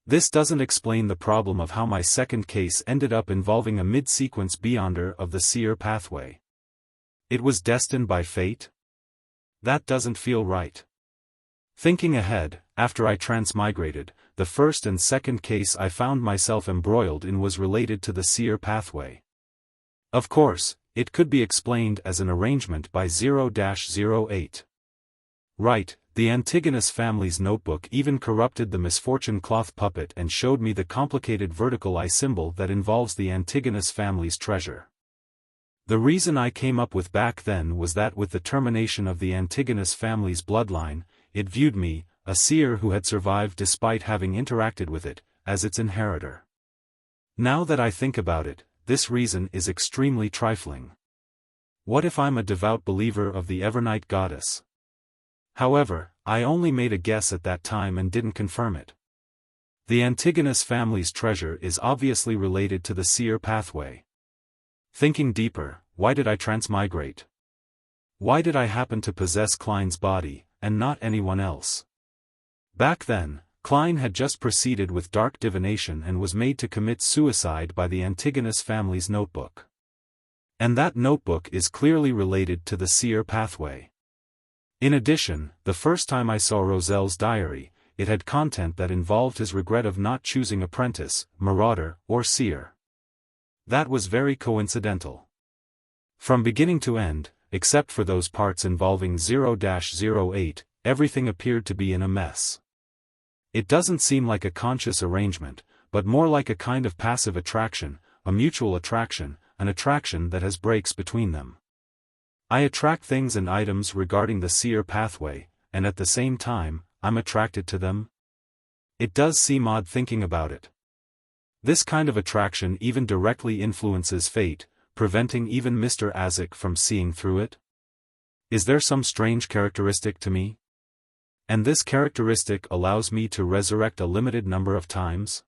This doesn't explain the problem of how my second case ended up involving a mid-sequence beyonder of the seer pathway. It was destined by fate? That doesn't feel right. Thinking ahead, after I transmigrated, the first and second case I found myself embroiled in was related to the seer pathway. Of course, it could be explained as an arrangement by 0-08. Right, the Antigonus family's notebook even corrupted the misfortune cloth puppet and showed me the complicated vertical I symbol that involves the Antigonus family's treasure. The reason I came up with back then was that with the termination of the Antigonus family's bloodline, it viewed me, a seer who had survived despite having interacted with it, as its inheritor. Now that I think about it, this reason is extremely trifling. What if I'm a devout believer of the Evernight goddess? However, I only made a guess at that time and didn't confirm it. The Antigonus family's treasure is obviously related to the seer pathway. Thinking deeper, why did I transmigrate? Why did I happen to possess Klein's body, and not anyone else? Back then, Klein had just proceeded with dark divination and was made to commit suicide by the Antigonus family's notebook. And that notebook is clearly related to the seer pathway. In addition, the first time I saw Rozel's diary, it had content that involved his regret of not choosing apprentice, marauder, or seer. That was very coincidental. From beginning to end, except for those parts involving 0-08, everything appeared to be in a mess. It doesn't seem like a conscious arrangement, but more like a kind of passive attraction, a mutual attraction, an attraction that has breaks between them. I attract things and items regarding the seer pathway, and at the same time, I'm attracted to them. It does seem odd thinking about it. This kind of attraction even directly influences fate, preventing even Mr. Azek from seeing through it? Is there some strange characteristic to me? And this characteristic allows me to resurrect a limited number of times?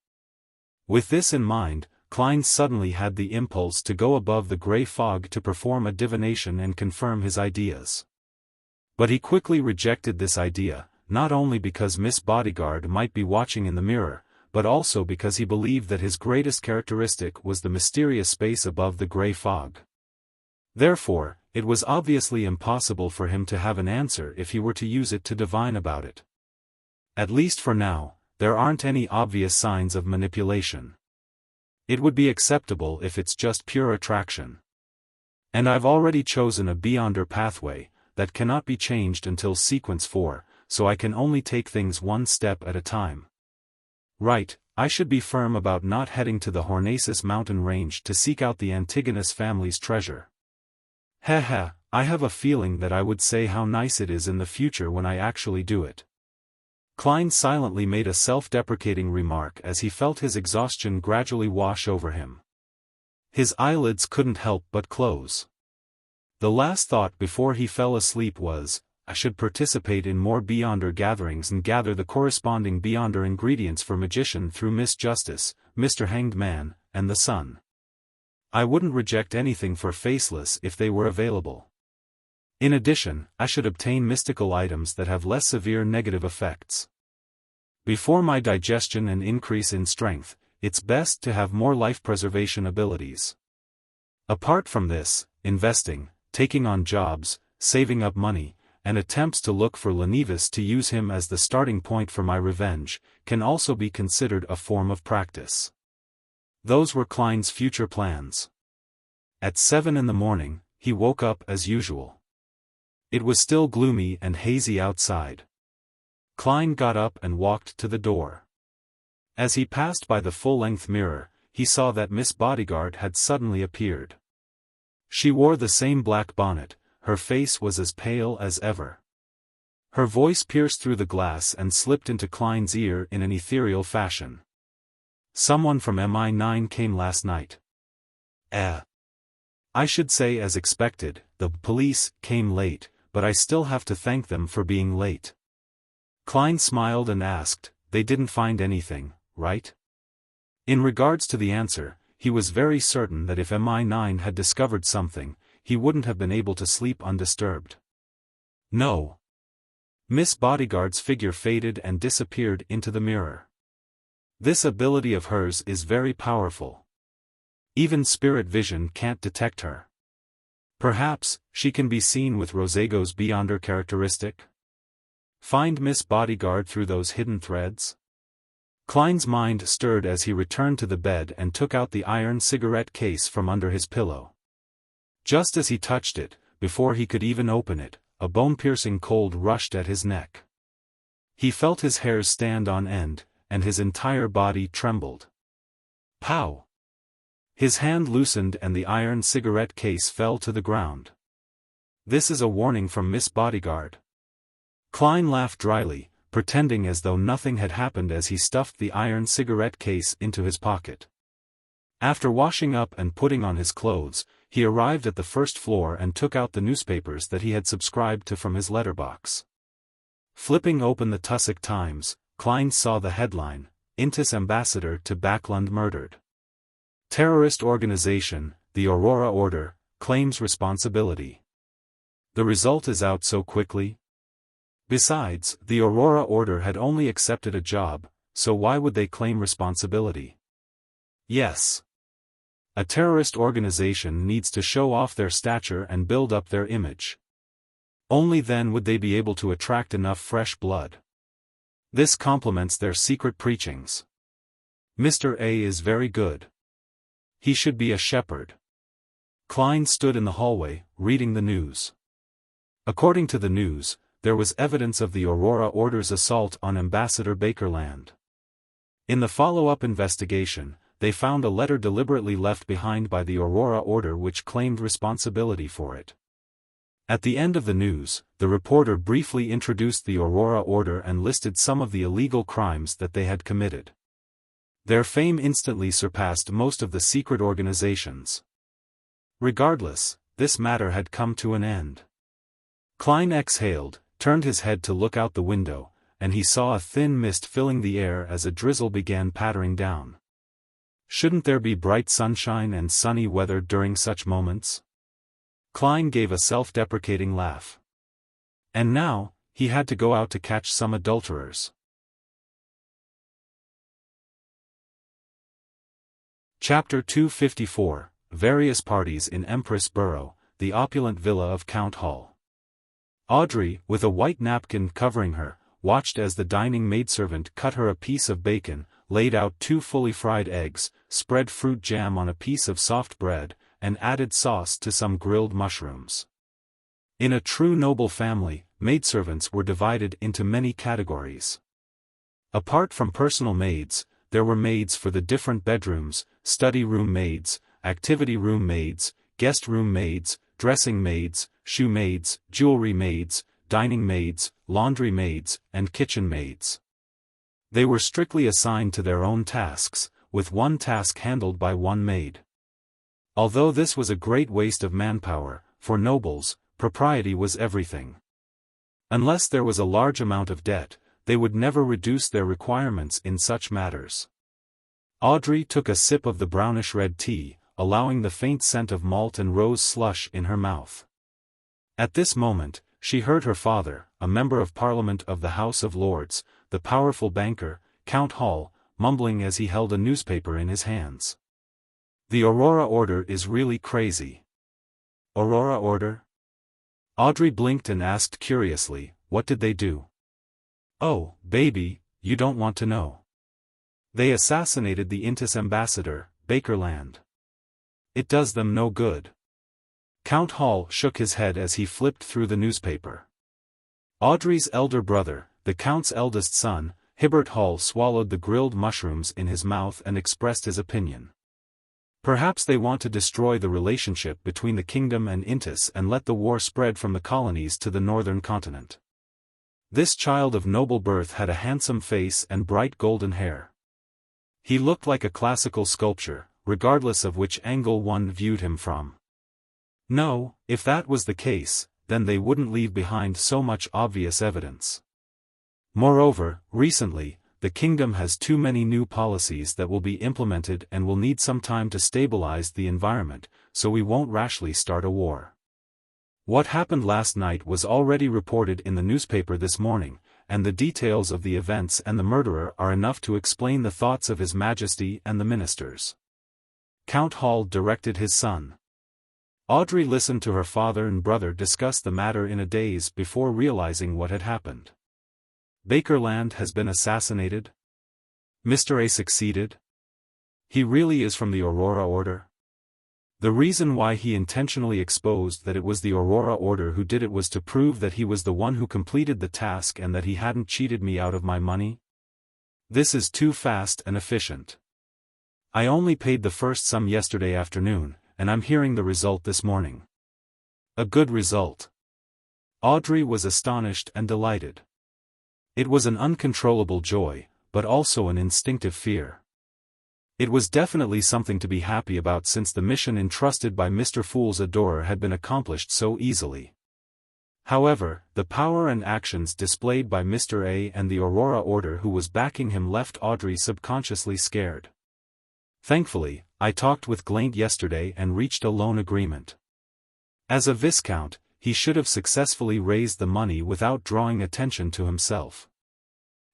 With this in mind, Klein suddenly had the impulse to go above the grey fog to perform a divination and confirm his ideas. But he quickly rejected this idea, not only because Miss Bodyguard might be watching in the mirror, but also because he believed that his greatest characteristic was the mysterious space above the grey fog. Therefore, it was obviously impossible for him to have an answer if he were to use it to divine about it. At least for now, there aren't any obvious signs of manipulation. It would be acceptable if it's just pure attraction. And I've already chosen a beyonder pathway, that cannot be changed until sequence 4, so I can only take things one step at a time. Right, I should be firm about not heading to the Hornacis mountain range to seek out the Antigonus family's treasure. Heh, I have a feeling that I would say how nice it is in the future when I actually do it. Klein silently made a self-deprecating remark as he felt his exhaustion gradually wash over him. His eyelids couldn't help but close. The last thought before he fell asleep was, I should participate in more Beyonder gatherings and gather the corresponding Beyonder ingredients for magician through Miss Justice, Mr. Hanged Man, and the Sun. I wouldn't reject anything for faceless if they were available. In addition, I should obtain mystical items that have less severe negative effects. Before my digestion and increase in strength, it's best to have more life preservation abilities. Apart from this, investing, taking on jobs, saving up money, and attempts to look for Lenivus to use him as the starting point for my revenge, can also be considered a form of practice. Those were Klein's future plans. At 7 in the morning, he woke up as usual. It was still gloomy and hazy outside. Klein got up and walked to the door. As he passed by the full-length mirror, he saw that Miss Bodyguard had suddenly appeared. She wore the same black bonnet, her face was as pale as ever. Her voice pierced through the glass and slipped into Klein's ear in an ethereal fashion. Someone from MI9 came last night. I should say as expected, the police came late, but I still have to thank them for being late. Klein smiled and asked, they didn't find anything, right? In regards to the answer, he was very certain that if MI9 had discovered something, he wouldn't have been able to sleep undisturbed. No. Miss Bodyguard's figure faded and disappeared into the mirror. This ability of hers is very powerful. Even spirit vision can't detect her. Perhaps, she can be seen with Rosego's Beyonder characteristic? Find Miss Bodyguard through those hidden threads? Klein's mind stirred as he returned to the bed and took out the iron cigarette case from under his pillow. Just as he touched it, before he could even open it, a bone-piercing cold rushed at his neck. He felt his hairs stand on end, and his entire body trembled. Pow! His hand loosened and the iron cigarette case fell to the ground. This is a warning from Miss Bodyguard. Klein laughed dryly, pretending as though nothing had happened as he stuffed the iron cigarette case into his pocket. After washing up and putting on his clothes, he arrived at the first floor and took out the newspapers that he had subscribed to from his letterbox. Flipping open the Tussock Times, Klein saw the headline, Intis Ambassador to Backlund murdered. Terrorist organization, the Aurora Order, claims responsibility. The result is out so quickly? Besides, the Aurora Order had only accepted a job, so why would they claim responsibility? Yes. A terrorist organization needs to show off their stature and build up their image. Only then would they be able to attract enough fresh blood. This complements their secret preachings. Mr. A is very good. He should be a shepherd. Klein stood in the hallway, reading the news. According to the news, there was evidence of the Aurora Order's assault on Ambassador Bakerland. In the follow-up investigation, they found a letter deliberately left behind by the Aurora Order which claimed responsibility for it. At the end of the news, the reporter briefly introduced the Aurora Order and listed some of the illegal crimes that they had committed. Their fame instantly surpassed most of the secret organizations. Regardless, this matter had come to an end. Klein exhaled, turned his head to look out the window, and he saw a thin mist filling the air as a drizzle began pattering down. Shouldn't there be bright sunshine and sunny weather during such moments? Klein gave a self-deprecating laugh. And now, he had to go out to catch some adulterers. Chapter 254, Various Parties in Empress Borough, the opulent villa of Count Hall. Audrey, with a white napkin covering her, watched as the dining maidservant cut her a piece of bacon, laid out 2 fully fried eggs, spread fruit jam on a piece of soft bread, and added sauce to some grilled mushrooms. In a true noble family, maidservants were divided into many categories. Apart from personal maids, there were maids for the different bedrooms, study room maids, activity room maids, guest room maids, dressing maids, shoe maids, jewelry maids, dining maids, laundry maids, and kitchen maids. They were strictly assigned to their own tasks, with one task handled by one maid. Although this was a great waste of manpower, for nobles, propriety was everything. Unless there was a large amount of debt, they would never reduce their requirements in such matters. Audrey took a sip of the brownish-red tea, allowing the faint scent of malt and rose slush in her mouth. At this moment, she heard her father, a member of Parliament of the House of Lords, the powerful banker, Count Hall, mumbling as he held a newspaper in his hands. The Aurora Order is really crazy. Aurora Order? Audrey blinked and asked curiously, what did they do? Oh, baby, you don't want to know. They assassinated the Intis ambassador, Bakerland. It does them no good. Count Hall shook his head as he flipped through the newspaper. Audrey's elder brother, the Count's eldest son, Hibbert Hall swallowed the grilled mushrooms in his mouth and expressed his opinion. Perhaps they want to destroy the relationship between the kingdom and Intis and let the war spread from the colonies to the northern continent. This child of noble birth had a handsome face and bright golden hair. He looked like a classical sculpture, regardless of which angle one viewed him from. No, if that was the case, then they wouldn't leave behind so much obvious evidence. Moreover, recently, the kingdom has too many new policies that will be implemented and will need some time to stabilize the environment, so we won't rashly start a war. What happened last night was already reported in the newspaper this morning, and the details of the events and the murderer are enough to explain the thoughts of His Majesty and the ministers. Count Hall directed his son. Audrey listened to her father and brother discuss the matter in a daze before realizing what had happened. Bakerland has been assassinated? Mr. A succeeded? He really is from the Aurora Order? The reason why he intentionally exposed that it was the Aurora Order who did it was to prove that he was the one who completed the task and that he hadn't cheated me out of my money? This is too fast and efficient. I only paid the first sum yesterday afternoon, and I'm hearing the result this morning. A good result. Audrey was astonished and delighted. It was an uncontrollable joy, but also an instinctive fear. It was definitely something to be happy about since the mission entrusted by Mr. Fool's adorer had been accomplished so easily. However, the power and actions displayed by Mr. A and the Aurora Order who was backing him left Audrey subconsciously scared. Thankfully, I talked with Glaint yesterday and reached a loan agreement. As a Viscount, he should have successfully raised the money without drawing attention to himself.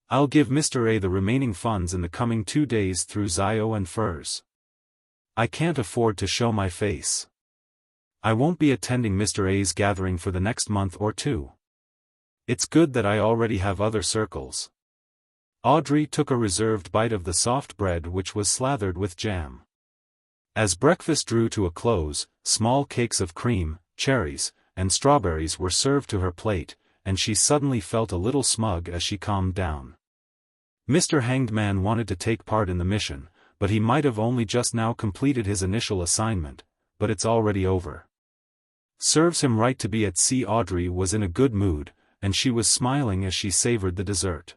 I'll give Mr. A the remaining funds in the coming 2 days through Zio and Furs. I can't afford to show my face. I won't be attending Mr. A's gathering for the next month or 2. It's good that I already have other circles. Audrey took a reserved bite of the soft bread which was slathered with jam. As breakfast drew to a close, small cakes of cream, cherries, and strawberries were served to her plate, and she suddenly felt a little smug as she calmed down. Mr. Hanged Man wanted to take part in the mission, but he might have only just now completed his initial assignment, but it's already over. Serves him right to be at sea. Audrey was in a good mood, and she was smiling as she savored the dessert.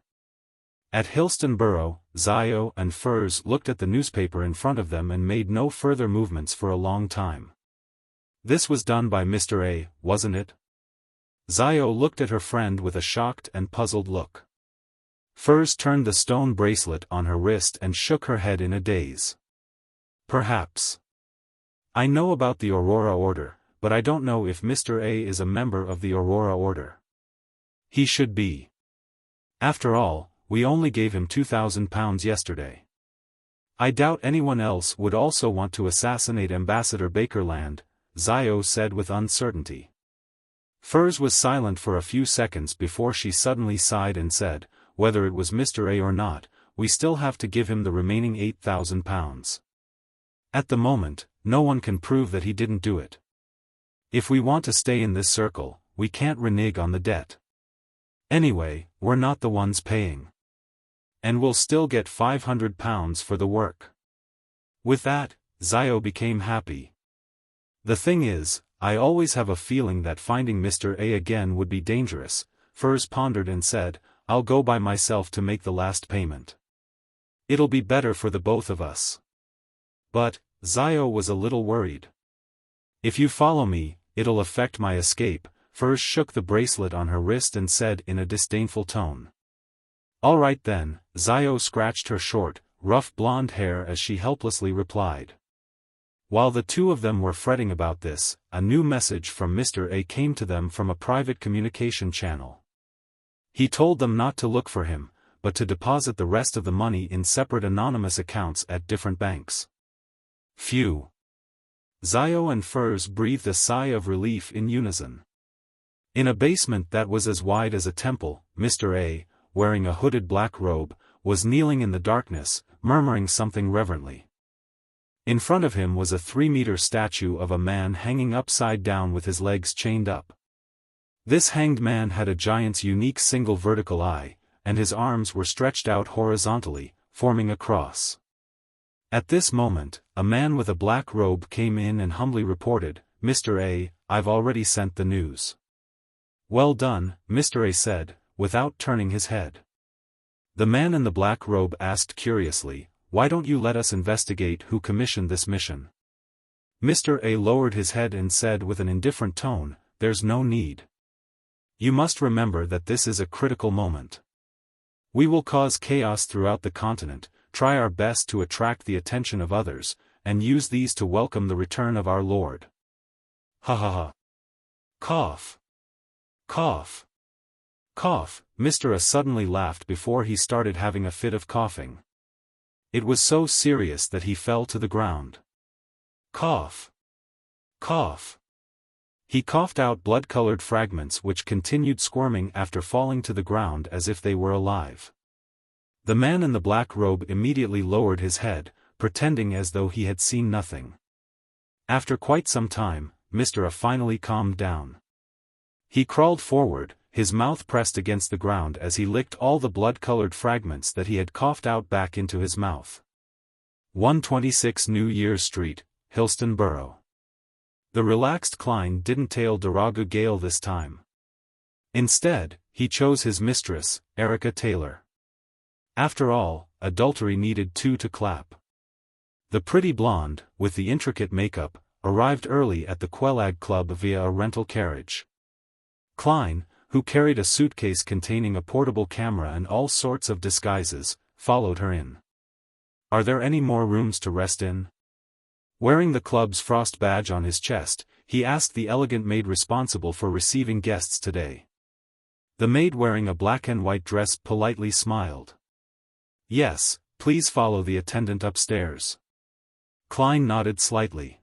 At Hillstonborough, Zio and Furs looked at the newspaper in front of them and made no further movements for a long time. This was done by Mr. A, wasn't it? Zio looked at her friend with a shocked and puzzled look. Furs turned the stone bracelet on her wrist and shook her head in a daze. Perhaps. I know about the Aurora Order, but I don't know if Mr. A is a member of the Aurora Order. He should be. After all, we only gave him £2,000 yesterday. I doubt anyone else would also want to assassinate Ambassador Bakerland, Zio said with uncertainty. Furs was silent for a few seconds before she suddenly sighed and said, whether it was Mr. A or not, we still have to give him the remaining £8,000. At the moment, no one can prove that he didn't do it. If we want to stay in this circle, we can't renege on the debt. Anyway, we're not the ones paying. And we'll still get £500 for the work. With that, Zio became happy. The thing is, I always have a feeling that finding Mr. A again would be dangerous, Furs pondered and said, I'll go by myself to make the last payment. It'll be better for the both of us. But, Zio was a little worried. If you follow me, it'll affect my escape. Furs shook the bracelet on her wrist and said in a disdainful tone. All right then, Zio scratched her short, rough blonde hair as she helplessly replied. While the two of them were fretting about this, a new message from Mr. A came to them from a private communication channel. He told them not to look for him, but to deposit the rest of the money in separate anonymous accounts at different banks. Phew! Zio and Furs breathed a sigh of relief in unison. In a basement that was as wide as a temple, Mr. A, wearing a hooded black robe, was kneeling in the darkness, murmuring something reverently. In front of him was a 3-meter statue of a man hanging upside down with his legs chained up. This hanged man had a giant's unique single vertical eye, and his arms were stretched out horizontally, forming a cross. At this moment, a man with a black robe came in and humbly reported, "Mr. A, I've already sent the news." "Well done," Mr. A said, without turning his head. The man in the black robe asked curiously, "Why don't you let us investigate who commissioned this mission?" Mr. A lowered his head and said with an indifferent tone, "There's no need. You must remember that this is a critical moment. We will cause chaos throughout the continent, try our best to attract the attention of others, and use these to welcome the return of our Lord." Ha ha ha. Cough. Cough. Cough. Mr. A suddenly laughed before he started having a fit of coughing. It was so serious that he fell to the ground. Cough. Cough. He coughed out blood-colored fragments which continued squirming after falling to the ground as if they were alive. The man in the black robe immediately lowered his head, pretending as though he had seen nothing. After quite some time, Mr. A finally calmed down. He crawled forward, his mouth pressed against the ground as he licked all the blood-colored fragments that he had coughed out back into his mouth. 126 New Year's Street, Hillston Borough. The relaxed Klein didn't tail Daragu Gale this time. Instead, he chose his mistress, Erica Taylor. After all, adultery needed two to clap. The pretty blonde, with the intricate makeup, arrived early at the Quelag Club via a rental carriage. Klein, who carried a suitcase containing a portable camera and all sorts of disguises, followed her in. "Are there any more rooms to rest in?" Wearing the club's frost badge on his chest, he asked the elegant maid responsible for receiving guests today. The maid wearing a black and white dress politely smiled. "Yes, please follow the attendant upstairs." Klein nodded slightly.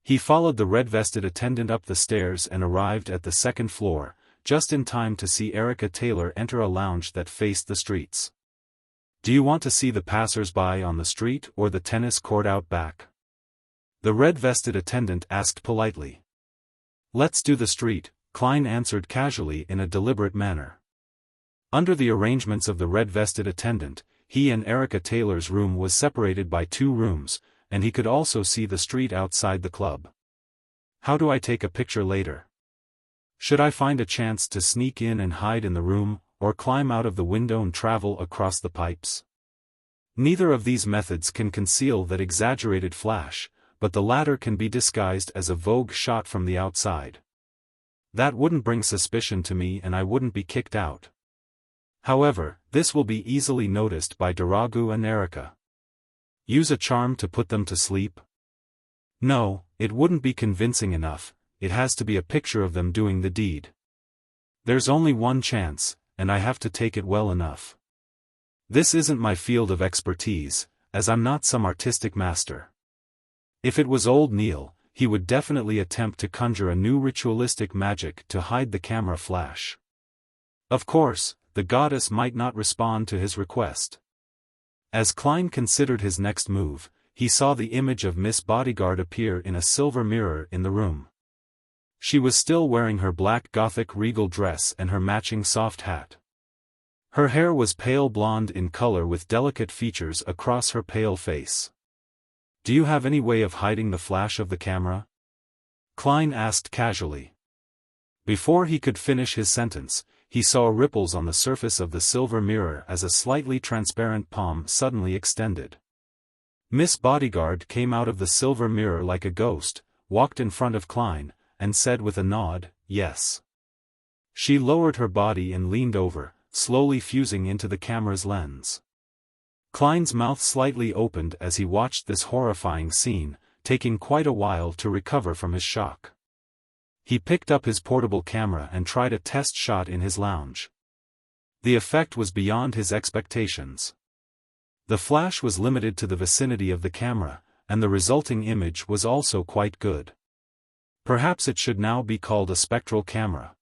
He followed the red-vested attendant up the stairs and arrived at the second floor, just in time to see Erica Taylor enter a lounge that faced the streets. "Do you want to see the passers-by on the street or the tennis court out back?" The red-vested attendant asked politely. "Let's do the street," Klein answered casually in a deliberate manner. Under the arrangements of the red-vested attendant, he and Erica Taylor's room was separated by 2 rooms, and he could also see the street outside the club. "How do I take a picture later? Should I find a chance to sneak in and hide in the room, or climb out of the window and travel across the pipes?" Neither of these methods can conceal that exaggerated flash, but the latter can be disguised as a vogue shot from the outside. That wouldn't bring suspicion to me and I wouldn't be kicked out. However, this will be easily noticed by Daragu and Erica. Use a charm to put them to sleep? No, it wouldn't be convincing enough, it has to be a picture of them doing the deed. There's only one chance, and I have to take it well enough. This isn't my field of expertise, as I'm not some artistic master. If it was old Neil, he would definitely attempt to conjure a new ritualistic magic to hide the camera flash. Of course, the goddess might not respond to his request. As Klein considered his next move, he saw the image of Miss Bodyguard appear in a silver mirror in the room. She was still wearing her black Gothic regal dress and her matching soft hat. Her hair was pale blonde in color with delicate features across her pale face. "Do you have any way of hiding the flash of the camera?" Klein asked casually. Before he could finish his sentence, he saw ripples on the surface of the silver mirror as a slightly transparent palm suddenly extended. Miss Bodyguard came out of the silver mirror like a ghost, walked in front of Klein, and said with a nod, "Yes." She lowered her body and leaned over, slowly fusing into the camera's lens. Klein's mouth slightly opened as he watched this horrifying scene, taking quite a while to recover from his shock. He picked up his portable camera and tried a test shot in his lounge. The effect was beyond his expectations. The flash was limited to the vicinity of the camera, and the resulting image was also quite good. Perhaps it should now be called a spectral camera.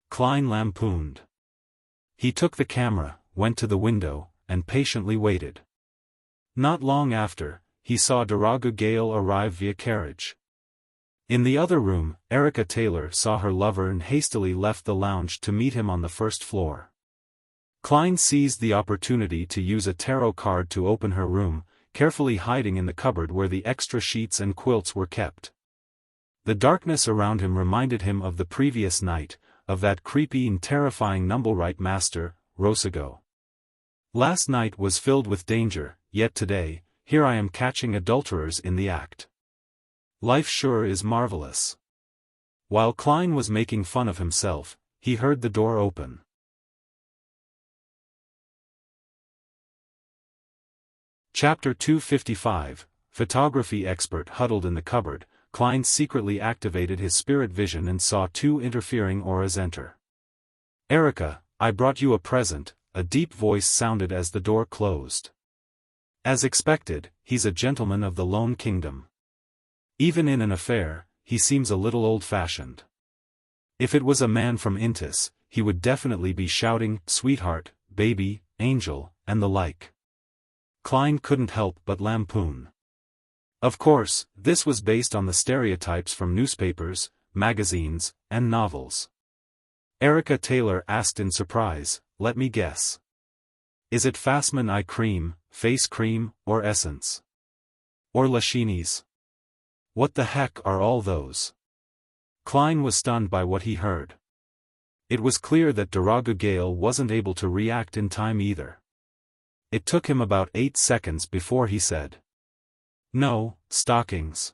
Klein lampooned. He took the camera, went to the window, and patiently waited. Not long after, he saw Daragu Gale arrive via carriage. In the other room, Erica Taylor saw her lover and hastily left the lounge to meet him on the first floor. Klein seized the opportunity to use a tarot card to open her room, carefully hiding in the cupboard where the extra sheets and quilts were kept. The darkness around him reminded him of the previous night, of that creepy and terrifying Numblerite master, Rosago. Last night was filled with danger, yet today, here I am catching adulterers in the act. Life sure is marvelous. While Klein was making fun of himself, he heard the door open. Chapter 255, Photography expert huddled in the cupboard, Klein secretly activated his spirit vision and saw two interfering auras enter. "Erica, I brought you a present," a deep voice sounded as the door closed. "As expected, he's a gentleman of the Lone Kingdom. Even in an affair, he seems a little old-fashioned. If it was a man from Intis, he would definitely be shouting, 'Sweetheart, baby, angel,' and the like." Klein couldn't help but lampoon. Of course, this was based on the stereotypes from newspapers, magazines, and novels. Erica Taylor asked in surprise, "Let me guess. Is it Fassman eye cream, face cream, or essence? Or Lashini's? What the heck are all those?" Klein was stunned by what he heard. It was clear that Daragu Gale wasn't able to react in time either. It took him about 8 seconds before he said, "No, stockings."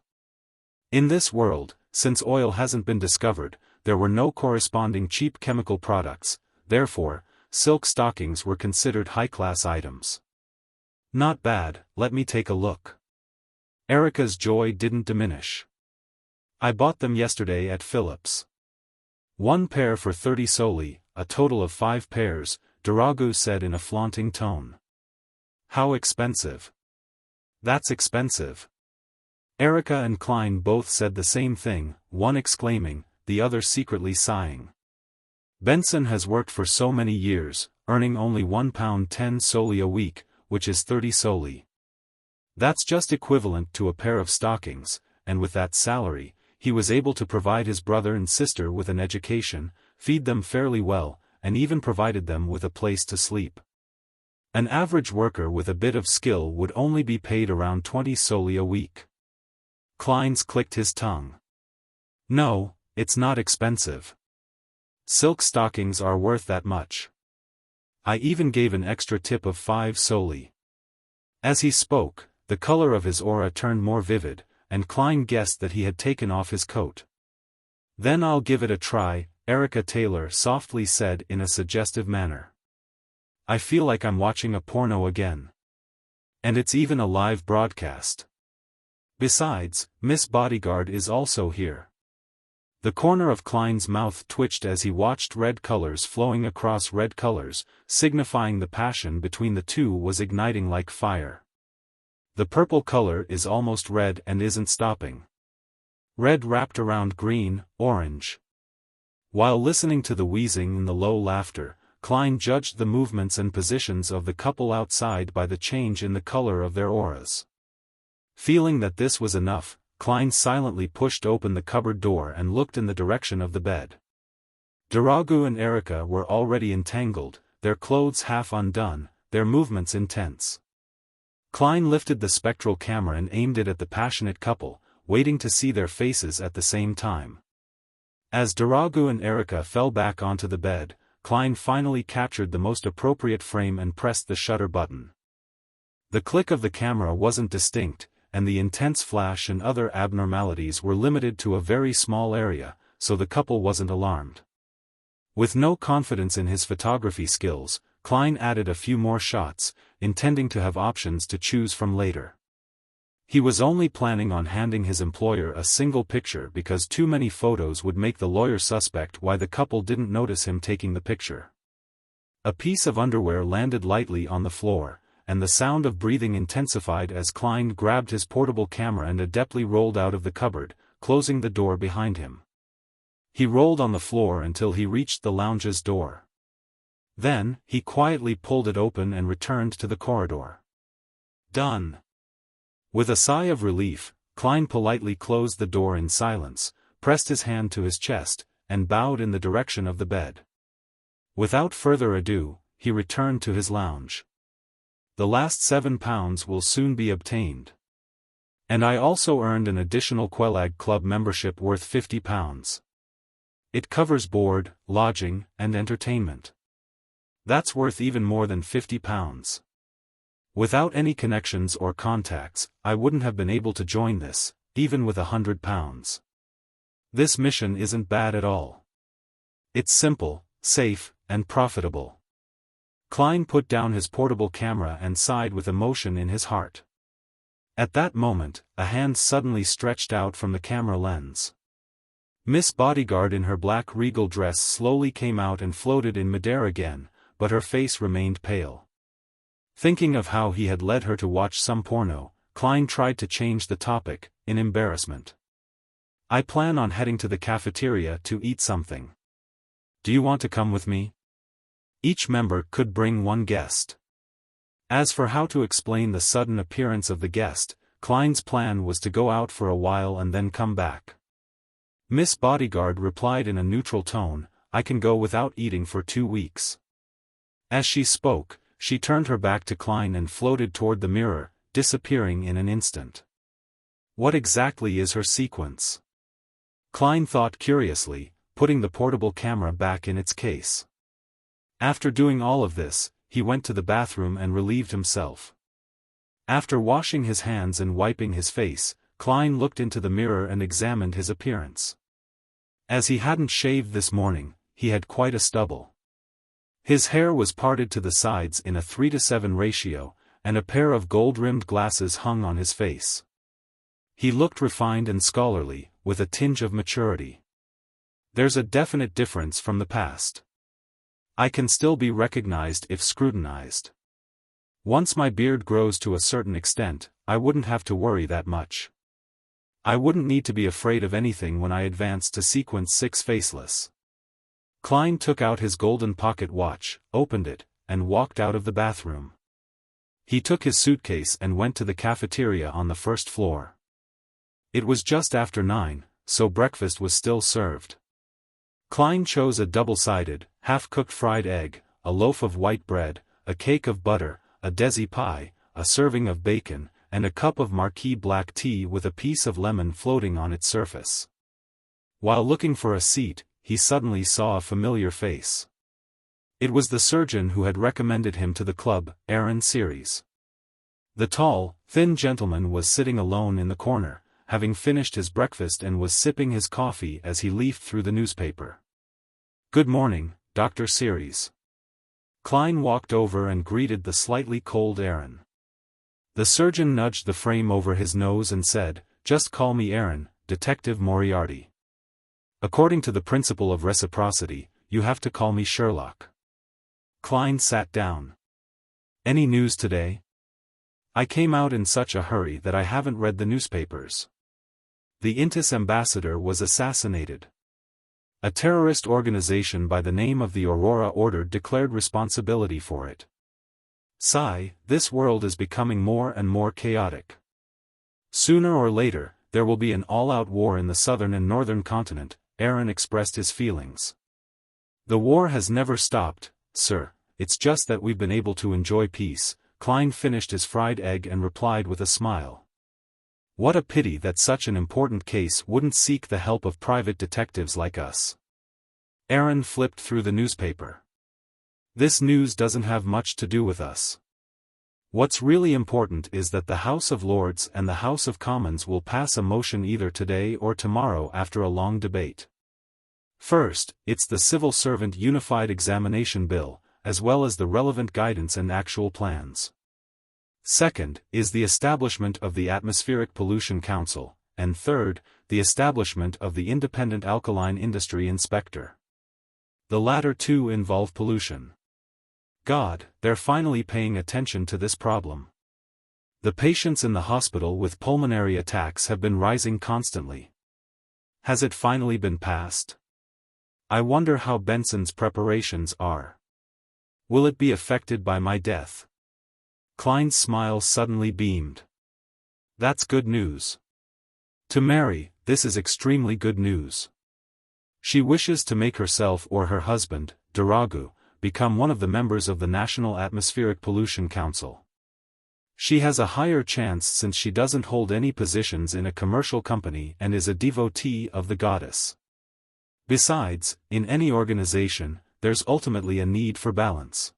In this world, since oil hasn't been discovered, there were no corresponding cheap chemical products, therefore, silk stockings were considered high-class items. "Not bad, let me take a look." Erica's joy didn't diminish. "I bought them yesterday at Phillips. 1 pair for 30 soli, a total of 5 pairs, Daragu said in a flaunting tone. "How expensive." "That's expensive." Erica and Klein both said the same thing, one exclaiming, the other secretly sighing. "Benson has worked for so many years, earning only £1 10 soli a week, which is 30 soli. That's just equivalent to a pair of stockings, and with that salary, he was able to provide his brother and sister with an education, feed them fairly well, and even provided them with a place to sleep. An average worker with a bit of skill would only be paid around 20 soli a week." Klein's clicked his tongue. "No, it's not expensive. Silk stockings are worth that much. I even gave an extra tip of 5 soli." As he spoke, the color of his aura turned more vivid, and Klein guessed that he had taken off his coat. "Then I'll give it a try," Erica Taylor softly said in a suggestive manner. "I feel like I'm watching a porno again. And it's even a live broadcast. Besides, Miss Bodyguard is also here." The corner of Klein's mouth twitched as he watched red colors flowing across red colors, signifying the passion between the two was igniting like fire. The purple color is almost red and isn't stopping. Red wrapped around green, orange. While listening to the wheezing and the low laughter, Klein judged the movements and positions of the couple outside by the change in the color of their auras. Feeling that this was enough, Klein silently pushed open the cupboard door and looked in the direction of the bed. Daragu and Erica were already entangled, their clothes half undone, their movements intense. Klein lifted the spectral camera and aimed it at the passionate couple, waiting to see their faces at the same time. As Daragu and Erica fell back onto the bed, Klein finally captured the most appropriate frame and pressed the shutter button. The click of the camera wasn't distinct, and the intense flash and other abnormalities were limited to a very small area, so the couple wasn't alarmed. With no confidence in his photography skills, Klein added a few more shots, intending to have options to choose from later. He was only planning on handing his employer a single picture because too many photos would make the lawyer suspect why the couple didn't notice him taking the picture. A piece of underwear landed lightly on the floor, and the sound of breathing intensified as Klein grabbed his portable camera and adeptly rolled out of the cupboard, closing the door behind him. He rolled on the floor until he reached the lounge's door. Then, he quietly pulled it open and returned to the corridor. Done. With a sigh of relief, Klein politely closed the door in silence, pressed his hand to his chest, and bowed in the direction of the bed. Without further ado, he returned to his lounge. The last £7 will soon be obtained. And I also earned an additional Quelag Club membership worth £50. It covers board, lodging, and entertainment. That's worth even more than £50. Without any connections or contacts, I wouldn't have been able to join this, even with £100. This mission isn't bad at all. It's simple, safe, and profitable. Klein put down his portable camera and sighed with emotion in his heart. At that moment, a hand suddenly stretched out from the camera lens. Miss Bodyguard in her black regal dress slowly came out and floated in midair again, but her face remained pale. Thinking of how he had led her to watch some porno, Klein tried to change the topic, in embarrassment. I plan on heading to the cafeteria to eat something. Do you want to come with me? Each member could bring one guest. As for how to explain the sudden appearance of the guest, Klein's plan was to go out for a while and then come back. Miss Bodyguard replied in a neutral tone, I can go without eating for 2 weeks. As she spoke, she turned her back to Klein and floated toward the mirror, disappearing in an instant. What exactly is her sequence? Klein thought curiously, putting the portable camera back in its case. After doing all of this, he went to the bathroom and relieved himself. After washing his hands and wiping his face, Klein looked into the mirror and examined his appearance. As he hadn't shaved this morning, he had quite a stubble. His hair was parted to the sides in a 3:7 ratio, and a pair of gold-rimmed glasses hung on his face. He looked refined and scholarly, with a tinge of maturity. There's a definite difference from the past. I can still be recognized if scrutinized. Once my beard grows to a certain extent, I wouldn't have to worry that much. I wouldn't need to be afraid of anything when I advance to sequence 6 faceless. Klein took out his golden pocket watch, opened it, and walked out of the bathroom. He took his suitcase and went to the cafeteria on the first floor. It was just after 9, so breakfast was still served. Klein chose a double-sided, half-cooked fried egg, a loaf of white bread, a cake of butter, a desi pie, a serving of bacon, and a cup of Marquis black tea with a piece of lemon floating on its surface. While looking for a seat, he suddenly saw a familiar face. It was the surgeon who had recommended him to the club, Aaron Series. The tall, thin gentleman was sitting alone in the corner, having finished his breakfast and was sipping his coffee as he leafed through the newspaper. Good morning, Dr. Series. Klein walked over and greeted the slightly cold Aaron. The surgeon nudged the frame over his nose and said, Just call me Aaron, Detective Moriarty. According to the principle of reciprocity, you have to call me Sherlock. Klein sat down. Any news today? I came out in such a hurry that I haven't read the newspapers. The Intis ambassador was assassinated. A terrorist organization by the name of the Aurora Order declared responsibility for it. Sigh, this world is becoming more and more chaotic. Sooner or later, there will be an all-out war in the southern and northern continent, Aaron expressed his feelings. The war has never stopped, sir, it's just that we've been able to enjoy peace. Klein finished his fried egg and replied with a smile. What a pity that such an important case wouldn't seek the help of private detectives like us. Aaron flipped through the newspaper. This news doesn't have much to do with us. What's really important is that the House of Lords and the House of Commons will pass a motion either today or tomorrow after a long debate. First, it's the Civil Servant Unified Examination Bill, as well as the relevant guidance and actual plans. Second, is the establishment of the Atmospheric Pollution Council, and third, the establishment of the Independent Alkaline Industry Inspector. The latter two involve pollution. God, they're finally paying attention to this problem. The patients in the hospital with pulmonary attacks have been rising constantly. Has it finally been passed? I wonder how Benson's preparations are. Will it be affected by my death? Klein's smile suddenly beamed. That's good news. To Mary, this is extremely good news. She wishes to make herself or her husband, Duragu, become one of the members of the National Atmospheric Pollution Council. She has a higher chance since she doesn't hold any positions in a commercial company and is a devotee of the goddess. Besides, in any organization, there's ultimately a need for balance.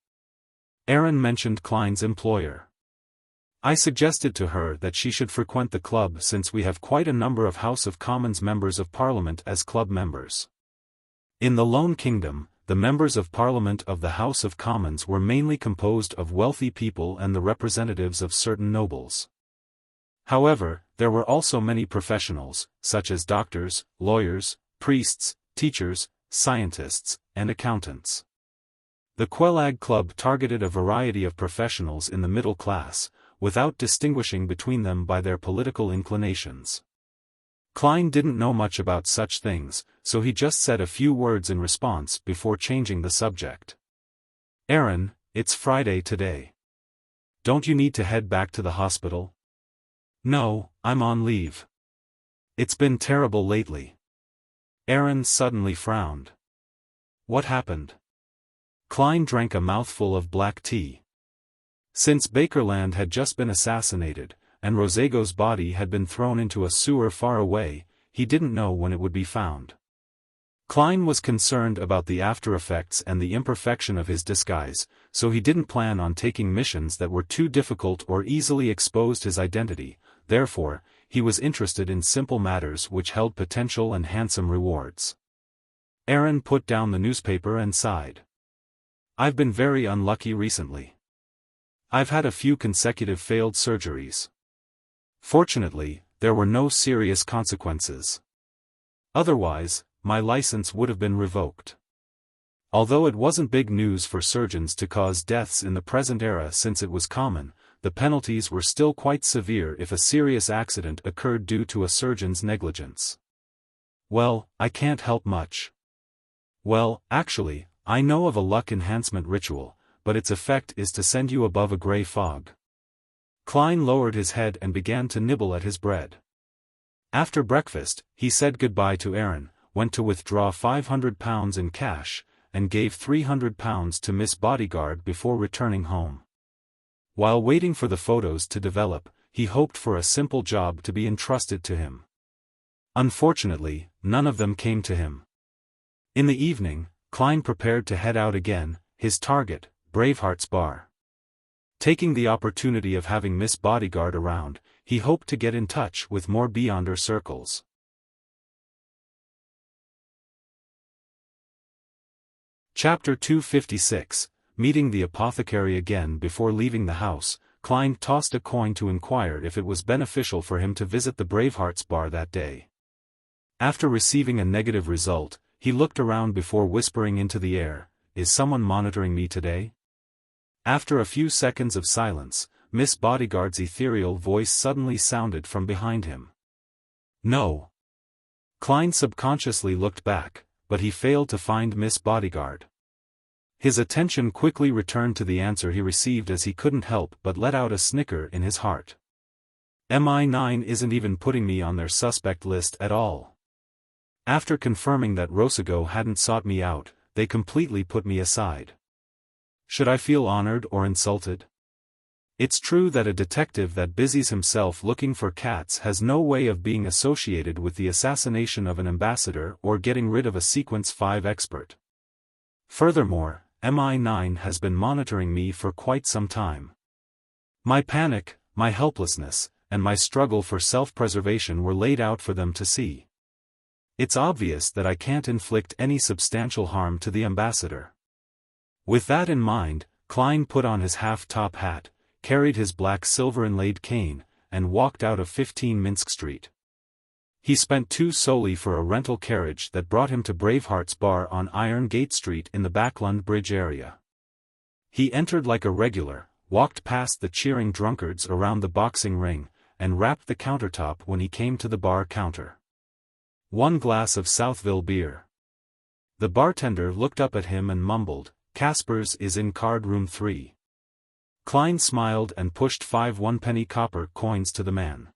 Aaron mentioned Klein's employer. I suggested to her that she should frequent the club since we have quite a number of House of Commons members of Parliament as club members. In the Lone Kingdom, the members of Parliament of the House of Commons were mainly composed of wealthy people and the representatives of certain nobles. However, there were also many professionals, such as doctors, lawyers, priests, teachers, scientists, and accountants. The Quelag Club targeted a variety of professionals in the middle class, without distinguishing between them by their political inclinations. Klein didn't know much about such things, so he just said a few words in response before changing the subject. Aaron, it's Friday today. Don't you need to head back to the hospital? No, I'm on leave. It's been terrible lately. Aaron suddenly frowned. What happened? Klein drank a mouthful of black tea. Since Bakerland had just been assassinated, and Rosego's body had been thrown into a sewer far away, he didn't know when it would be found. Klein was concerned about the after-effects and the imperfection of his disguise, so he didn't plan on taking missions that were too difficult or easily exposed his identity. Therefore, he was interested in simple matters which held potential and handsome rewards. Aaron put down the newspaper and sighed. I've been very unlucky recently. I've had a few consecutive failed surgeries. Fortunately, there were no serious consequences. Otherwise, my license would have been revoked. Although it wasn't big news for surgeons to cause deaths in the present era since it was common, the penalties were still quite severe if a serious accident occurred due to a surgeon's negligence. Well, I can't help much. Well, actually, I know of a luck enhancement ritual, but its effect is to send you above a gray fog. Klein lowered his head and began to nibble at his bread. After breakfast, he said goodbye to Aaron, went to withdraw £500 in cash, and gave £300 to Miss Bodyguard before returning home. While waiting for the photos to develop, he hoped for a simple job to be entrusted to him. Unfortunately, none of them came to him. In the evening, Klein prepared to head out again, his target, Braveheart's bar. Taking the opportunity of having Miss Bodyguard around, he hoped to get in touch with more Beyonder circles. Chapter 256, Meeting the Apothecary again. Before leaving the house, Klein tossed a coin to inquire if it was beneficial for him to visit the Braveheart's bar that day. After receiving a negative result, he looked around before whispering into the air, "Is someone monitoring me today?" After a few seconds of silence, Miss Bodyguard's ethereal voice suddenly sounded from behind him. No. Klein subconsciously looked back, but he failed to find Miss Bodyguard. His attention quickly returned to the answer he received as he couldn't help but let out a snicker in his heart. MI9 isn't even putting me on their suspect list at all. After confirming that Rosego hadn't sought me out, they completely put me aside. Should I feel honored or insulted? It's true that a detective that busies himself looking for cats has no way of being associated with the assassination of an ambassador or getting rid of a Sequence 5 expert. Furthermore, MI9 has been monitoring me for quite some time. My panic, my helplessness, and my struggle for self-preservation were laid out for them to see. It's obvious that I can't inflict any substantial harm to the ambassador. With that in mind, Klein put on his half-top hat, carried his black silver-inlaid cane, and walked out of 15 Minsk Street. He spent 2 solely for a rental carriage that brought him to Braveheart's bar on Iron Gate Street in the Backlund Bridge area. He entered like a regular, walked past the cheering drunkards around the boxing ring, and rapped the countertop when he came to the bar counter. 1 glass of Southville beer. The bartender looked up at him and mumbled, "Casper's is in card room 3. Klein smiled and pushed 5 one-penny copper coins to the man.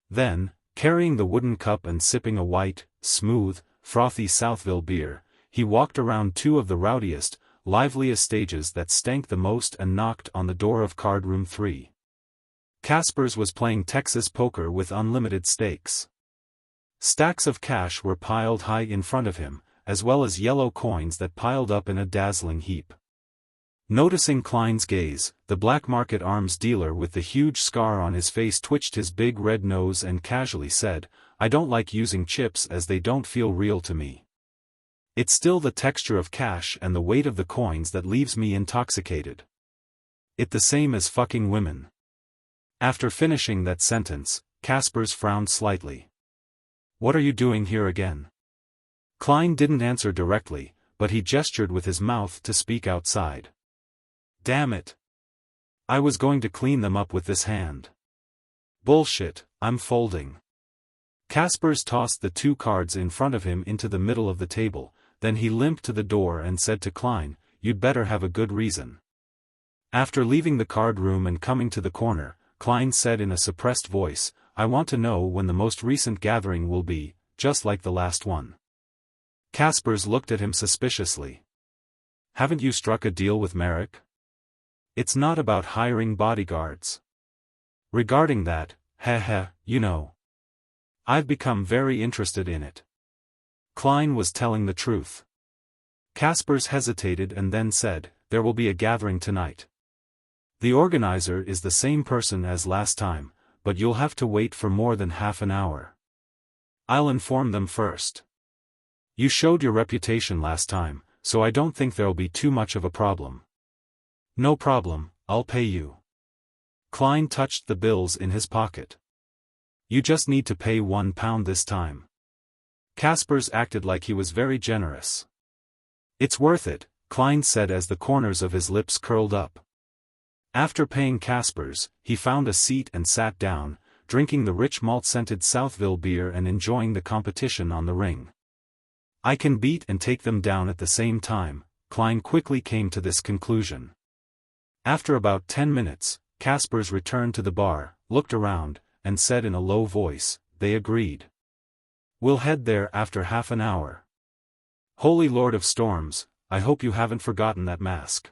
Then, carrying the wooden cup and sipping a white, smooth, frothy Southville beer, he walked around 2 of the rowdiest, liveliest stages that stank the most and knocked on the door of card room 3. Casper's was playing Texas poker with unlimited stakes. Stacks of cash were piled high in front of him, as well as yellow coins that piled up in a dazzling heap. Noticing Klein's gaze, the black market arms dealer with the huge scar on his face twitched his big red nose and casually said, "I don't like using chips as they don't feel real to me. It's still the texture of cash and the weight of the coins that leaves me intoxicated. It the same as fucking women." After finishing that sentence, Casper's frowned slightly. "What are you doing here again?" Klein didn't answer directly, but he gestured with his mouth to speak outside. "Damn it. I was going to clean them up with this hand." "Bullshit, I'm folding." Casper's tossed the 2 cards in front of him into the middle of the table, then he limped to the door and said to Klein, "You'd better have a good reason." After leaving the card room and coming to the corner, Klein said in a suppressed voice, "I want to know when the most recent gathering will be, just like the last one." Casper's looked at him suspiciously. "Haven't you struck a deal with Merrick? It's not about hiring bodyguards. Regarding that, you know. I've become very interested in it." Klein was telling the truth. Casper's hesitated and then said, "There will be a gathering tonight. The organizer is the same person as last time, but you'll have to wait for more than half an hour. I'll inform them first. You showed your reputation last time, so I don't think there'll be too much of a problem." "No problem, I'll pay you." Klein touched the bills in his pocket. "You just need to pay £1 this time." Casper's acted like he was very generous. "It's worth it," Klein said as the corners of his lips curled up. After paying Casper's, he found a seat and sat down, drinking the rich malt-scented Southville beer and enjoying the competition on the ring. "I can beat and take them down at the same time," Klein quickly came to this conclusion. After about 10 minutes, Casper's returned to the bar, looked around, and said in a low voice, "They agreed. We'll head there after half an hour. Holy Lord of Storms, I hope you haven't forgotten that mask."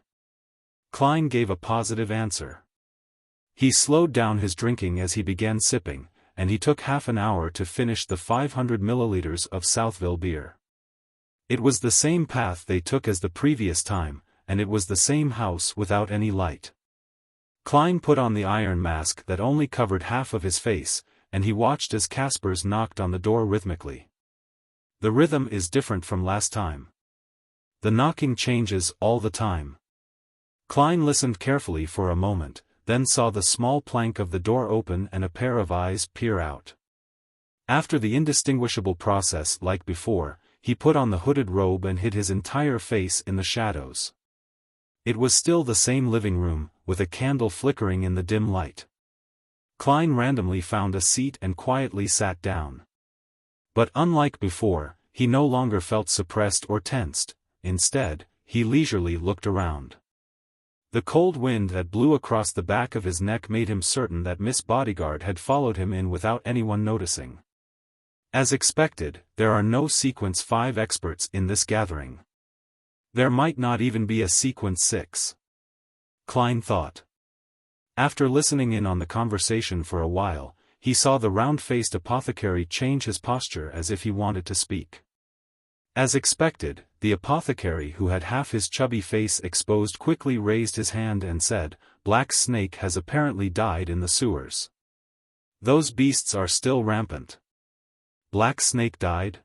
Klein gave a positive answer. He slowed down his drinking as he began sipping, and he took half an hour to finish the 500 milliliters of Southville beer. It was the same path they took as the previous time, and it was the same house without any light. Klein put on the iron mask that only covered half of his face, and he watched as Casper's knocked on the door rhythmically. The rhythm is different from last time. The knocking changes all the time. Klein listened carefully for a moment, then saw the small plank of the door open and a pair of eyes peer out. After the indistinguishable process like before, he put on the hooded robe and hid his entire face in the shadows. It was still the same living room, with a candle flickering in the dim light. Klein randomly found a seat and quietly sat down. But unlike before, he no longer felt suppressed or tensed. Instead, he leisurely looked around. The cold wind that blew across the back of his neck made him certain that Miss Bodyguard had followed him in without anyone noticing. As expected, there are no Sequence 5 experts in this gathering. There might not even be a Sequence 6. Klein thought. After listening in on the conversation for a while, he saw the round-faced apothecary change his posture as if he wanted to speak. As expected, the apothecary who had half his chubby face exposed quickly raised his hand and said, "Black Snake has apparently died in the sewers. Those beasts are still rampant." Black Snake died?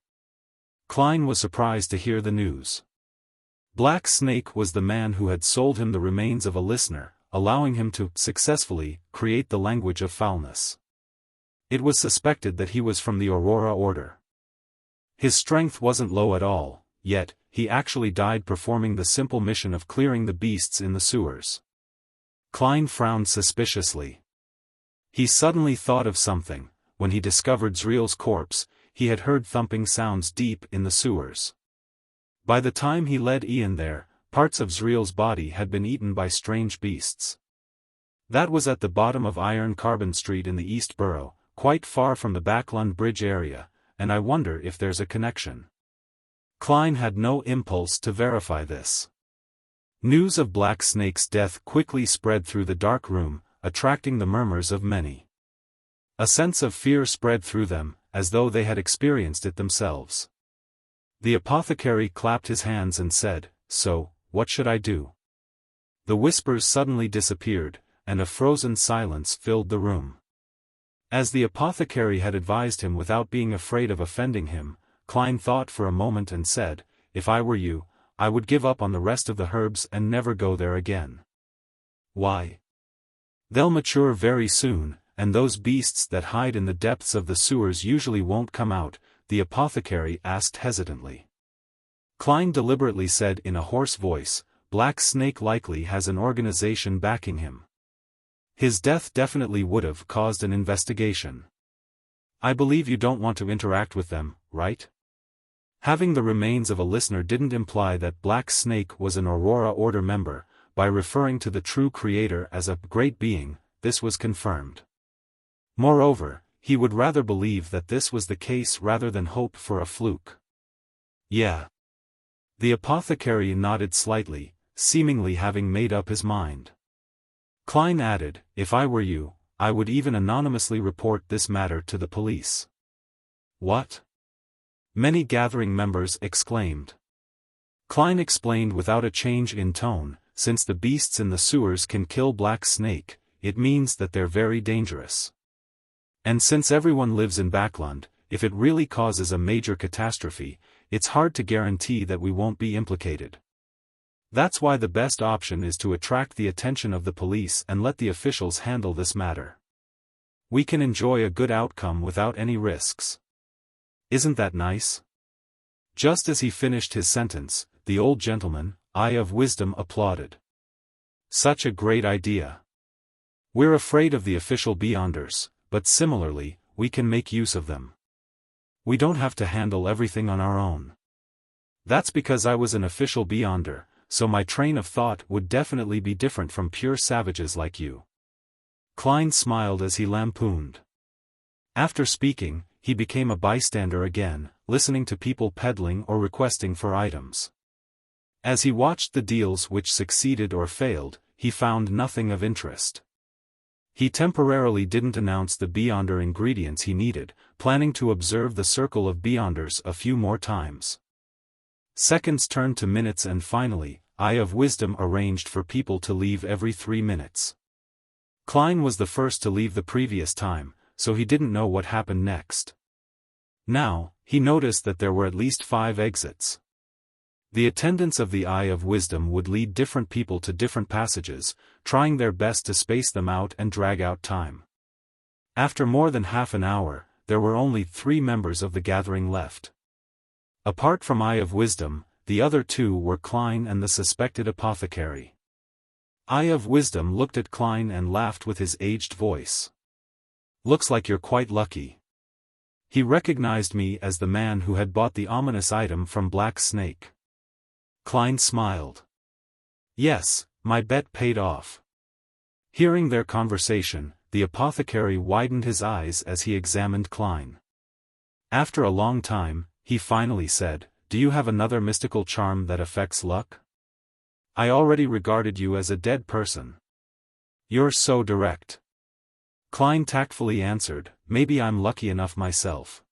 Klein was surprised to hear the news. Black Snake was the man who had sold him the remains of a listener, allowing him to, successfully, create the language of foulness. It was suspected that he was from the Aurora Order. His strength wasn't low at all, yet, he actually died performing the simple mission of clearing the beasts in the sewers. Klein frowned suspiciously. He suddenly thought of something. When he discovered Zriel's corpse, he had heard thumping sounds deep in the sewers. By the time he led Ian there, parts of Zriel's body had been eaten by strange beasts. That was at the bottom of Iron Carbon Street in the East Borough, quite far from the Backlund Bridge area, and I wonder if there's a connection. Klein had no impulse to verify this. News of Black Snake's death quickly spread through the dark room, attracting the murmurs of many. A sense of fear spread through them, as though they had experienced it themselves. The apothecary clapped his hands and said, "So, what should I do?" The whispers suddenly disappeared, and a frozen silence filled the room. As the apothecary had advised him without being afraid of offending him, Klein thought for a moment and said, "If I were you, I would give up on the rest of the herbs and never go there again." "Why?" "They'll mature very soon, and those beasts that hide in the depths of the sewers usually won't come out," the apothecary asked hesitantly. Klein deliberately said in a hoarse voice, "Black Snake likely has an organization backing him. His death definitely would have caused an investigation. I believe you don't want to interact with them, right?" Having the remains of a listener didn't imply that Black Snake was an Aurora Order member. By referring to the true creator as a great being, this was confirmed. Moreover, he would rather believe that this was the case rather than hope for a fluke. "Yeah." The apothecary nodded slightly, seemingly having made up his mind. Klein added, "If I were you, I would even anonymously report this matter to the police." "What?" many gathering members exclaimed. Klein explained without a change in tone, "Since the beasts in the sewers can kill Black Snake, it means that they're very dangerous. And since everyone lives in Backlund, if it really causes a major catastrophe, it's hard to guarantee that we won't be implicated. That's why the best option is to attract the attention of the police and let the officials handle this matter. We can enjoy a good outcome without any risks. Isn't that nice?" Just as he finished his sentence, the old gentleman, Eye of Wisdom, applauded. "Such a great idea. We're afraid of the official Beyonders, but similarly, we can make use of them. We don't have to handle everything on our own. That's because I was an official Beyonder, so my train of thought would definitely be different from pure savages like you." Klein smiled as he lampooned. After speaking, he became a bystander again, listening to people peddling or requesting for items. As he watched the deals which succeeded or failed, he found nothing of interest. He temporarily didn't announce the Beyonder ingredients he needed, planning to observe the circle of Beyonders a few more times. Seconds turned to minutes and finally, Eye of Wisdom arranged for people to leave every 3 minutes. Klein was the first to leave the previous time, so he didn't know what happened next. Now, he noticed that there were at least 5 exits. The attendants of the Eye of Wisdom would lead different people to different passages, trying their best to space them out and drag out time. After more than half an hour, there were only 3 members of the gathering left. Apart from Eye of Wisdom, the other 2 were Klein and the suspected apothecary. Eye of Wisdom looked at Klein and laughed with his aged voice. "Looks like you're quite lucky." He recognized me as the man who had bought the ominous item from Black Snake. Klein smiled. "Yes, my bet paid off." Hearing their conversation, the apothecary widened his eyes as he examined Klein. After a long time, he finally said, "Do you have another mystical charm that affects luck? I already regarded you as a dead person." "You're so direct." Klein tactfully answered, "Maybe I'm lucky enough myself."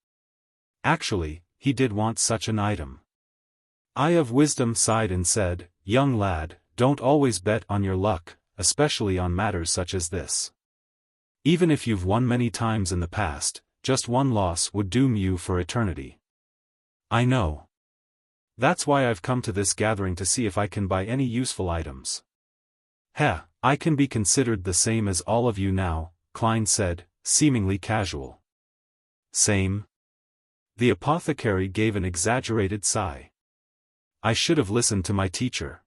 Actually, he did want such an item. Eye of Wisdom sighed and said, "Young lad, don't always bet on your luck, especially on matters such as this. Even if you've won many times in the past, just one loss would doom you for eternity." "I know. That's why I've come to this gathering to see if I can buy any useful items." "Heh, I can be considered the same as all of you now, Klein said, seemingly casual. Same? The apothecary gave an exaggerated sigh. I should have listened to my teacher.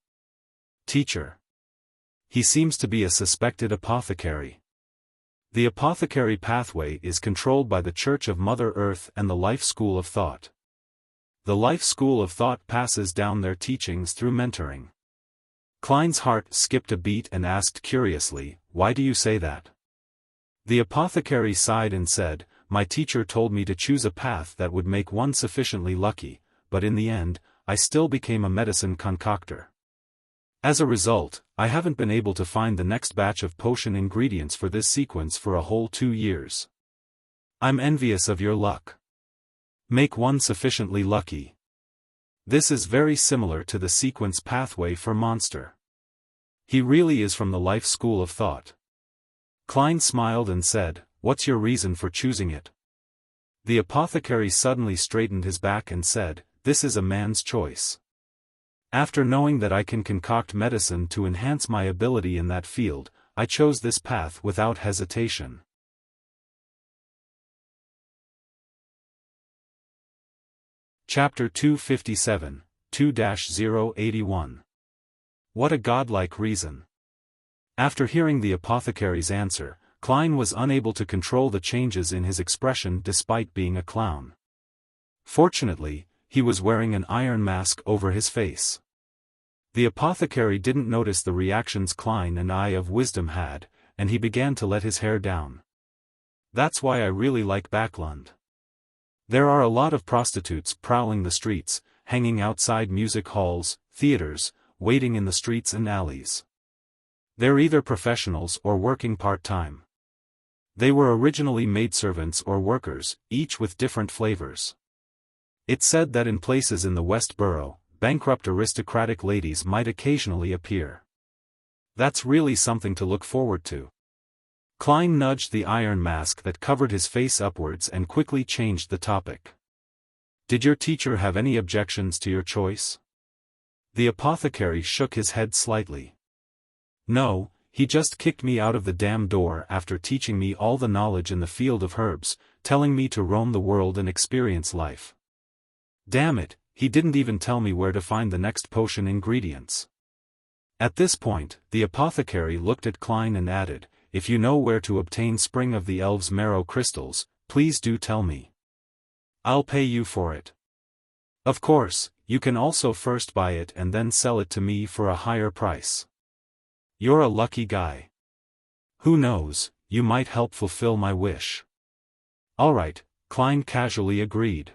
Teacher? He seems to be a suspected apothecary. The apothecary pathway is controlled by the Church of Mother Earth and the Life School of Thought. The Life School of Thought passes down their teachings through mentoring. Klein's heart skipped a beat and asked curiously, why do you say that? The apothecary sighed and said, my teacher told me to choose a path that would make one sufficiently lucky, but in the end, I still became a medicine concoctor. As a result, I haven't been able to find the next batch of potion ingredients for this sequence for a whole 2 years. I'm envious of your luck. Make one sufficiently lucky. This is very similar to the sequence pathway for Monster. He really is from the Life School of Thought. Klein smiled and said, what's your reason for choosing it? The apothecary suddenly straightened his back and said, this is a man's choice. After knowing that I can concoct medicine to enhance my ability in that field, I chose this path without hesitation. Chapter 257, 2-081. What a godlike reason. After hearing the apothecary's answer, Klein was unable to control the changes in his expression despite being a clown. Fortunately, he was wearing an iron mask over his face. The apothecary didn't notice the reactions Klein and Eye of Wisdom had, and he began to let his hair down. That's why I really like Backlund. There are a lot of prostitutes prowling the streets, hanging outside music halls, theaters, waiting in the streets and alleys. They're either professionals or working part-time. They were originally maidservants or workers, each with different flavors. It's said that in places in the West Borough, bankrupt aristocratic ladies might occasionally appear. That's really something to look forward to. Klein nudged the iron mask that covered his face upwards and quickly changed the topic. Did your teacher have any objections to your choice? The apothecary shook his head slightly. No, he just kicked me out of the damn door after teaching me all the knowledge in the field of herbs, telling me to roam the world and experience life. Damn it, he didn't even tell me where to find the next potion ingredients. At this point, the apothecary looked at Klein and added, if you know where to obtain Spring of the Elves marrow crystals, please do tell me. I'll pay you for it. Of course, you can also first buy it and then sell it to me for a higher price. You're a lucky guy. Who knows, you might help fulfill my wish. Alright, Klein casually agreed.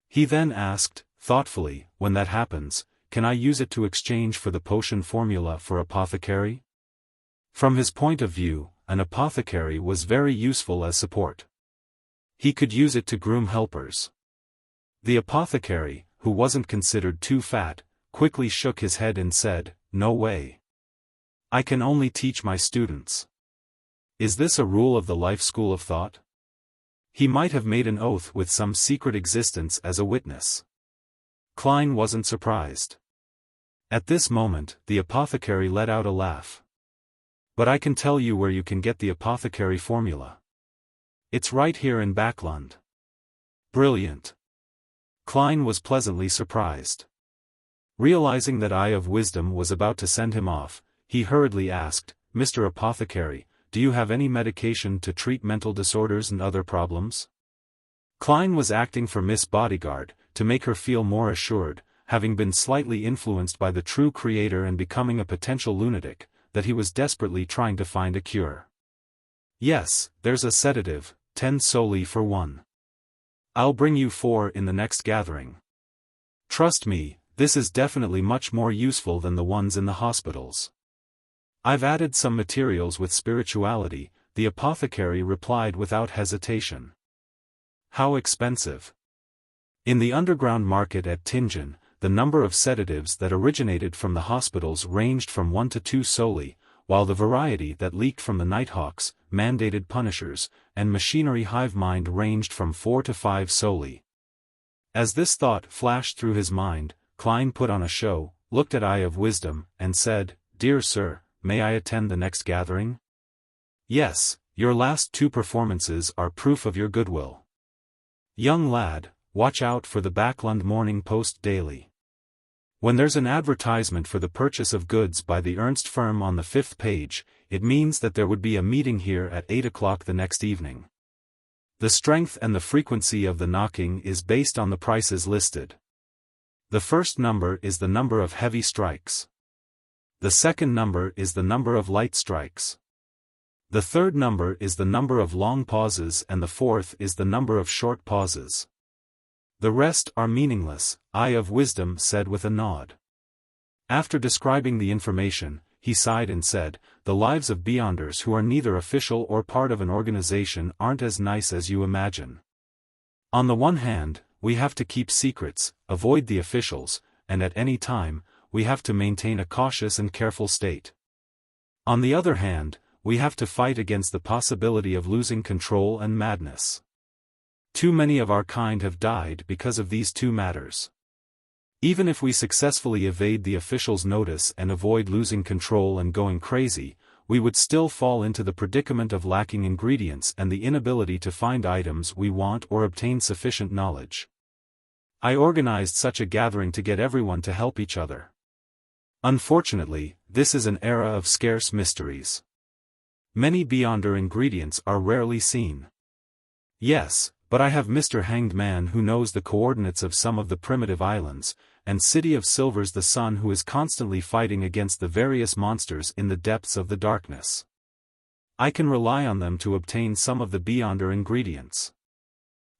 He then asked, thoughtfully, when that happens, can I use it to exchange for the potion formula for apothecary? From his point of view, an apothecary was very useful as support. He could use it to groom helpers. The apothecary, who wasn't considered too fat, quickly shook his head and said, no way. I can only teach my students. Is this a rule of the Life School of Thought? He might have made an oath with some secret existence as a witness. Klein wasn't surprised. At this moment, the apothecary let out a laugh. But I can tell you where you can get the apothecary formula. It's right here in Backlund. Brilliant. Klein was pleasantly surprised. Realizing that Eye of Wisdom was about to send him off, he hurriedly asked, Mr. Apothecary, do you have any medication to treat mental disorders and other problems? Klein was acting for Miss Bodyguard, to make her feel more assured, having been slightly influenced by the true creator and becoming a potential lunatic, that he was desperately trying to find a cure. Yes, there's a sedative, 10 soli for one. I'll bring you 4 in the next gathering. Trust me, this is definitely much more useful than the ones in the hospitals. I've added some materials with spirituality, the apothecary replied without hesitation. How expensive? In the underground market at Tingen, the number of sedatives that originated from the hospitals ranged from 1 to 2 soli, while the variety that leaked from the Nighthawks, mandated punishers, and machinery hive mind ranged from 4 to 5 soli. As this thought flashed through his mind, Klein put on a show, looked at Eye of Wisdom, and said, Dear sir, may I attend the next gathering? Yes, your last 2 performances are proof of your goodwill. Young lad, watch out for the Backlund Morning Post daily. When there's an advertisement for the purchase of goods by the Ernst firm on the 5th page, it means that there would be a meeting here at 8 o'clock the next evening. The strength and the frequency of the knocking is based on the prices listed. The first number is the number of heavy strikes. The second number is the number of light strikes. The third number is the number of long pauses and the fourth is the number of short pauses. The rest are meaningless, Eye of Wisdom said with a nod. After describing the information, he sighed and said, the lives of Beyonders who are neither official or part of an organization aren't as nice as you imagine. On the one hand, we have to keep secrets, avoid the officials, and at any time, we have to maintain a cautious and careful state. On the other hand, we have to fight against the possibility of losing control and madness. Too many of our kind have died because of these 2 matters. Even if we successfully evade the officials' notice and avoid losing control and going crazy, we would still fall into the predicament of lacking ingredients and the inability to find items we want or obtain sufficient knowledge. I organized such a gathering to get everyone to help each other. Unfortunately, this is an era of scarce mysteries. Many Beyonder ingredients are rarely seen. Yes, but I have Mr. Hanged Man who knows the coordinates of some of the primitive islands, and City of Silver's the Sun who is constantly fighting against the various monsters in the depths of the darkness. I can rely on them to obtain some of the Beyonder ingredients.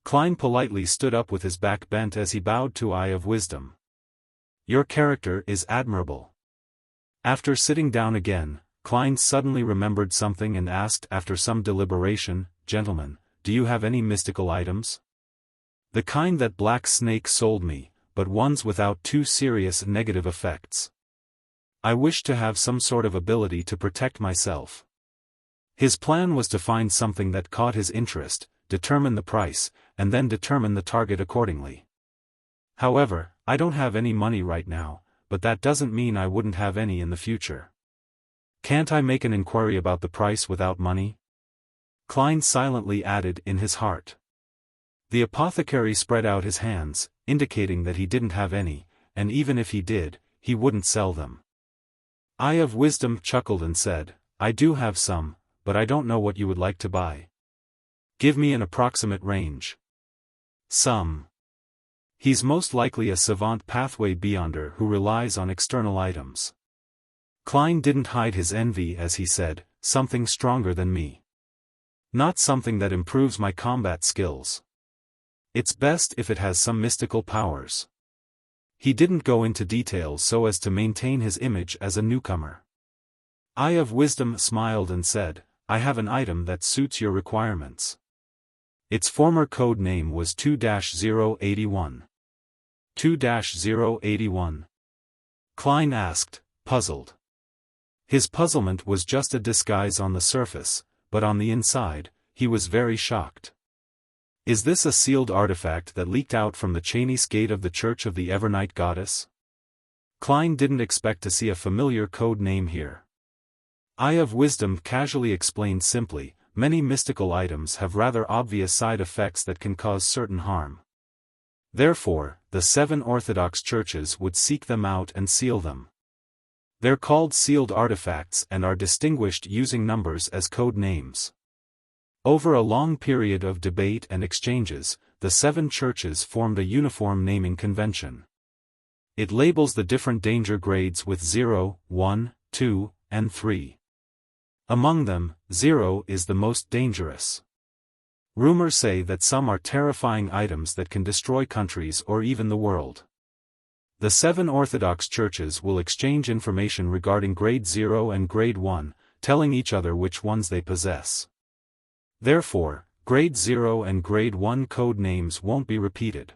Klein politely stood up with his back bent as he bowed to Eye of Wisdom. Your character is admirable. After sitting down again, Klein suddenly remembered something and asked after some deliberation, Gentlemen, do you have any mystical items? The kind that Black Snake sold me, but ones without too serious negative effects. I wish to have some sort of ability to protect myself. His plan was to find something that caught his interest, determine the price, and then determine the target accordingly. However, I don't have any money right now, but that doesn't mean I wouldn't have any in the future. Can't I make an inquiry about the price without money? Klein silently added in his heart. The apothecary spread out his hands, indicating that he didn't have any, and even if he did, he wouldn't sell them. Eye of Wisdom chuckled and said, I do have some, but I don't know what you would like to buy. Give me an approximate range. Some. He's most likely a savant pathway beyonder who relies on external items. Klein didn't hide his envy as he said, something stronger than me. Not something that improves my combat skills. It's best if it has some mystical powers. He didn't go into details so as to maintain his image as a newcomer. Eye of Wisdom smiled and said, I have an item that suits your requirements. Its former code name was 2-081. 2-081. Klein asked, puzzled. His puzzlement was just a disguise on the surface, but on the inside, he was very shocked. Is this a sealed artifact that leaked out from the Chinese gate of the Church of the Evernight Goddess? Klein didn't expect to see a familiar code name here. Eye of Wisdom casually explained simply, many mystical items have rather obvious side effects that can cause certain harm. Therefore, the 7 Orthodox churches would seek them out and seal them. They're called sealed artifacts and are distinguished using numbers as code names. Over a long period of debate and exchanges, the 7 churches formed a uniform naming convention. It labels the different danger grades with 0, 1, 2, and 3. Among them, 0 is the most dangerous. Rumors say that some are terrifying items that can destroy countries or even the world. The 7 Orthodox churches will exchange information regarding Grade 0 and Grade 1, telling each other which ones they possess. Therefore, Grade 0 and Grade 1 code names won't be repeated.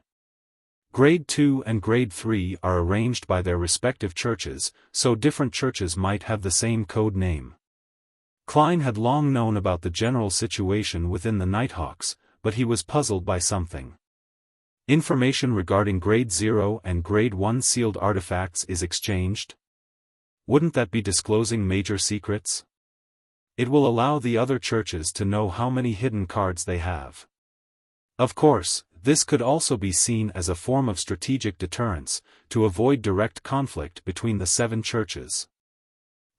Grade 2 and Grade 3 are arranged by their respective churches, so different churches might have the same code name. Klein had long known about the general situation within the Nighthawks, but he was puzzled by something. Information regarding Grade 0 and Grade 1 sealed artifacts is exchanged? Wouldn't that be disclosing major secrets? It will allow the other churches to know how many hidden cards they have. Of course, this could also be seen as a form of strategic deterrence, to avoid direct conflict between the 7 churches.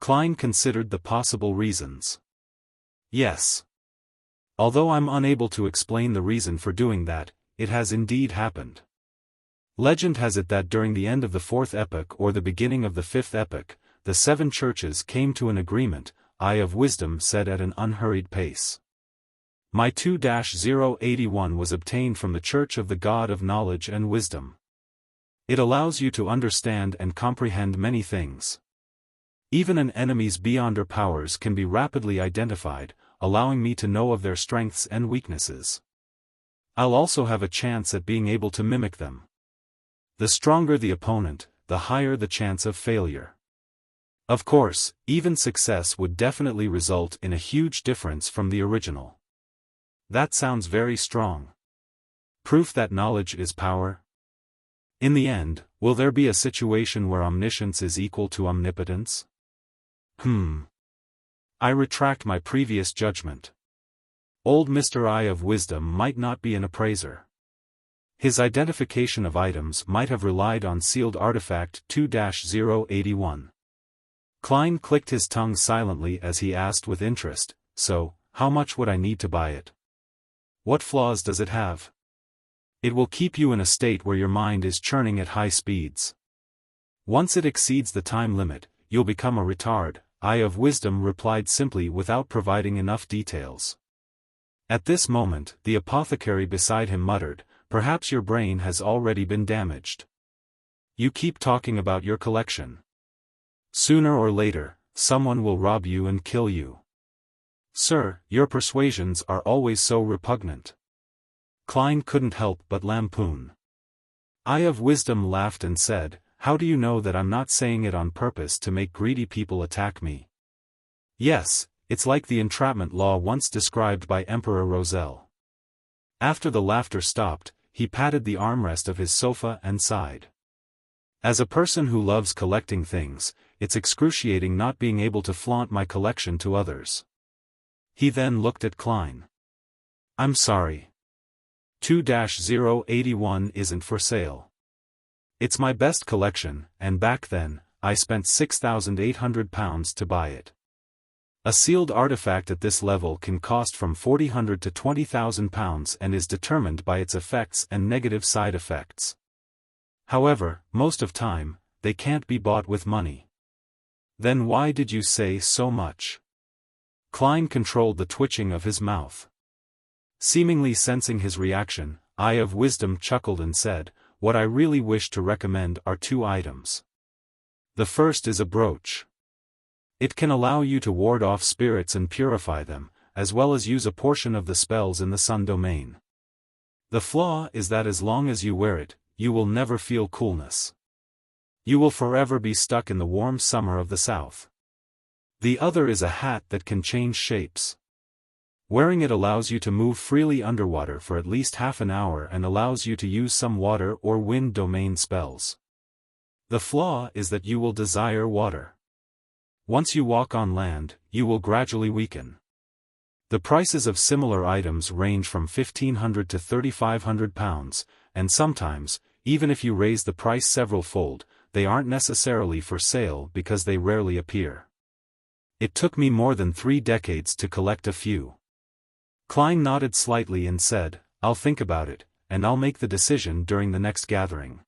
Klein considered the possible reasons. Yes. Although I'm unable to explain the reason for doing that, it has indeed happened. Legend has it that during the end of the 4th epoch or the beginning of the 5th epoch, the 7 churches came to an agreement, Eye of Wisdom said at an unhurried pace. My 2-081 was obtained from the Church of the God of Knowledge and Wisdom. It allows you to understand and comprehend many things. Even an enemy's beyonder powers can be rapidly identified, allowing me to know of their strengths and weaknesses. I'll also have a chance at being able to mimic them. The stronger the opponent, the higher the chance of failure. Of course, even success would definitely result in a huge difference from the original. That sounds very strong. Proof that knowledge is power? In the end, will there be a situation where omniscience is equal to omnipotence? I retract my previous judgment. Old Mr. Eye of Wisdom might not be an appraiser. His identification of items might have relied on sealed artifact 2-081. Klein clicked his tongue silently as he asked with interest, so, how much would I need to buy it? What flaws does it have? It will keep you in a state where your mind is churning at high speeds. Once it exceeds the time limit, you'll become a retard, Eye of Wisdom replied simply without providing enough details. At this moment, the apothecary beside him muttered, perhaps your brain has already been damaged. You keep talking about your collection. Sooner or later, someone will rob you and kill you. Sir, your persuasions are always so repugnant. Klein couldn't help but lampoon. Eye of Wisdom laughed and said, how do you know that I'm not saying it on purpose to make greedy people attack me? Yes, it's like the entrapment law once described by Emperor Roselle. After the laughter stopped, he patted the armrest of his sofa and sighed. As a person who loves collecting things, it's excruciating not being able to flaunt my collection to others. He then looked at Klein. I'm sorry. 2-081 isn't for sale. It's my best collection, and back then, I spent £6,800 to buy it. A sealed artifact at this level can cost from £400 to £20,000 and is determined by its effects and negative side effects. However, most of time, they can't be bought with money. Then why did you say so much? Klein controlled the twitching of his mouth. Seemingly sensing his reaction, Eye of Wisdom chuckled and said, what I really wish to recommend are 2 items. The first is a brooch. It can allow you to ward off spirits and purify them, as well as use a portion of the spells in the Sun domain. The flaw is that as long as you wear it, you will never feel coolness. You will forever be stuck in the warm summer of the south. The other is a hat that can change shapes. Wearing it allows you to move freely underwater for at least half an hour and allows you to use some water or wind domain spells. The flaw is that you will desire water. Once you walk on land, you will gradually weaken. The prices of similar items range from £1,500 to £3,500, and sometimes, even if you raise the price several-fold, they aren't necessarily for sale because they rarely appear. It took me more than 3 decades to collect a few. Klein nodded slightly and said, I'll think about it, and I'll make the decision during the next gathering.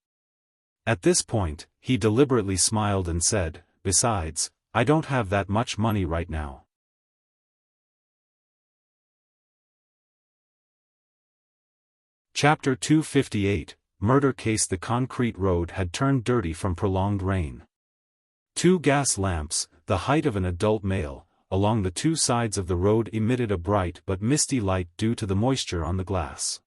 At this point, he deliberately smiled and said, besides, I don't have that much money right now. Chapter 258, Murder Case. The concrete road had turned dirty from prolonged rain. 2 gas lamps, the height of an adult male, along the 2 sides of the road emitted a bright but misty light due to the moisture on the glass.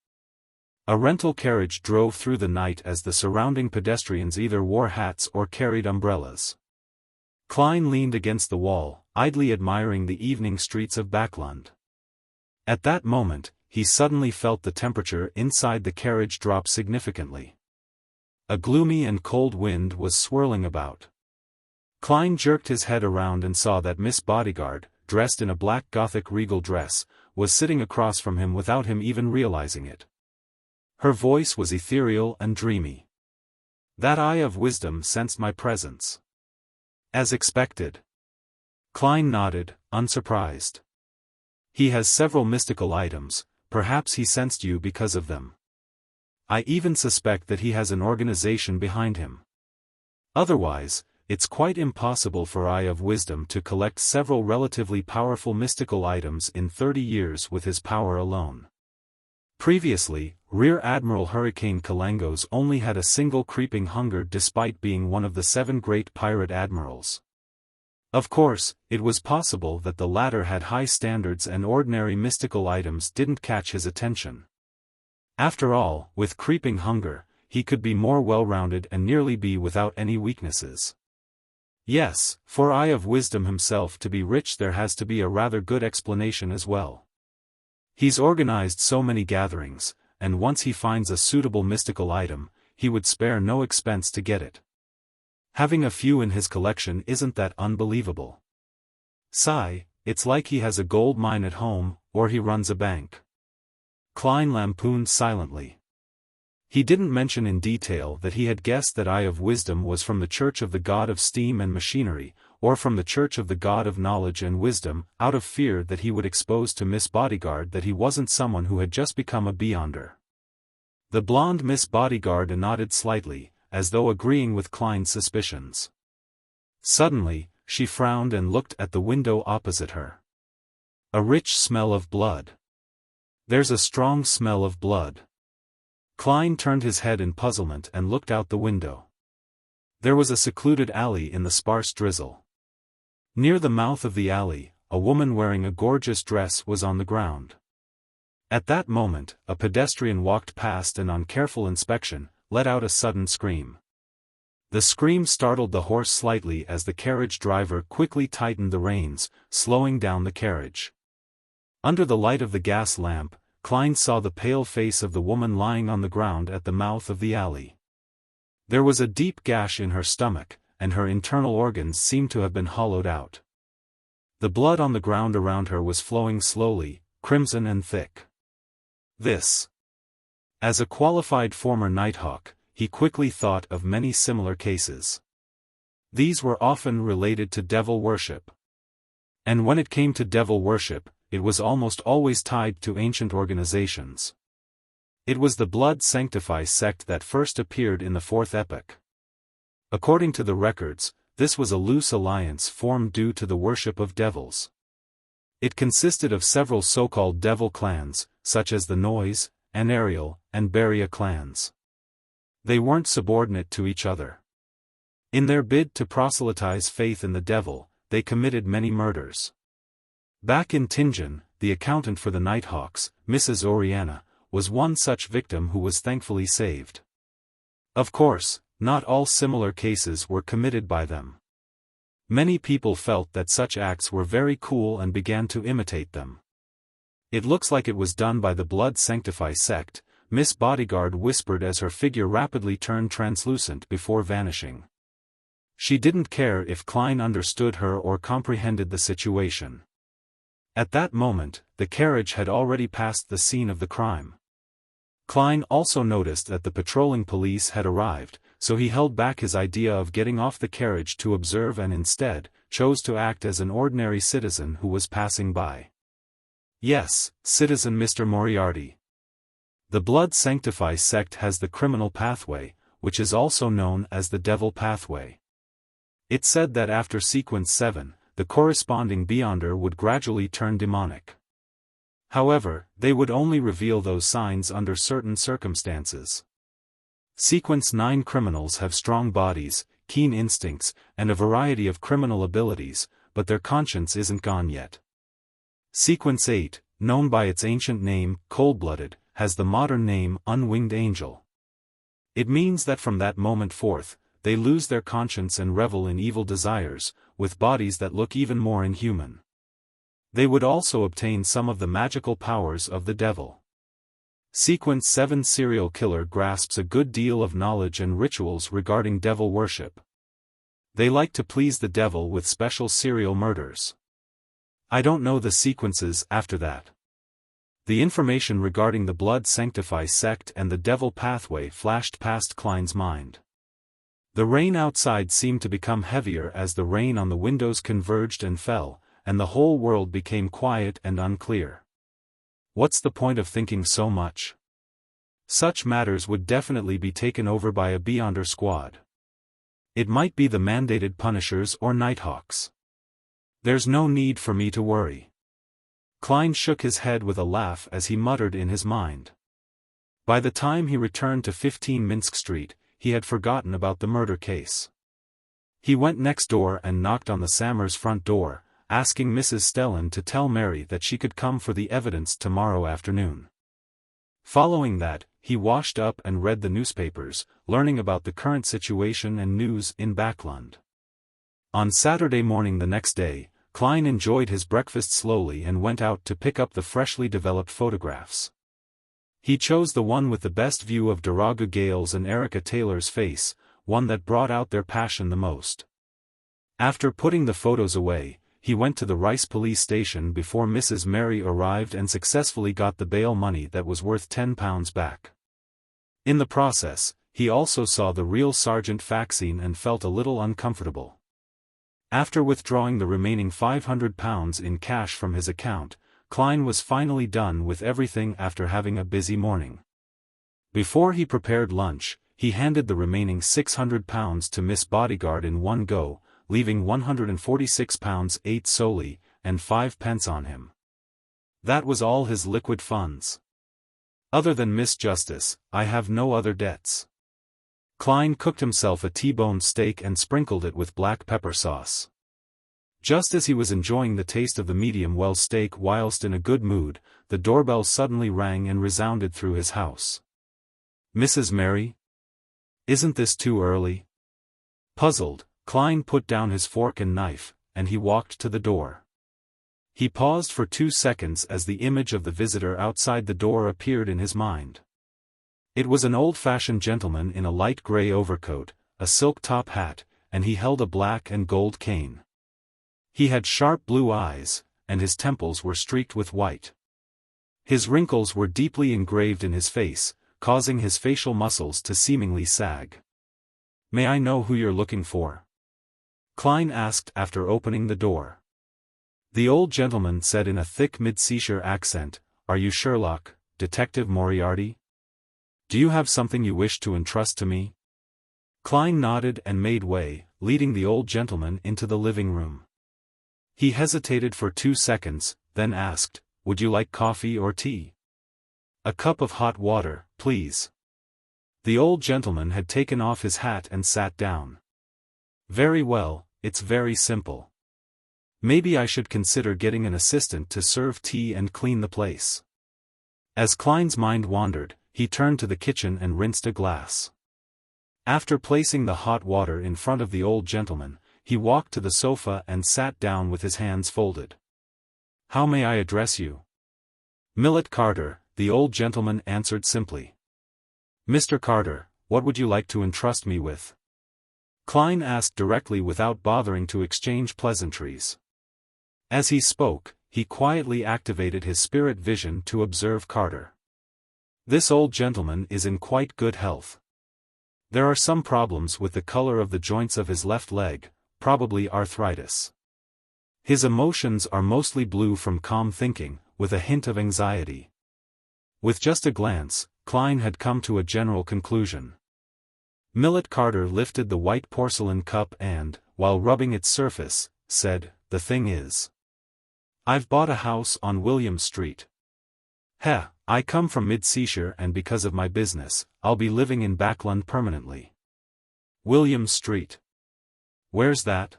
A rental carriage drove through the night as the surrounding pedestrians either wore hats or carried umbrellas. Klein leaned against the wall, idly admiring the evening streets of Backlund. At that moment, he suddenly felt the temperature inside the carriage drop significantly. A gloomy and cold wind was swirling about. Klein jerked his head around and saw that Miss Bodyguard, dressed in a black Gothic regal dress, was sitting across from him without him even realizing it. Her voice was ethereal and dreamy. "That eye of wisdom sensed my presence." "As expected." Klein nodded, unsurprised. "He has several mystical items, perhaps he sensed you because of them. I even suspect that he has an organization behind him. Otherwise, it's quite impossible for Eye of Wisdom to collect several relatively powerful mystical items in 30 years with his power alone." Previously, Rear Admiral Hurricane Kalangos only had a single creeping hunger despite being one of the 7 great pirate admirals. Of course, it was possible that the latter had high standards and ordinary mystical items didn't catch his attention. After all, with creeping hunger, he could be more well-rounded and nearly be without any weaknesses. Yes, for Eye of Wisdom himself to be rich there has to be a rather good explanation as well. He's organized so many gatherings, and once he finds a suitable mystical item, he would spare no expense to get it. Having a few in his collection isn't that unbelievable. Sigh, it's like he has a gold mine at home, or he runs a bank. Klein lampooned silently. He didn't mention in detail that he had guessed that Eye of Wisdom was from the Church of the God of Steam and Machinery, or from the Church of the God of Knowledge and Wisdom, out of fear that he would expose to Miss Bodyguard that he wasn't someone who had just become a beyonder. The blonde Miss Bodyguard nodded slightly, as though agreeing with Klein's suspicions. Suddenly, she frowned and looked at the window opposite her. "A rich smell of blood. There's a strong smell of blood." Klein turned his head in puzzlement and looked out the window. There was a secluded alley in the sparse drizzle. Near the mouth of the alley, a woman wearing a gorgeous dress was on the ground. At that moment, a pedestrian walked past and on careful inspection, let out a sudden scream. The scream startled the horse slightly as the carriage driver quickly tightened the reins, slowing down the carriage. Under the light of the gas lamp, Klein saw the pale face of the woman lying on the ground at the mouth of the alley. There was a deep gash in her stomach, and her internal organs seemed to have been hollowed out. The blood on the ground around her was flowing slowly, crimson and thick. This. As a qualified former Nighthawk, he quickly thought of many similar cases. These were often related to devil worship. And when it came to devil worship, it was almost always tied to ancient organizations. It was the Blood Sanctify sect that first appeared in the 4th epoch. According to the records, this was a loose alliance formed due to the worship of devils. It consisted of several so-called devil clans, such as the Noise, Anariel, and Beria clans. They weren't subordinate to each other. In their bid to proselytize faith in the devil, they committed many murders. Back in Tingen, the accountant for the Nighthawks, Mrs. Oriana, was one such victim who was thankfully saved. Of course, not all similar cases were committed by them. Many people felt that such acts were very cool and began to imitate them. "It looks like it was done by the Blood Sanctify sect," Miss Bodyguard whispered as her figure rapidly turned translucent before vanishing. She didn't care if Klein understood her or comprehended the situation. At that moment, the carriage had already passed the scene of the crime. Klein also noticed that the patrolling police had arrived, so he held back his idea of getting off the carriage to observe and instead, chose to act as an ordinary citizen who was passing by. "Yes, Citizen Mr. Moriarty. The Blood Sanctify sect has the criminal pathway, which is also known as the Devil Pathway. It said that after Sequence 7, the corresponding Beyonder would gradually turn demonic. However, they would only reveal those signs under certain circumstances. Sequence 9 criminals have strong bodies, keen instincts, and a variety of criminal abilities, but their conscience isn't gone yet. Sequence 8, known by its ancient name, Cold-Blooded, has the modern name, Unwinged Angel. It means that from that moment forth, they lose their conscience and revel in evil desires, with bodies that look even more inhuman. They would also obtain some of the magical powers of the devil. Sequence 7 serial killer grasps a good deal of knowledge and rituals regarding devil worship. They like to please the devil with special serial murders. I don't know the sequences after that. The information regarding the Blood Sanctify sect and the Devil pathway flashed past Klein's mind. The rain outside seemed to become heavier as the rain on the windows converged and fell, and the whole world became quiet and unclear. What's the point of thinking so much? Such matters would definitely be taken over by a Beyonder squad. It might be the mandated Punishers or Nighthawks. There's no need for me to worry. Klein shook his head with a laugh as he muttered in his mind. By the time he returned to 15 Minsk Street, he had forgotten about the murder case. He went next door and knocked on the Sammers' front door, asking Mrs. Stellan to tell Mary that she could come for the evidence tomorrow afternoon. Following that, he washed up and read the newspapers, learning about the current situation and news in Backlund. On Saturday morning the next day, Klein enjoyed his breakfast slowly and went out to pick up the freshly developed photographs. He chose the one with the best view of Daraga Gale's and Erica Taylor's face, one that brought out their passion the most. After putting the photos away, he went to the Rice police station before Mrs. Mary arrived and successfully got the bail money that was worth £10 back. In the process, he also saw the real Sergeant Faxine and felt a little uncomfortable. After withdrawing the remaining £500 in cash from his account, Klein was finally done with everything after having a busy morning. Before he prepared lunch, he handed the remaining £600 to Miss Bodyguard in one go, leaving £146 8 solely, and 5 pence on him. That was all his liquid funds. Other than Miss Justice, I have no other debts. Klein cooked himself a T-bone steak and sprinkled it with black pepper sauce. Just as he was enjoying the taste of the medium-well steak whilst in a good mood, the doorbell suddenly rang and resounded through his house. Mrs. Mary? Isn't this too early? Puzzled, Klein put down his fork and knife, and he walked to the door. He paused for 2 seconds as the image of the visitor outside the door appeared in his mind. It was an old-fashioned gentleman in a light grey overcoat, a silk top hat, and he held a black and gold cane. He had sharp blue eyes, and his temples were streaked with white. His wrinkles were deeply engraved in his face, causing his facial muscles to seemingly sag. "May I know who you're looking for?" Klein asked after opening the door. The old gentleman said in a thick mid-seashore accent, "Are you Sherlock, Detective Moriarty? Do you have something you wish to entrust to me?" Klein nodded and made way, leading the old gentleman into the living room. He hesitated for 2 seconds, then asked, "Would you like coffee or tea?" "A cup of hot water, please." The old gentleman had taken off his hat and sat down. "Very well, it's very simple. Maybe I should consider getting an assistant to serve tea and clean the place." As Klein's mind wandered, he turned to the kitchen and rinsed a glass. After placing the hot water in front of the old gentleman, he walked to the sofa and sat down with his hands folded. "How may I address you?" "Millet Carter," the old gentleman answered simply. "Mr. Carter, what would you like to entrust me with?" Klein asked directly without bothering to exchange pleasantries. As he spoke, he quietly activated his spirit vision to observe Carter. This old gentleman is in quite good health. There are some problems with the color of the joints of his left leg, probably arthritis. His emotions are mostly blue from calm thinking, with a hint of anxiety. With just a glance, Klein had come to a general conclusion. Millet Carter lifted the white porcelain cup and, while rubbing its surface, said, "The thing is, I've bought a house on William Street. I come from mid-seashore and because of my business, I'll be living in Backlund permanently." "William Street? Where's that?"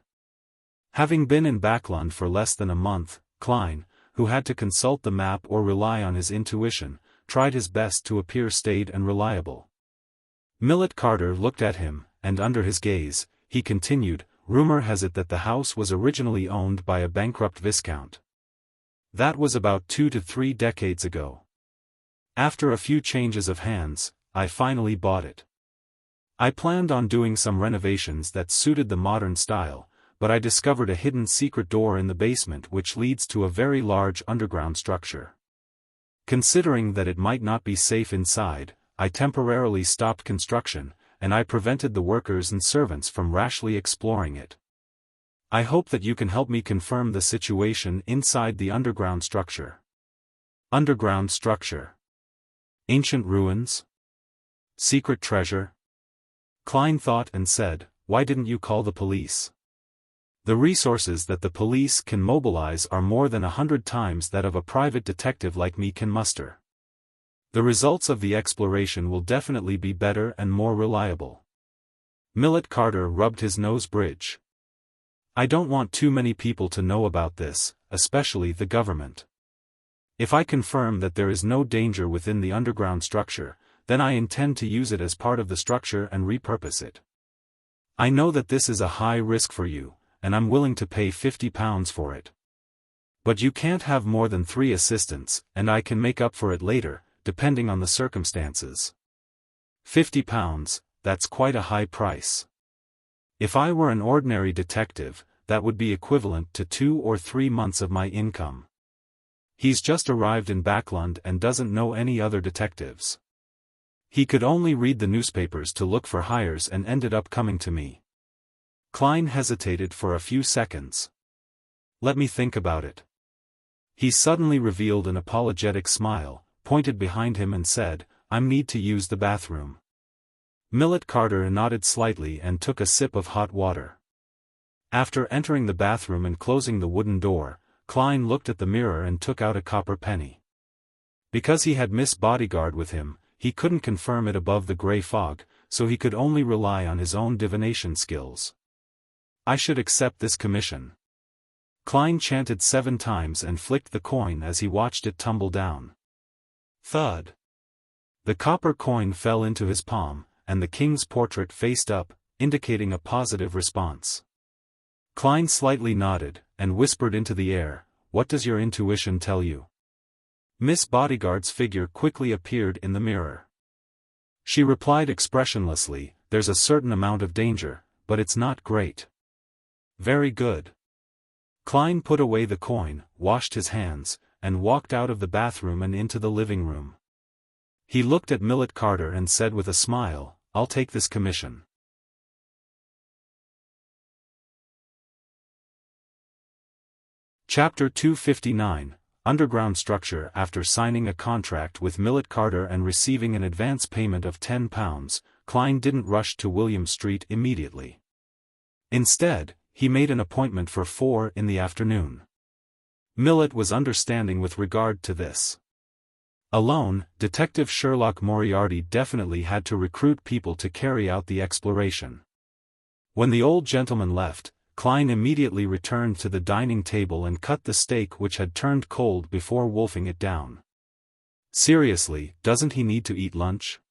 Having been in Backlund for less than a month, Klein, who had to consult the map or rely on his intuition, tried his best to appear staid and reliable. Millet Carter looked at him, and under his gaze, he continued, "Rumor has it that the house was originally owned by a bankrupt viscount. That was about 2 to 3 decades ago. After a few changes of hands, I finally bought it. I planned on doing some renovations that suited the modern style, but I discovered a hidden secret door in the basement which leads to a very large underground structure. Considering that it might not be safe inside, I temporarily stopped construction, and I prevented the workers and servants from rashly exploring it. I hope that you can help me confirm the situation inside the underground structure. Underground structure. Ancient ruins? Secret treasure? Klein thought and said, "Why didn't you call the police? The resources that the police can mobilize are more than 100 times that of a private detective like me can muster. The results of the exploration will definitely be better and more reliable." Millet Carter rubbed his nose bridge. "I don't want too many people to know about this, especially the government. If I confirm that there is no danger within the underground structure, then I intend to use it as part of the structure and repurpose it. I know that this is a high risk for you, and I'm willing to pay £50 for it. But you can't have more than 3 assistants, and I can make up for it later, depending on the circumstances. £50, that's quite a high price. If I were an ordinary detective, that would be equivalent to 2 or 3 months of my income. He's just arrived in Backlund and doesn't know any other detectives. He could only read the newspapers to look for hires and ended up coming to me." Klein hesitated for a few seconds. "Let me think about it." He suddenly revealed an apologetic smile, pointed behind him and said, "I need to use the bathroom." Millet Carter nodded slightly and took a sip of hot water. After entering the bathroom and closing the wooden door, Klein looked at the mirror and took out a copper penny. Because he had Miss Bodyguard with him, he couldn't confirm it above the grey fog, so he could only rely on his own divination skills. "I should accept this commission." Klein chanted 7 times and flicked the coin as he watched it tumble down. Thud. The copper coin fell into his palm, and the king's portrait faced up, indicating a positive response. Klein slightly nodded, and whispered into the air, "What does your intuition tell you?" Miss Bodyguard's figure quickly appeared in the mirror. She replied expressionlessly, "There's a certain amount of danger, but it's not great." "Very good." Klein put away the coin, washed his hands, and walked out of the bathroom and into the living room. He looked at Millet Carter and said with a smile, "I'll take this commission." Chapter 259, Underground Structure. After signing a contract with Millet Carter and receiving an advance payment of £10, Klein didn't rush to William Street immediately. Instead, he made an appointment for 4 in the afternoon. Millet was understanding with regard to this. Alone, Detective Sherlock Moriarty definitely had to recruit people to carry out the exploration. When the old gentleman left, Klein immediately returned to the dining table and cut the steak which had turned cold before wolfing it down. Seriously, doesn't he need to eat lunch?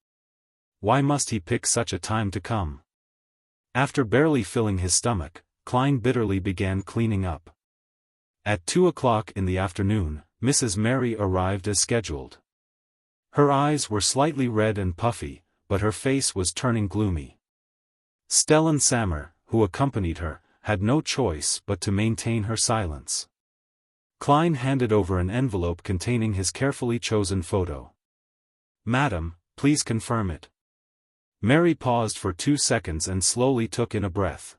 Why must he pick such a time to come? After barely filling his stomach, Klein bitterly began cleaning up. At 2 o'clock in the afternoon, Mrs. Mary arrived as scheduled. Her eyes were slightly red and puffy, but her face was turning gloomy. Stellan Sammer, who accompanied her, had no choice but to maintain her silence. Klein handed over an envelope containing his carefully chosen photo. "Madam, please confirm it." Mary paused for 2 seconds and slowly took in a breath.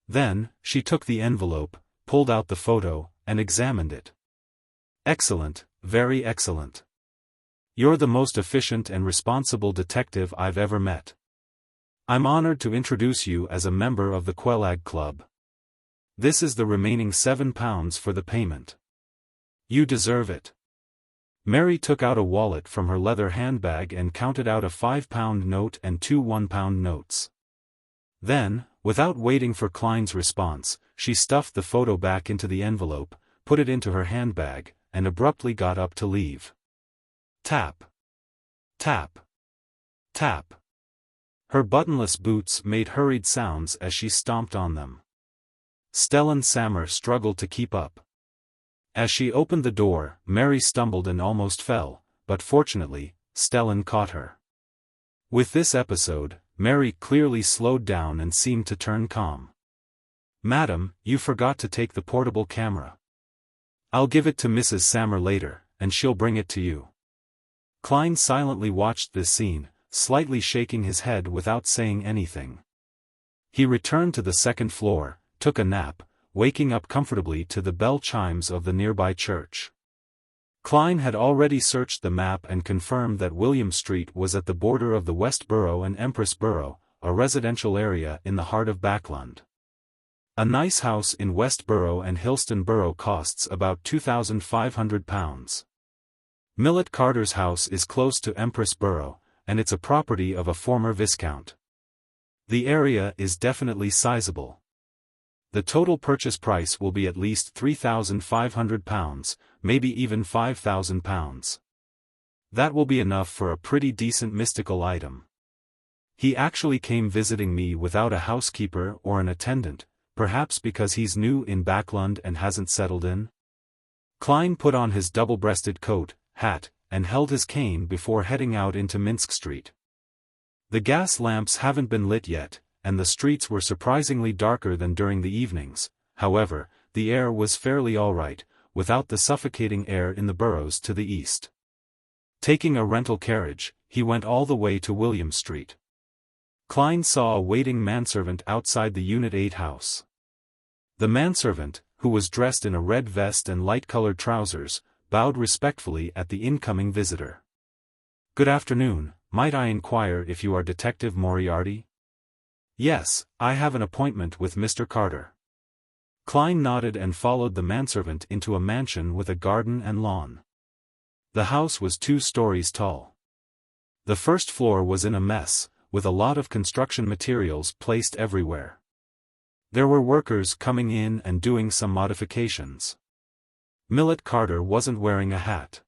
Then, she took the envelope, pulled out the photo, and examined it. "Excellent, very excellent. You're the most efficient and responsible detective I've ever met. I'm honored to introduce you as a member of the Quelag Club. This is the remaining £7 for the payment. You deserve it." Mary took out a wallet from her leather handbag and counted out a £5 note and 2 £1 notes. Then, without waiting for Klein's response, she stuffed the photo back into the envelope, put it into her handbag, and abruptly got up to leave. Tap. Tap. Tap. Her buttonless boots made hurried sounds as she stomped on them. Stellan Sammer struggled to keep up. As she opened the door, Mary stumbled and almost fell, but fortunately, Stellan caught her. With this episode, Mary clearly slowed down and seemed to turn calm. "Madam, you forgot to take the portable camera. I'll give it to Mrs. Sammer later, and she'll bring it to you." Klein silently watched this scene, slightly shaking his head without saying anything. He returned to the second floor, took a nap, waking up comfortably to the bell chimes of the nearby church. Klein had already searched the map and confirmed that William Street was at the border of the West Borough and Empress Borough, a residential area in the heart of Backland. A nice house in West Borough and Hillston Borough costs about £2,500. Millet Carter's house is close to Empress Borough, and it's a property of a former viscount. The area is definitely sizable. The total purchase price will be at least £3,500, maybe even £5,000. That will be enough for a pretty decent mystical item. He actually came visiting me without a housekeeper or an attendant, perhaps because he's new in Backland and hasn't settled in. Klein put on his double-breasted coat, hat, and held his cane before heading out into Minsk Street. The gas lamps haven't been lit yet, and the streets were surprisingly darker than during the evenings. However, the air was fairly alright, without the suffocating air in the boroughs to the east. Taking a rental carriage, he went all the way to William Street. Klein saw a waiting manservant outside the Unit 8 house. The manservant, who was dressed in a red vest and light-colored trousers, bowed respectfully at the incoming visitor. "Good afternoon, might I inquire if you are Detective Moriarty?" "Yes, I have an appointment with Mr. Carter." Klein nodded and followed the manservant into a mansion with a garden and lawn. The house was 2 stories tall. The first floor was in a mess, with a lot of construction materials placed everywhere. There were workers coming in and doing some modifications. Millet Carter wasn't wearing a hat.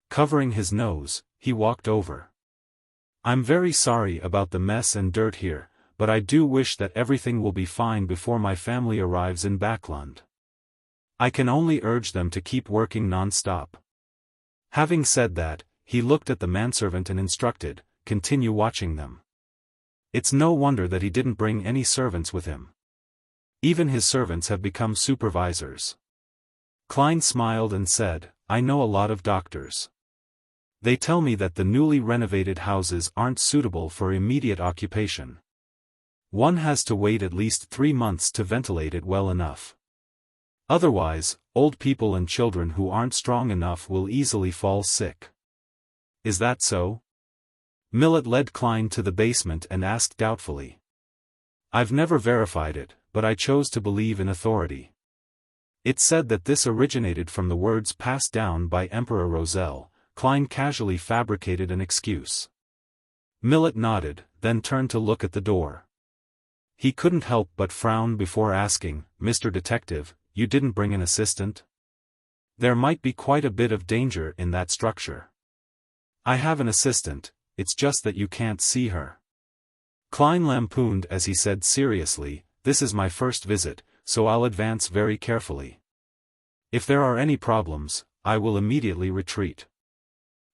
Covering his nose, he walked over. "I'm very sorry about the mess and dirt here, but I do wish that everything will be fine before my family arrives in Backland. I can only urge them to keep working non-stop." Having said that, he looked at the manservant and instructed, "Continue watching them." It's no wonder that he didn't bring any servants with him. Even his servants have become supervisors. Klein smiled and said, "I know a lot of doctors. They tell me that the newly renovated houses aren't suitable for immediate occupation. One has to wait at least 3 months to ventilate it well enough. Otherwise, old people and children who aren't strong enough will easily fall sick." "Is that so?" Millet led Klein to the basement and asked doubtfully. "I've never verified it, but I chose to believe in authority. It's said that this originated from the words passed down by Emperor Roselle." Klein casually fabricated an excuse. Millet nodded, then turned to look at the door. He couldn't help but frown before asking, "Mr. Detective, you didn't bring an assistant? There might be quite a bit of danger in that structure." "I have an assistant, it's just that you can't see her." Klein lampooned as he said seriously, "This is my first visit, so I'll advance very carefully. If there are any problems, I will immediately retreat.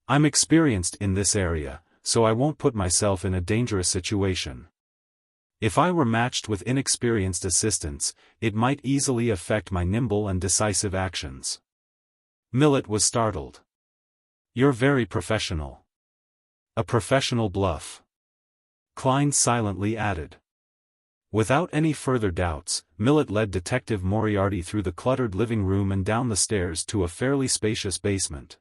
I'm experienced in this area, so I won't put myself in a dangerous situation. If I were matched with inexperienced assistants, it might easily affect my nimble and decisive actions." Millet was startled. "You're very professional." "A professional bluff," Klein silently added. Without any further doubts, Millet led Detective Moriarty through the cluttered living room and down the stairs to a fairly spacious basement.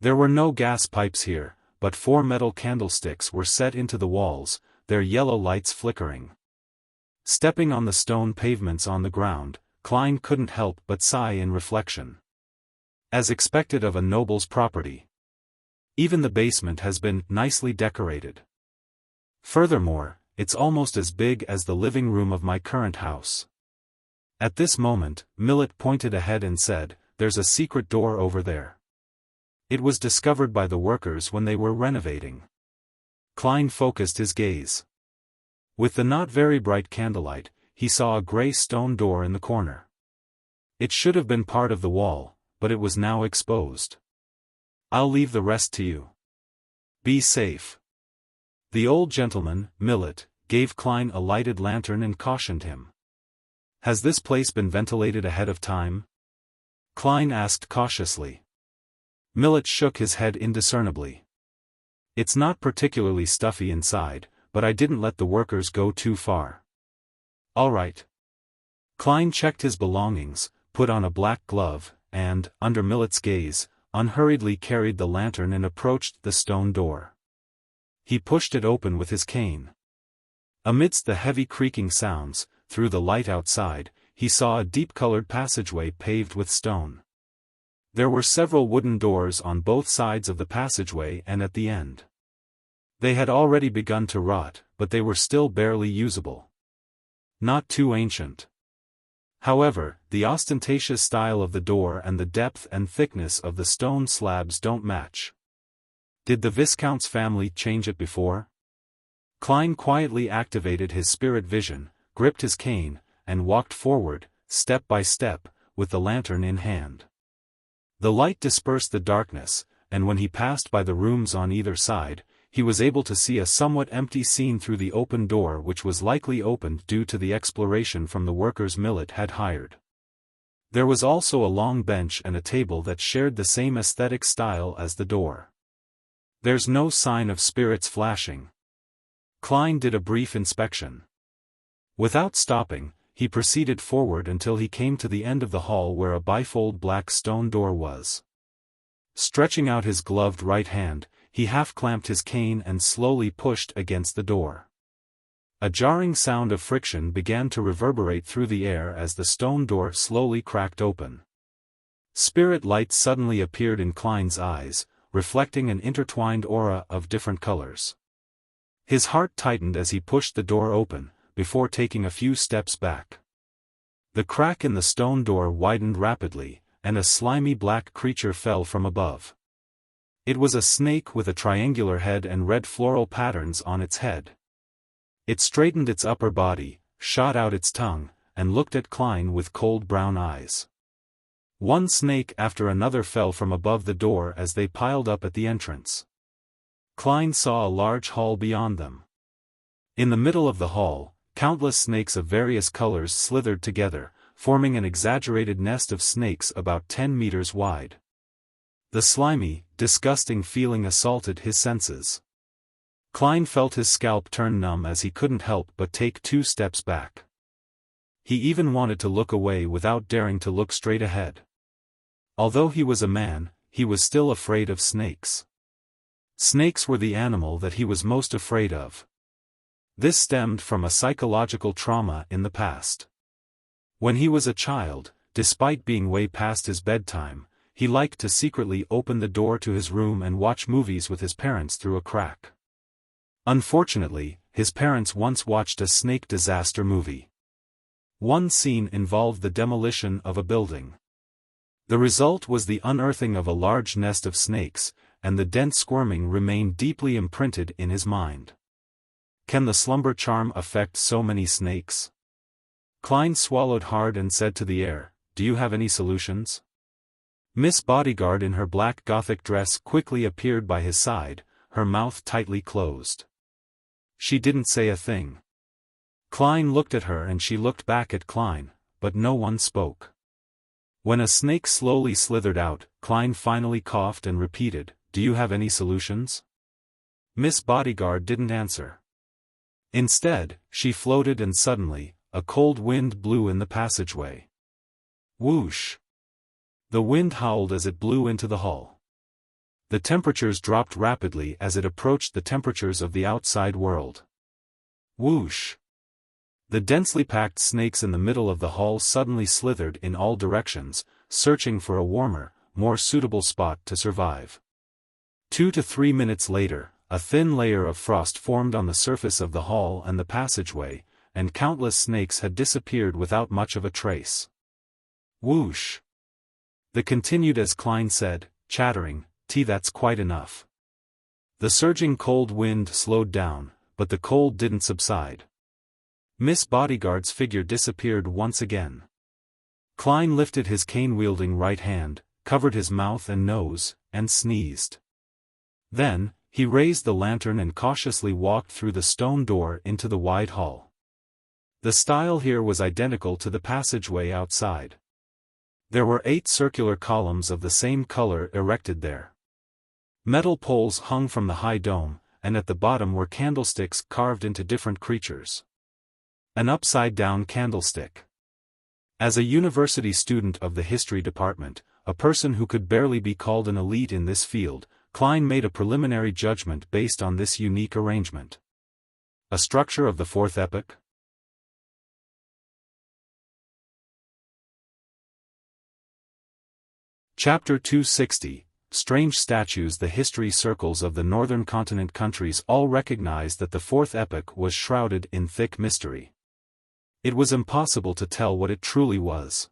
There were no gas pipes here, but 4 metal candlesticks were set into the walls, their yellow lights flickering. Stepping on the stone pavements on the ground, Klein couldn't help but sigh in reflection. As expected of a noble's property. Even the basement has been nicely decorated. Furthermore, it's almost as big as the living room of my current house. At this moment, Millet pointed ahead and said, "There's a secret door over there. It was discovered by the workers when they were renovating." Klein focused his gaze. With the not very bright candlelight, he saw a gray stone door in the corner. It should have been part of the wall, but it was now exposed. "I'll leave the rest to you. Be safe." The old gentleman, Millet, gave Klein a lighted lantern and cautioned him. "Has this place been ventilated ahead of time?" Klein asked cautiously. Millet shook his head indiscernibly. "It's not particularly stuffy inside, but I didn't let the workers go too far." "All right." Klein checked his belongings, put on a black glove, and, under Millet's gaze, unhurriedly carried the lantern and approached the stone door. He pushed it open with his cane. Amidst the heavy creaking sounds, through the light outside, he saw a deep-colored passageway paved with stone. There were several wooden doors on both sides of the passageway and at the end. They had already begun to rot, but they were still barely usable. Not too ancient. However, the ostentatious style of the door and the depth and thickness of the stone slabs don't match. Did the Viscount's family change it before? Klein quietly activated his spirit vision, gripped his cane, and walked forward, step by step, with the lantern in hand. The light dispersed the darkness, and when he passed by the rooms on either side, he was able to see a somewhat empty scene through the open door, which was likely opened due to the exploration from the workers Millet had hired. There was also a long bench and a table that shared the same aesthetic style as the door. There's no sign of spirits flashing. Klein did a brief inspection. Without stopping, he proceeded forward until he came to the end of the hall where a bifold black stone door was. Stretching out his gloved right hand, he half-clamped his cane and slowly pushed against the door. A jarring sound of friction began to reverberate through the air as the stone door slowly cracked open. Spirit light suddenly appeared in Klein's eyes, reflecting an intertwined aura of different colors. His heart tightened as he pushed the door open, before taking a few steps back. The crack in the stone door widened rapidly, and a slimy black creature fell from above. It was a snake with a triangular head and red floral patterns on its head. It straightened its upper body, shot out its tongue, and looked at Klein with cold brown eyes. One snake after another fell from above the door as they piled up at the entrance. Klein saw a large hall beyond them. In the middle of the hall, countless snakes of various colors slithered together, forming an exaggerated nest of snakes about 10 meters wide. The slimy, disgusting feeling assaulted his senses. Klein felt his scalp turn numb as he couldn't help but take 2 steps back. He even wanted to look away without daring to look straight ahead. Although he was a man, he was still afraid of snakes. Snakes were the animal that he was most afraid of. This stemmed from a psychological trauma in the past. When he was a child, despite being way past his bedtime, he liked to secretly open the door to his room and watch movies with his parents through a crack. Unfortunately, his parents once watched a snake disaster movie. One scene involved the demolition of a building. The result was the unearthing of a large nest of snakes, and the dense squirming remained deeply imprinted in his mind. Can the slumber charm affect so many snakes? Klein swallowed hard and said to the air, "Do you have any solutions?" Miss Bodyguard in her black Gothic dress quickly appeared by his side, her mouth tightly closed. She didn't say a thing. Klein looked at her and she looked back at Klein, but no one spoke. When a snake slowly slithered out, Klein finally coughed and repeated, "Do you have any solutions?" Miss Bodyguard didn't answer. Instead, she floated and suddenly, a cold wind blew in the passageway. Whoosh! The wind howled as it blew into the hall. The temperatures dropped rapidly as it approached the temperatures of the outside world. Whoosh! The densely packed snakes in the middle of the hall suddenly slithered in all directions, searching for a warmer, more suitable spot to survive. 2 to 3 minutes later, a thin layer of frost formed on the surface of the hall and the passageway, and countless snakes had disappeared without much of a trace. Whoosh! The continued as Klein said, chattering, That's quite enough." The surging cold wind slowed down, but the cold didn't subside. Miss Bodyguard's figure disappeared once again. Klein lifted his cane-wielding right hand, covered his mouth and nose, and sneezed. Then, He raised the lantern and cautiously walked through the stone door into the wide hall. The style here was identical to the passageway outside. There were 8 circular columns of the same color erected there. Metal poles hung from the high dome, and at the bottom were candlesticks carved into different creatures. An upside-down candlestick. As a university student of the history department, a person who could barely be called an elite in this field, Klein made a preliminary judgment based on this unique arrangement. A structure of the Fourth Epoch? Chapter 260, Strange Statues. The history circles of the northern continent countries all recognized that the Fourth Epoch was shrouded in thick mystery. It was impossible to tell what it truly was.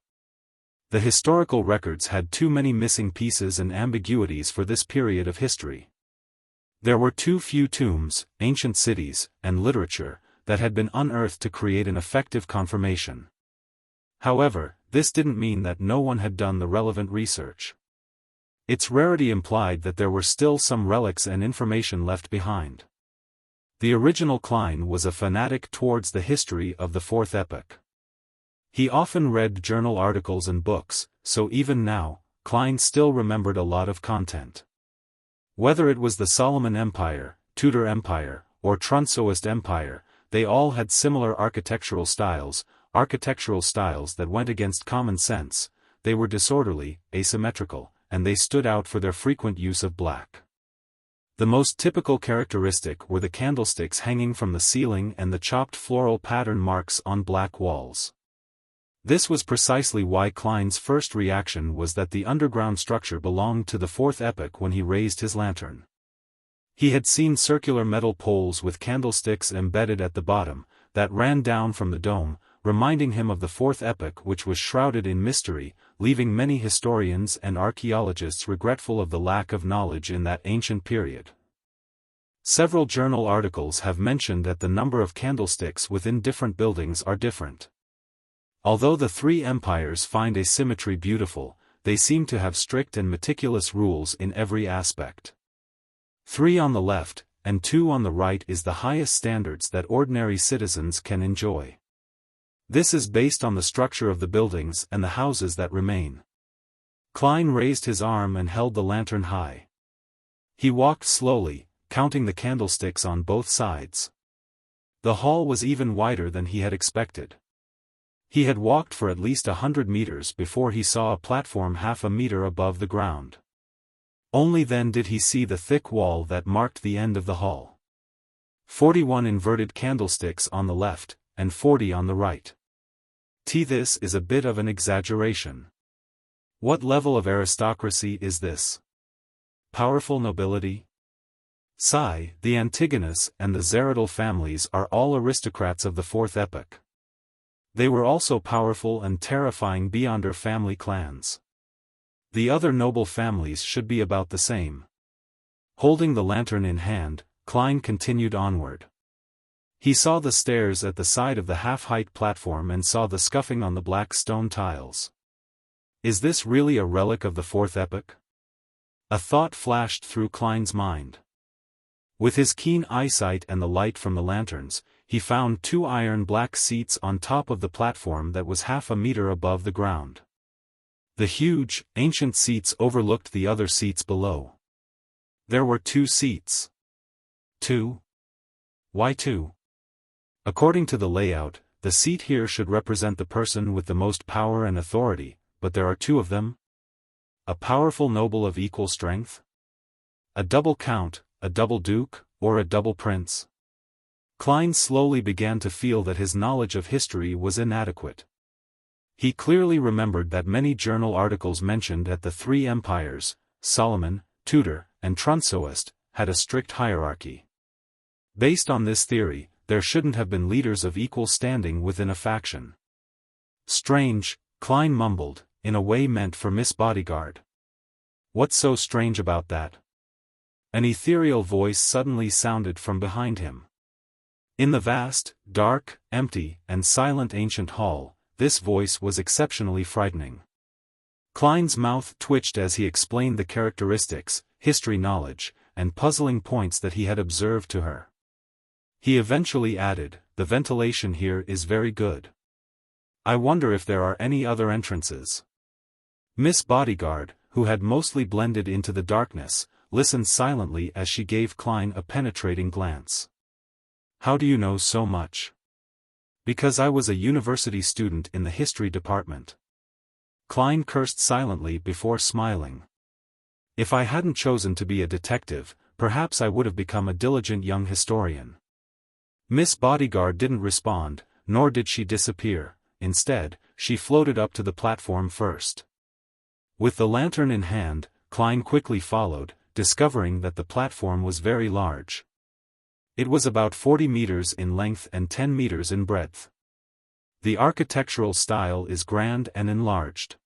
The historical records had too many missing pieces and ambiguities for this period of history. There were too few tombs, ancient cities, and literature that had been unearthed to create an effective confirmation. However, this didn't mean that no one had done the relevant research. Its rarity implied that there were still some relics and information left behind. The original Klein was a fanatic towards the history of the Fourth Epoch. He often read journal articles and books, so even now, Klein still remembered a lot of content. Whether it was the Solomon Empire, Tudor Empire, or Trunsoist Empire, they all had similar architectural styles that went against common sense. They were disorderly, asymmetrical, and they stood out for their frequent use of black. The most typical characteristic were the candlesticks hanging from the ceiling and the chopped floral pattern marks on black walls. This was precisely why Klein's first reaction was that the underground structure belonged to the Fourth Epoch when he raised his lantern. He had seen circular metal poles with candlesticks embedded at the bottom, that ran down from the dome, reminding him of the Fourth Epoch, which was shrouded in mystery, leaving many historians and archaeologists regretful of the lack of knowledge in that ancient period. Several journal articles have mentioned that the number of candlesticks within different buildings are different. Although the 3 empires find asymmetry beautiful, they seem to have strict and meticulous rules in every aspect. 3 on the left, and 2 on the right is the highest standards that ordinary citizens can enjoy. This is based on the structure of the buildings and the houses that remain. Klein raised his arm and held the lantern high. He walked slowly, counting the candlesticks on both sides. The hall was even wider than he had expected. He had walked for at least 100 meters before he saw a platform half a meter above the ground. Only then did he see the thick wall that marked the end of the hall. 41 inverted candlesticks on the left, and 40 on the right. This is a bit of an exaggeration. What level of aristocracy is this? Powerful nobility? The Antigonus and the Zeridal families are all aristocrats of the Fourth Epoch. They were also powerful and terrifying beyond their family clans. The other noble families should be about the same. Holding the lantern in hand, Klein continued onward. He saw the stairs at the side of the half-height platform and saw the scuffing on the black stone tiles. Is this really a relic of the Fourth Epoch? A thought flashed through Klein's mind. With his keen eyesight and the light from the lanterns, he found 2 iron black seats on top of the platform that was half a meter above the ground. The huge, ancient seats overlooked the other seats below. There were 2 seats. 2? Why 2? According to the layout, the seat here should represent the person with the most power and authority, but there are 2 of them? A powerful noble of equal strength? A double count, a double duke, or a double prince? Klein slowly began to feel that his knowledge of history was inadequate. He clearly remembered that many journal articles mentioned that the 3 empires, Solomon, Tudor, and Trunsoist, had a strict hierarchy. Based on this theory, there shouldn't have been leaders of equal standing within a faction. Strange, Klein mumbled, in a way meant for Miss Bodyguard. What's so strange about that? An ethereal voice suddenly sounded from behind him. In the vast, dark, empty, and silent ancient hall, this voice was exceptionally frightening. Klein's mouth twitched as he explained the characteristics, history knowledge, and puzzling points that he had observed to her. He eventually added, "The ventilation here is very good. I wonder if there are any other entrances." Miss Bodyguard, who had mostly blended into the darkness, listened silently as she gave Klein a penetrating glance. "How do you know so much?" "Because I was a university student in the history department." Klein cursed silently before smiling. "If I hadn't chosen to be a detective, perhaps I would have become a diligent young historian." Miss Bodyguard didn't respond, nor did she disappear. Instead, she floated up to the platform first. With the lantern in hand, Klein quickly followed, discovering that the platform was very large. It was about 40 meters in length and 10 meters in breadth. The architectural style is grand and enlarged.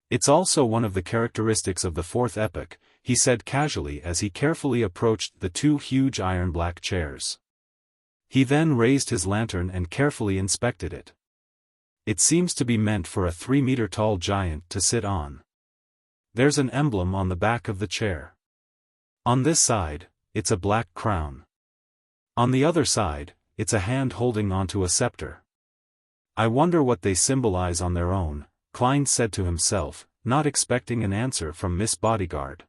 "It's also one of the characteristics of the Fourth Epoch," he said casually as he carefully approached the two huge iron-black chairs. He then raised his lantern and carefully inspected it. "It seems to be meant for a 3-meter-tall giant to sit on. There's an emblem on the back of the chair. On this side, it's a black crown. On the other side, it's a hand holding onto a scepter. I wonder what they symbolize on their own," Klein said to himself, not expecting an answer from Miss Bodyguard.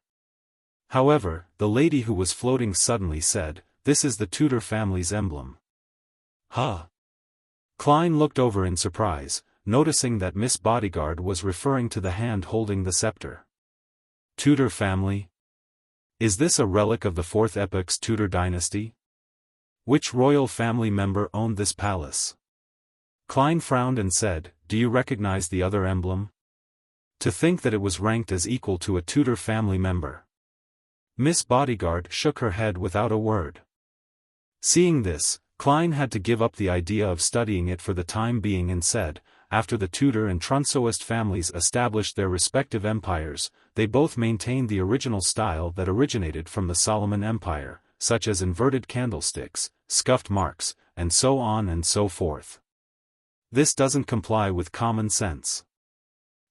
However, the lady who was floating suddenly said, "This is the Tudor family's emblem." "Huh?" Klein looked over in surprise, noticing that Miss Bodyguard was referring to the hand holding the scepter. "Tudor family? Is this a relic of the Fourth Epoch's Tudor dynasty? Which royal family member owned this palace?" Klein frowned and said, "Do you recognize the other emblem? To think that it was ranked as equal to a Tudor family member." Miss Bodyguard shook her head without a word. Seeing this, Klein had to give up the idea of studying it for the time being and said, after the Tudor and Trunsoist families established their respective empires, they both maintained the original style that originated from the Solomon Empire, such as inverted candlesticks, scuffed marks, and so on and so forth. This doesn't comply with common sense.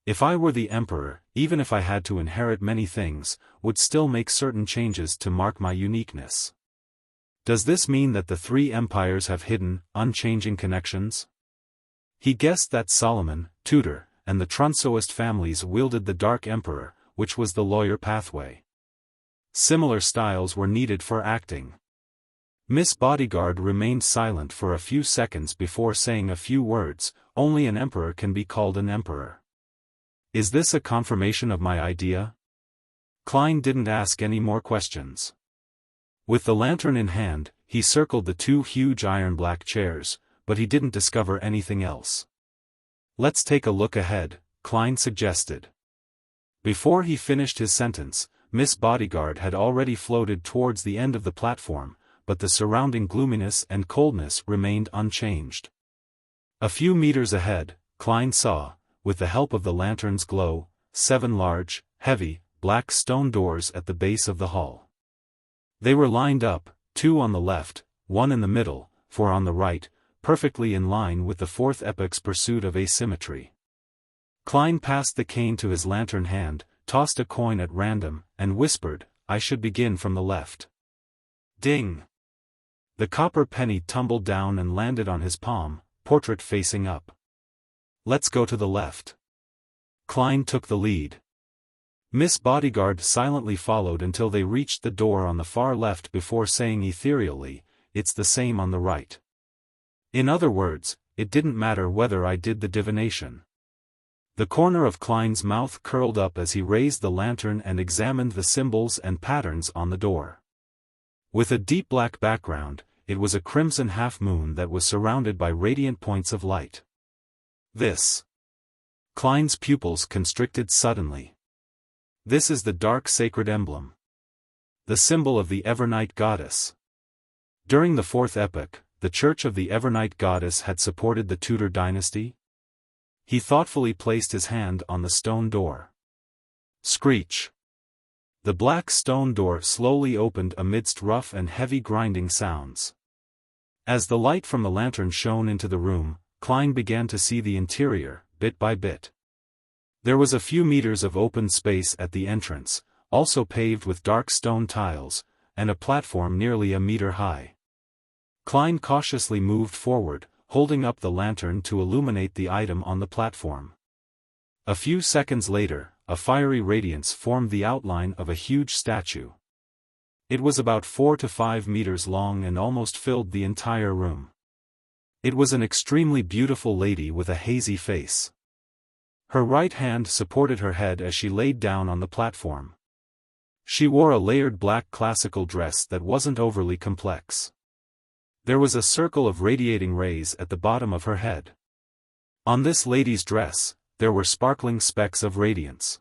If I were the emperor, even if I had to inherit many things, would still make certain changes to mark my uniqueness. Does this mean that the three empires have hidden, unchanging connections? He guessed that Solomon, Tudor, and the Trunsoist families wielded the Dark Emperor, which was the lawyer pathway. Similar styles were needed for acting. Miss Bodyguard remained silent for a few seconds before saying a few words. "Only an emperor can be called an emperor. Is this a confirmation of my idea?" Klein didn't ask any more questions. With the lantern in hand, he circled the two huge iron-black chairs, but he didn't discover anything else. "Let's take a look ahead," Klein suggested. Before he finished his sentence, Miss Bodyguard had already floated towards the end of the platform, but the surrounding gloominess and coldness remained unchanged. A few meters ahead, Klein saw, with the help of the lantern's glow, 7 large, heavy, black stone doors at the base of the hall. They were lined up, 2 on the left, 1 in the middle, 4 on the right, perfectly in line with the Fourth Epoch's pursuit of asymmetry. Klein passed the cane to his lantern hand, tossed a coin at random, and whispered, "I should begin from the left." Ding! The copper penny tumbled down and landed on his palm, portrait facing up. "Let's go to the left." Klein took the lead. Miss Bodyguard silently followed until they reached the door on the far left before saying ethereally, "It's the same on the right." In other words, it didn't matter whether I did the divination. The corner of Klein's mouth curled up as he raised the lantern and examined the symbols and patterns on the door. With a deep black background, it was a crimson half-moon that was surrounded by radiant points of light. "This." Klein's pupils constricted suddenly. "This is the dark sacred emblem. The symbol of the Evernight goddess." During the Fourth Epoch, the Church of the Evernight goddess had supported the Tudor dynasty. He thoughtfully placed his hand on the stone door. Screech! The black stone door slowly opened amidst rough and heavy grinding sounds. As the light from the lantern shone into the room, Klein began to see the interior, bit by bit. There was a few meters of open space at the entrance, also paved with dark stone tiles, and a platform nearly a meter high. Klein cautiously moved forward, holding up the lantern to illuminate the item on the platform. A few seconds later, a fiery radiance formed the outline of a huge statue. It was about 4 to 5 meters long and almost filled the entire room. It was an extremely beautiful lady with a hazy face. Her right hand supported her head as she laid down on the platform. She wore a layered black classical dress that wasn't overly complex. There was a circle of radiating rays at the bottom of her head. On this lady's dress, there were sparkling specks of radiance.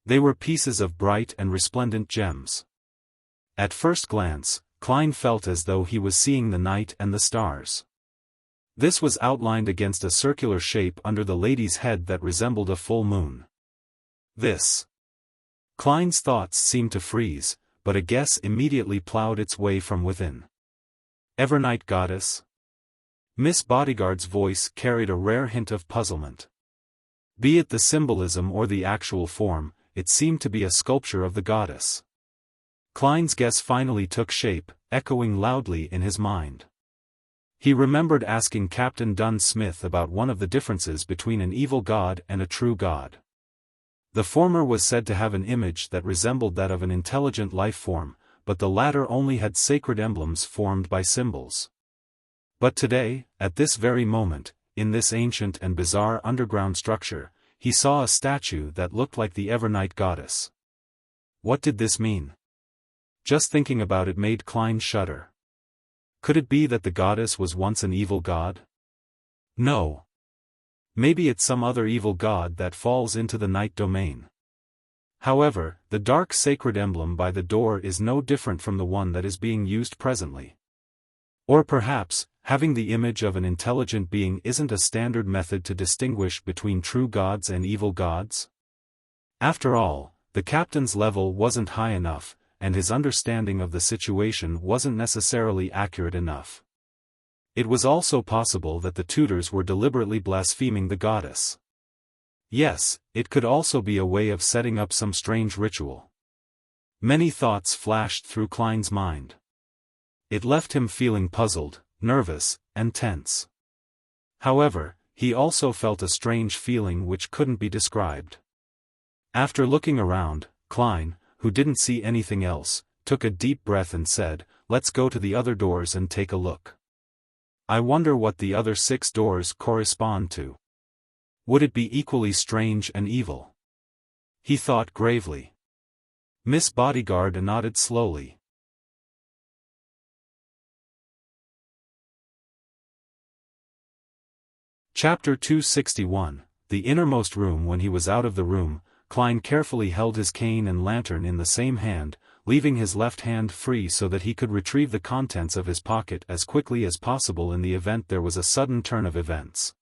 They were pieces of bright and resplendent gems. At first glance, Klein felt as though he was seeing the night and the stars. This was outlined against a circular shape under the lady's head that resembled a full moon. This. Klein's thoughts seemed to freeze, but a guess immediately plowed its way from within. Evernight goddess? Miss Bodyguard's voice carried a rare hint of puzzlement. Be it the symbolism or the actual form, it seemed to be a sculpture of the goddess. Klein's guess finally took shape, echoing loudly in his mind. He remembered asking Captain Dunn Smith about one of the differences between an evil god and a true god. The former was said to have an image that resembled that of an intelligent life form, but the latter only had sacred emblems formed by symbols. But today, at this very moment, in this ancient and bizarre underground structure, he saw a statue that looked like the Evernight goddess. What did this mean? Just thinking about it made Klein shudder. Could it be that the goddess was once an evil god? No. Maybe it's some other evil god that falls into the night domain. However, the dark sacred emblem by the door is no different from the one that is being used presently. Or perhaps, having the image of an intelligent being isn't a standard method to distinguish between true gods and evil gods? After all, the captain's level wasn't high enough, and his understanding of the situation wasn't necessarily accurate enough. It was also possible that the tutors were deliberately blaspheming the goddess. Yes, it could also be a way of setting up some strange ritual. Many thoughts flashed through Klein's mind. It left him feeling puzzled, nervous, and tense. However, he also felt a strange feeling which couldn't be described. After looking around, Klein, who didn't see anything else, took a deep breath and said, "Let's go to the other doors and take a look. I wonder what the other 6 doors correspond to. Would it be equally strange and evil?" He thought gravely. Miss Bodyguard nodded slowly. Chapter 261, The Innermost Room. When he was out of the room, Klein carefully held his cane and lantern in the same hand, leaving his left hand free so that he could retrieve the contents of his pocket as quickly as possible in the event there was a sudden turn of events.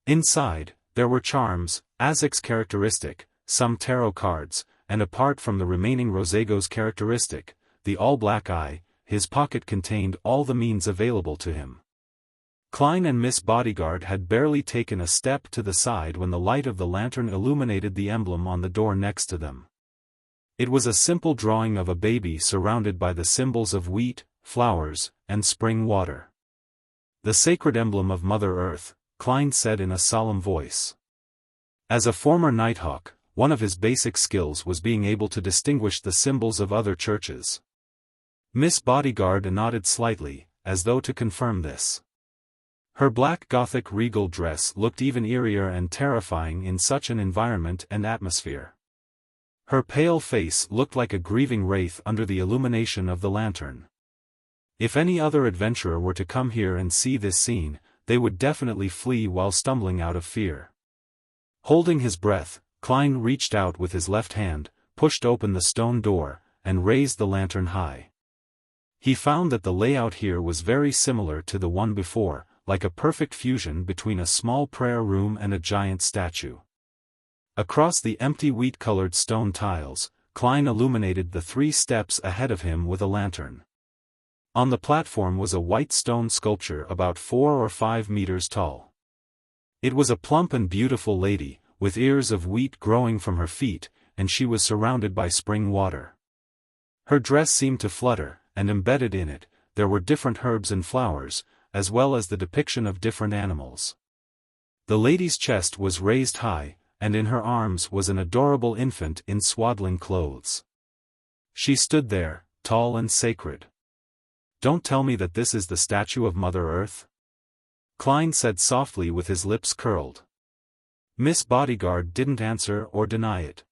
Inside, there were charms, Azek's characteristic, some tarot cards, and apart from the remaining Rosego's characteristic, the all-black eye, his pocket contained all the means available to him. Klein and Miss Bodyguard had barely taken a step to the side when the light of the lantern illuminated the emblem on the door next to them. It was a simple drawing of a baby surrounded by the symbols of wheat, flowers, and spring water. "The sacred emblem of Mother Earth," Klein said in a solemn voice. As a former Nighthawk, one of his basic skills was being able to distinguish the symbols of other churches. Miss Bodyguard nodded slightly, as though to confirm this. Her black Gothic regal dress looked even eerier and terrifying in such an environment and atmosphere. Her pale face looked like a grieving wraith under the illumination of the lantern. If any other adventurer were to come here and see this scene, they would definitely flee while stumbling out of fear. Holding his breath, Klein reached out with his left hand, pushed open the stone door, and raised the lantern high. He found that the layout here was very similar to the one before, like a perfect fusion between a small prayer room and a giant statue. Across the empty wheat-colored stone tiles, Klein illuminated the 3 steps ahead of him with a lantern. On the platform was a white stone sculpture about 4 or 5 meters tall. It was a plump and beautiful lady, with ears of wheat growing from her feet, and she was surrounded by spring water. Her dress seemed to flutter, and embedded in it, there were different herbs and flowers, as well as the depiction of different animals. The lady's chest was raised high, and in her arms was an adorable infant in swaddling clothes. She stood there, tall and sacred. "Don't tell me that this is the statue of Mother Earth?" Klein said softly with his lips curled. Miss Bodyguard didn't answer or deny it.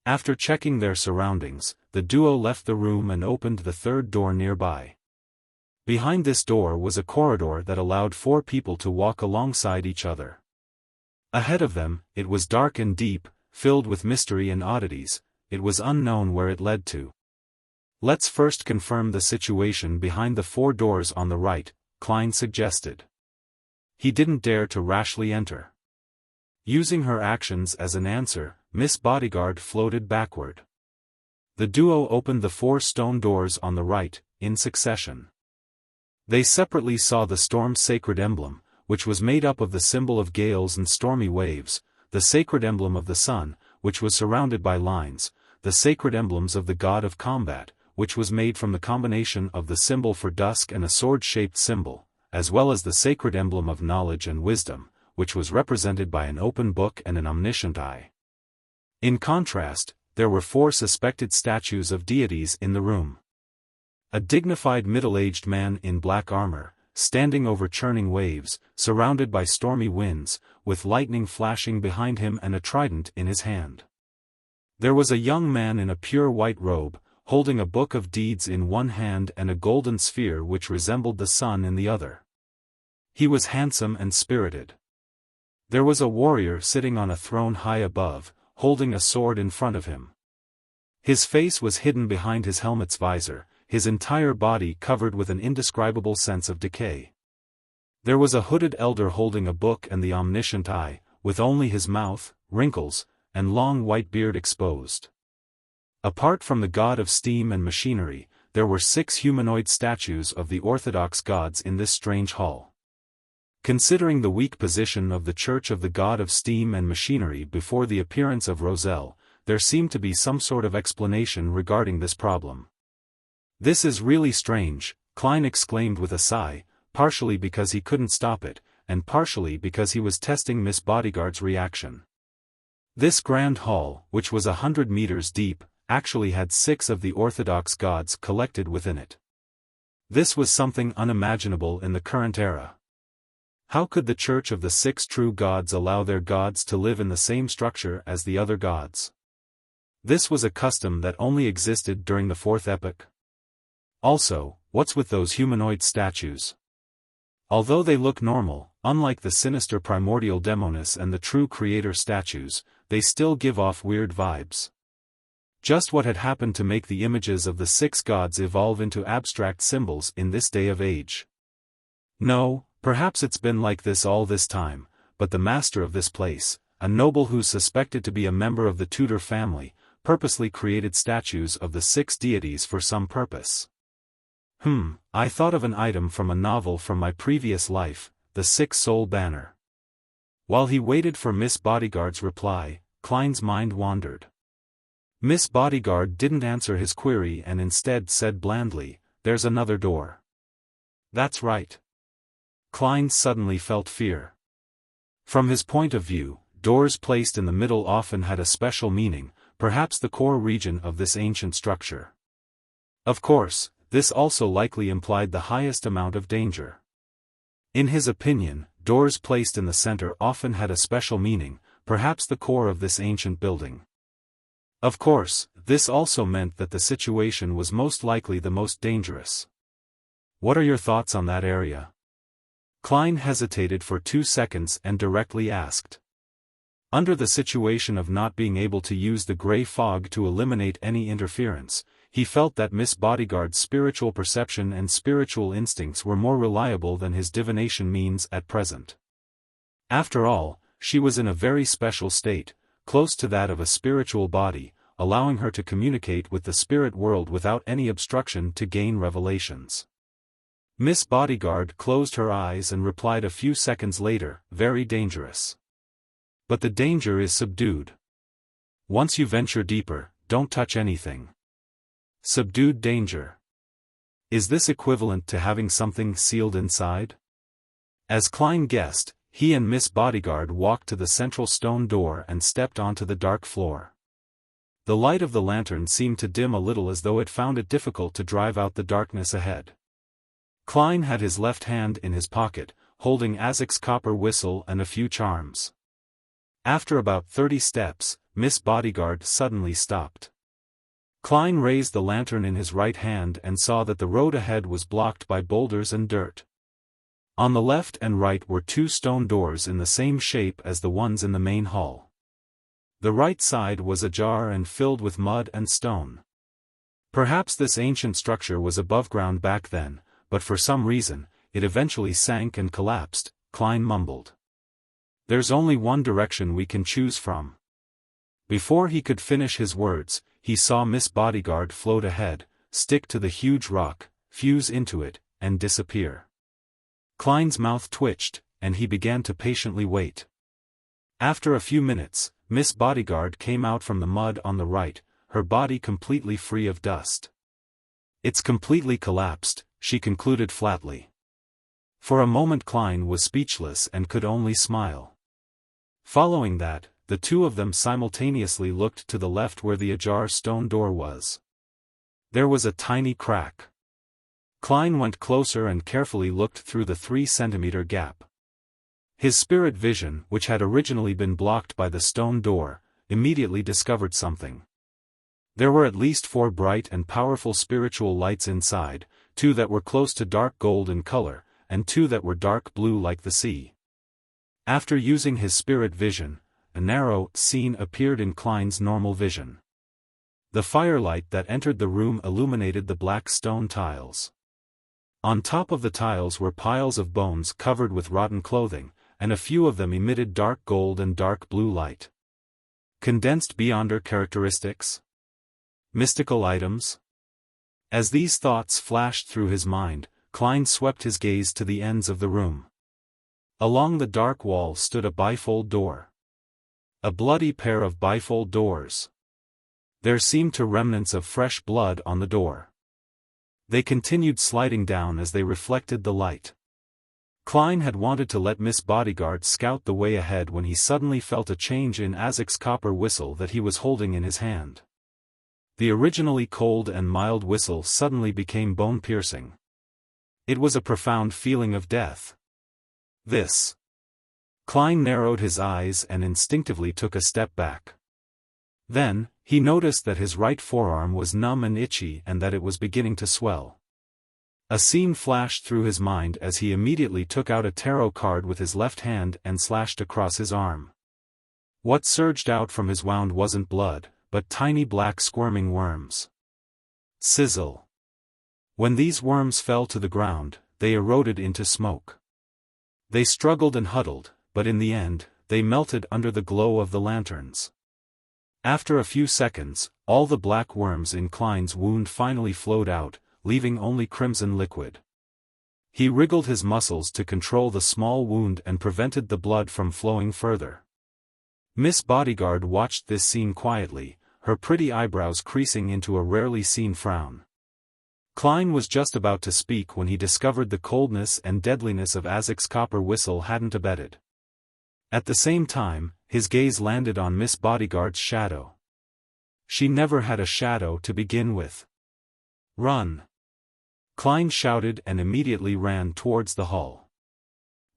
After checking their surroundings, the duo left the room and opened the third door nearby. Behind this door was a corridor that allowed 4 people to walk alongside each other. Ahead of them, it was dark and deep, filled with mystery and oddities. It was unknown where it led to. "Let's first confirm the situation behind the 4 doors on the right," Klein suggested. He didn't dare to rashly enter. Using her actions as an answer, Miss Bodyguard floated backward. The duo opened the 4 stone doors on the right, in succession. They separately saw the storm's sacred emblem, which was made up of the symbol of gales and stormy waves, the sacred emblem of the sun, which was surrounded by lines, the sacred emblems of the god of combat, which was made from the combination of the symbol for dusk and a sword-shaped symbol, as well as the sacred emblem of knowledge and wisdom, which was represented by an open book and an omniscient eye. In contrast, there were 4 suspected statues of deities in the room. A dignified middle-aged man in black armor, standing over churning waves, surrounded by stormy winds, with lightning flashing behind him and a trident in his hand. There was a young man in a pure white robe, holding a book of deeds in one hand and a golden sphere which resembled the sun in the other. He was handsome and spirited. There was a warrior sitting on a throne high above, holding a sword in front of him. His face was hidden behind his helmet's visor, his entire body covered with an indescribable sense of decay. There was a hooded elder holding a book and the omniscient eye, with only his mouth, wrinkles, and long white beard exposed. Apart from the god of steam and machinery, there were 6 humanoid statues of the orthodox gods in this strange hall. Considering the weak position of the Church of the God of Steam and Machinery before the appearance of Roselle, there seemed to be some sort of explanation regarding this problem. "This is really strange," Klein exclaimed with a sigh, partially because he couldn't stop it, and partially because he was testing Miss Bodyguard's reaction. This grand hall, which was 100 meters deep, actually had 6 of the orthodox gods collected within it. This was something unimaginable in the current era. How could the Church of the 6 true gods allow their gods to live in the same structure as the other gods? This was a custom that only existed during the 4th epoch. Also, what's with those humanoid statues? Although they look normal, unlike the sinister primordial Demonis and the true creator statues, they still give off weird vibes. Just what had happened to make the images of the 6 gods evolve into abstract symbols in this day of age? No, perhaps it's been like this all this time, but the master of this place, a noble who's suspected to be a member of the Tudor family, purposely created statues of the 6 deities for some purpose. I thought of an item from a novel from my previous life, the 6-soul banner. While he waited for Miss Bodyguard's reply, Klein's mind wandered. Miss Bodyguard didn't answer his query and instead said blandly, "There's another door." "That's right." Klein suddenly felt fear. From his point of view, doors placed in the middle often had a special meaning, perhaps the core region of this ancient structure. Of course, this also likely implied the highest amount of danger. In his opinion, doors placed in the center often had a special meaning, perhaps the core of this ancient building. Of course, this also meant that the situation was most likely the most dangerous. "What are your thoughts on that area?" Klein hesitated for 2 seconds and directly asked. Under the situation of not being able to use the gray fog to eliminate any interference, he felt that Miss Bodyguard's spiritual perception and spiritual instincts were more reliable than his divination means at present. After all, she was in a very special state, close to that of a spiritual body, allowing her to communicate with the spirit world without any obstruction to gain revelations. Miss Bodyguard closed her eyes and replied a few seconds later, "Very dangerous. But the danger is subdued. Once you venture deeper, don't touch anything." Subdued danger. Is this equivalent to having something sealed inside? As Klein guessed, he and Miss Bodyguard walked to the central stone door and stepped onto the dark floor. The light of the lantern seemed to dim a little as though it found it difficult to drive out the darkness ahead. Klein had his left hand in his pocket, holding Azek's copper whistle and a few charms. After about 30 steps, Miss Bodyguard suddenly stopped. Klein raised the lantern in his right hand and saw that the road ahead was blocked by boulders and dirt. On the left and right were 2 stone doors in the same shape as the ones in the main hall. The right side was ajar and filled with mud and stone. Perhaps this ancient structure was above ground back then, but for some reason, it eventually sank and collapsed, Klein mumbled. There's only one direction we can choose from. Before he could finish his words, he saw Miss Bodyguard float ahead, stick to the huge rock, fuse into it, and disappear. Klein's mouth twitched, and he began to patiently wait. After a few minutes, Miss Bodyguard came out from the mud on the right, her body completely free of dust. It's completely collapsed, she concluded flatly. For a moment Klein was speechless and could only smile. Following that, the two of them simultaneously looked to the left where the ajar stone door was. There was a tiny crack. Klein went closer and carefully looked through the 3-centimeter gap. His spirit vision, which had originally been blocked by the stone door, immediately discovered something. There were at least 4 bright and powerful spiritual lights inside, 2 that were close to dark gold in color, and 2 that were dark blue like the sea. After using his spirit vision, a narrow scene appeared in Klein's normal vision. The firelight that entered the room illuminated the black stone tiles. On top of the tiles were piles of bones covered with rotten clothing, and a few of them emitted dark gold and dark blue light. Condensed Beyonder characteristics? Mystical items? As these thoughts flashed through his mind, Klein swept his gaze to the ends of the room. Along the dark wall stood a bifold door. A bloody pair of bifold doors. There seemed to remnants of fresh blood on the door. They continued sliding down as they reflected the light. Klein had wanted to let Miss Bodyguard scout the way ahead when he suddenly felt a change in Azek's copper whistle that he was holding in his hand. The originally cold and mild whistle suddenly became bone-piercing. It was a profound feeling of death. This. Klein narrowed his eyes and instinctively took a step back. Then, he noticed that his right forearm was numb and itchy and that it was beginning to swell. A scene flashed through his mind as he immediately took out a tarot card with his left hand and slashed across his arm. What surged out from his wound wasn't blood, but tiny black squirming worms. Sizzle. When these worms fell to the ground, they eroded into smoke. They struggled and huddled, but in the end, they melted under the glow of the lanterns. After a few seconds, all the black worms in Klein's wound finally flowed out, leaving only crimson liquid. He wriggled his muscles to control the small wound and prevented the blood from flowing further. Miss Bodyguard watched this scene quietly, her pretty eyebrows creasing into a rarely seen frown. Klein was just about to speak when he discovered the coldness and deadliness of Azek's copper whistle hadn't abated. At the same time, his gaze landed on Miss Bodyguard's shadow. She never had a shadow to begin with. Run! Klein shouted and immediately ran towards the hall.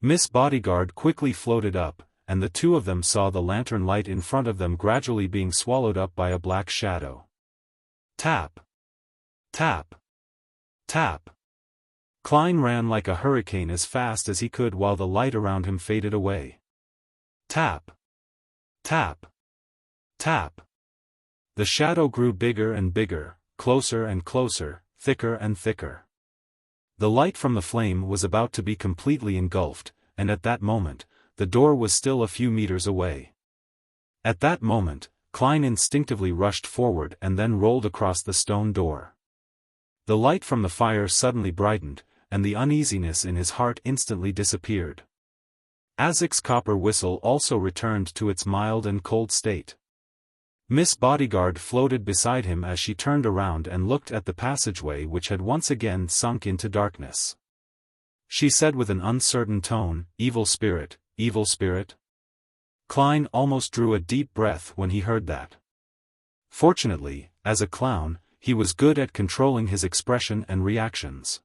Miss Bodyguard quickly floated up, and the two of them saw the lantern light in front of them gradually being swallowed up by a black shadow. Tap! Tap! Tap! Klein ran like a hurricane as fast as he could while the light around him faded away. Tap! Tap! Tap! The shadow grew bigger and bigger, closer and closer, thicker and thicker. The light from the flame was about to be completely engulfed, and at that moment, the door was still a few meters away. At that moment, Klein instinctively rushed forward and then rolled across the stone door. The light from the fire suddenly brightened, and the uneasiness in his heart instantly disappeared. Azek's copper whistle also returned to its mild and cold state. Miss Bodyguard floated beside him as she turned around and looked at the passageway which had once again sunk into darkness. She said with an uncertain tone, "Evil spirit, evil spirit?" Klein almost drew a deep breath when he heard that. Fortunately, as a clown, he was good at controlling his expression and reactions.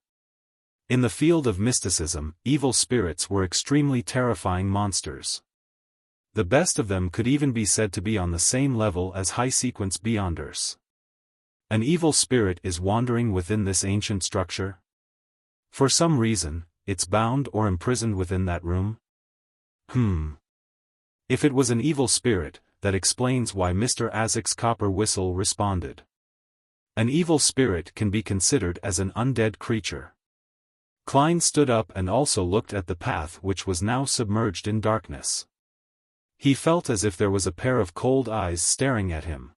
In the field of mysticism, evil spirits were extremely terrifying monsters. The best of them could even be said to be on the same level as high-sequence beyonders. An evil spirit is wandering within this ancient structure? For some reason, it's bound or imprisoned within that room? If it was an evil spirit, that explains why Mr. Azek's copper whistle responded. An evil spirit can be considered as an undead creature. Klein stood up and also looked at the path which was now submerged in darkness. He felt as if there was a pair of cold eyes staring at him.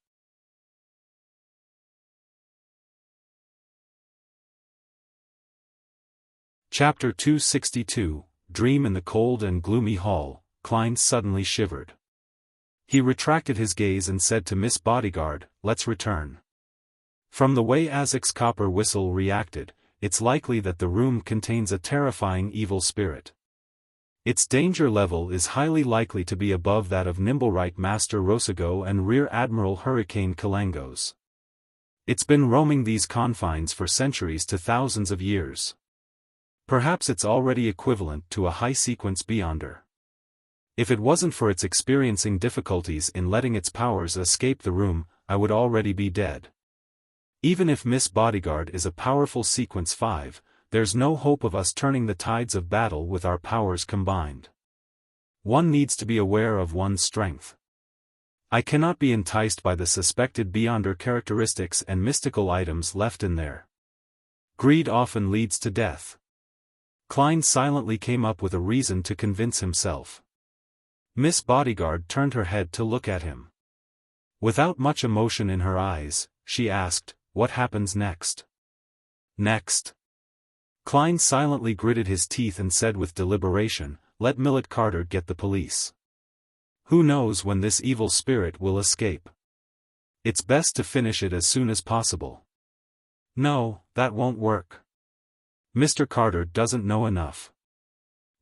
Chapter 262, Dream in the Cold and Gloomy Hall. Klein suddenly shivered. He retracted his gaze and said to Miss Bodyguard, "Let's return." From the way Azek's copper whistle reacted, it's likely that the room contains a terrifying evil spirit. Its danger level is highly likely to be above that of Nimblewright Master Rosago and Rear Admiral Hurricane Kalangos. It's been roaming these confines for centuries to thousands of years. Perhaps it's already equivalent to a high-sequence beyonder. If it wasn't for its experiencing difficulties in letting its powers escape the room, I would already be dead. Even if Miss Bodyguard is a powerful Sequence 5, there's no hope of us turning the tides of battle with our powers combined. One needs to be aware of one's strength. I cannot be enticed by the suspected beyonder characteristics and mystical items left in there. Greed often leads to death. Klein silently came up with a reason to convince himself. Miss Bodyguard turned her head to look at him. Without much emotion in her eyes, she asked, "What happens next?" "Next?" Klein silently gritted his teeth and said with deliberation, "Let Millet Carter get the police. Who knows when this evil spirit will escape? It's best to finish it as soon as possible." "No, that won't work. Mr. Carter doesn't know enough.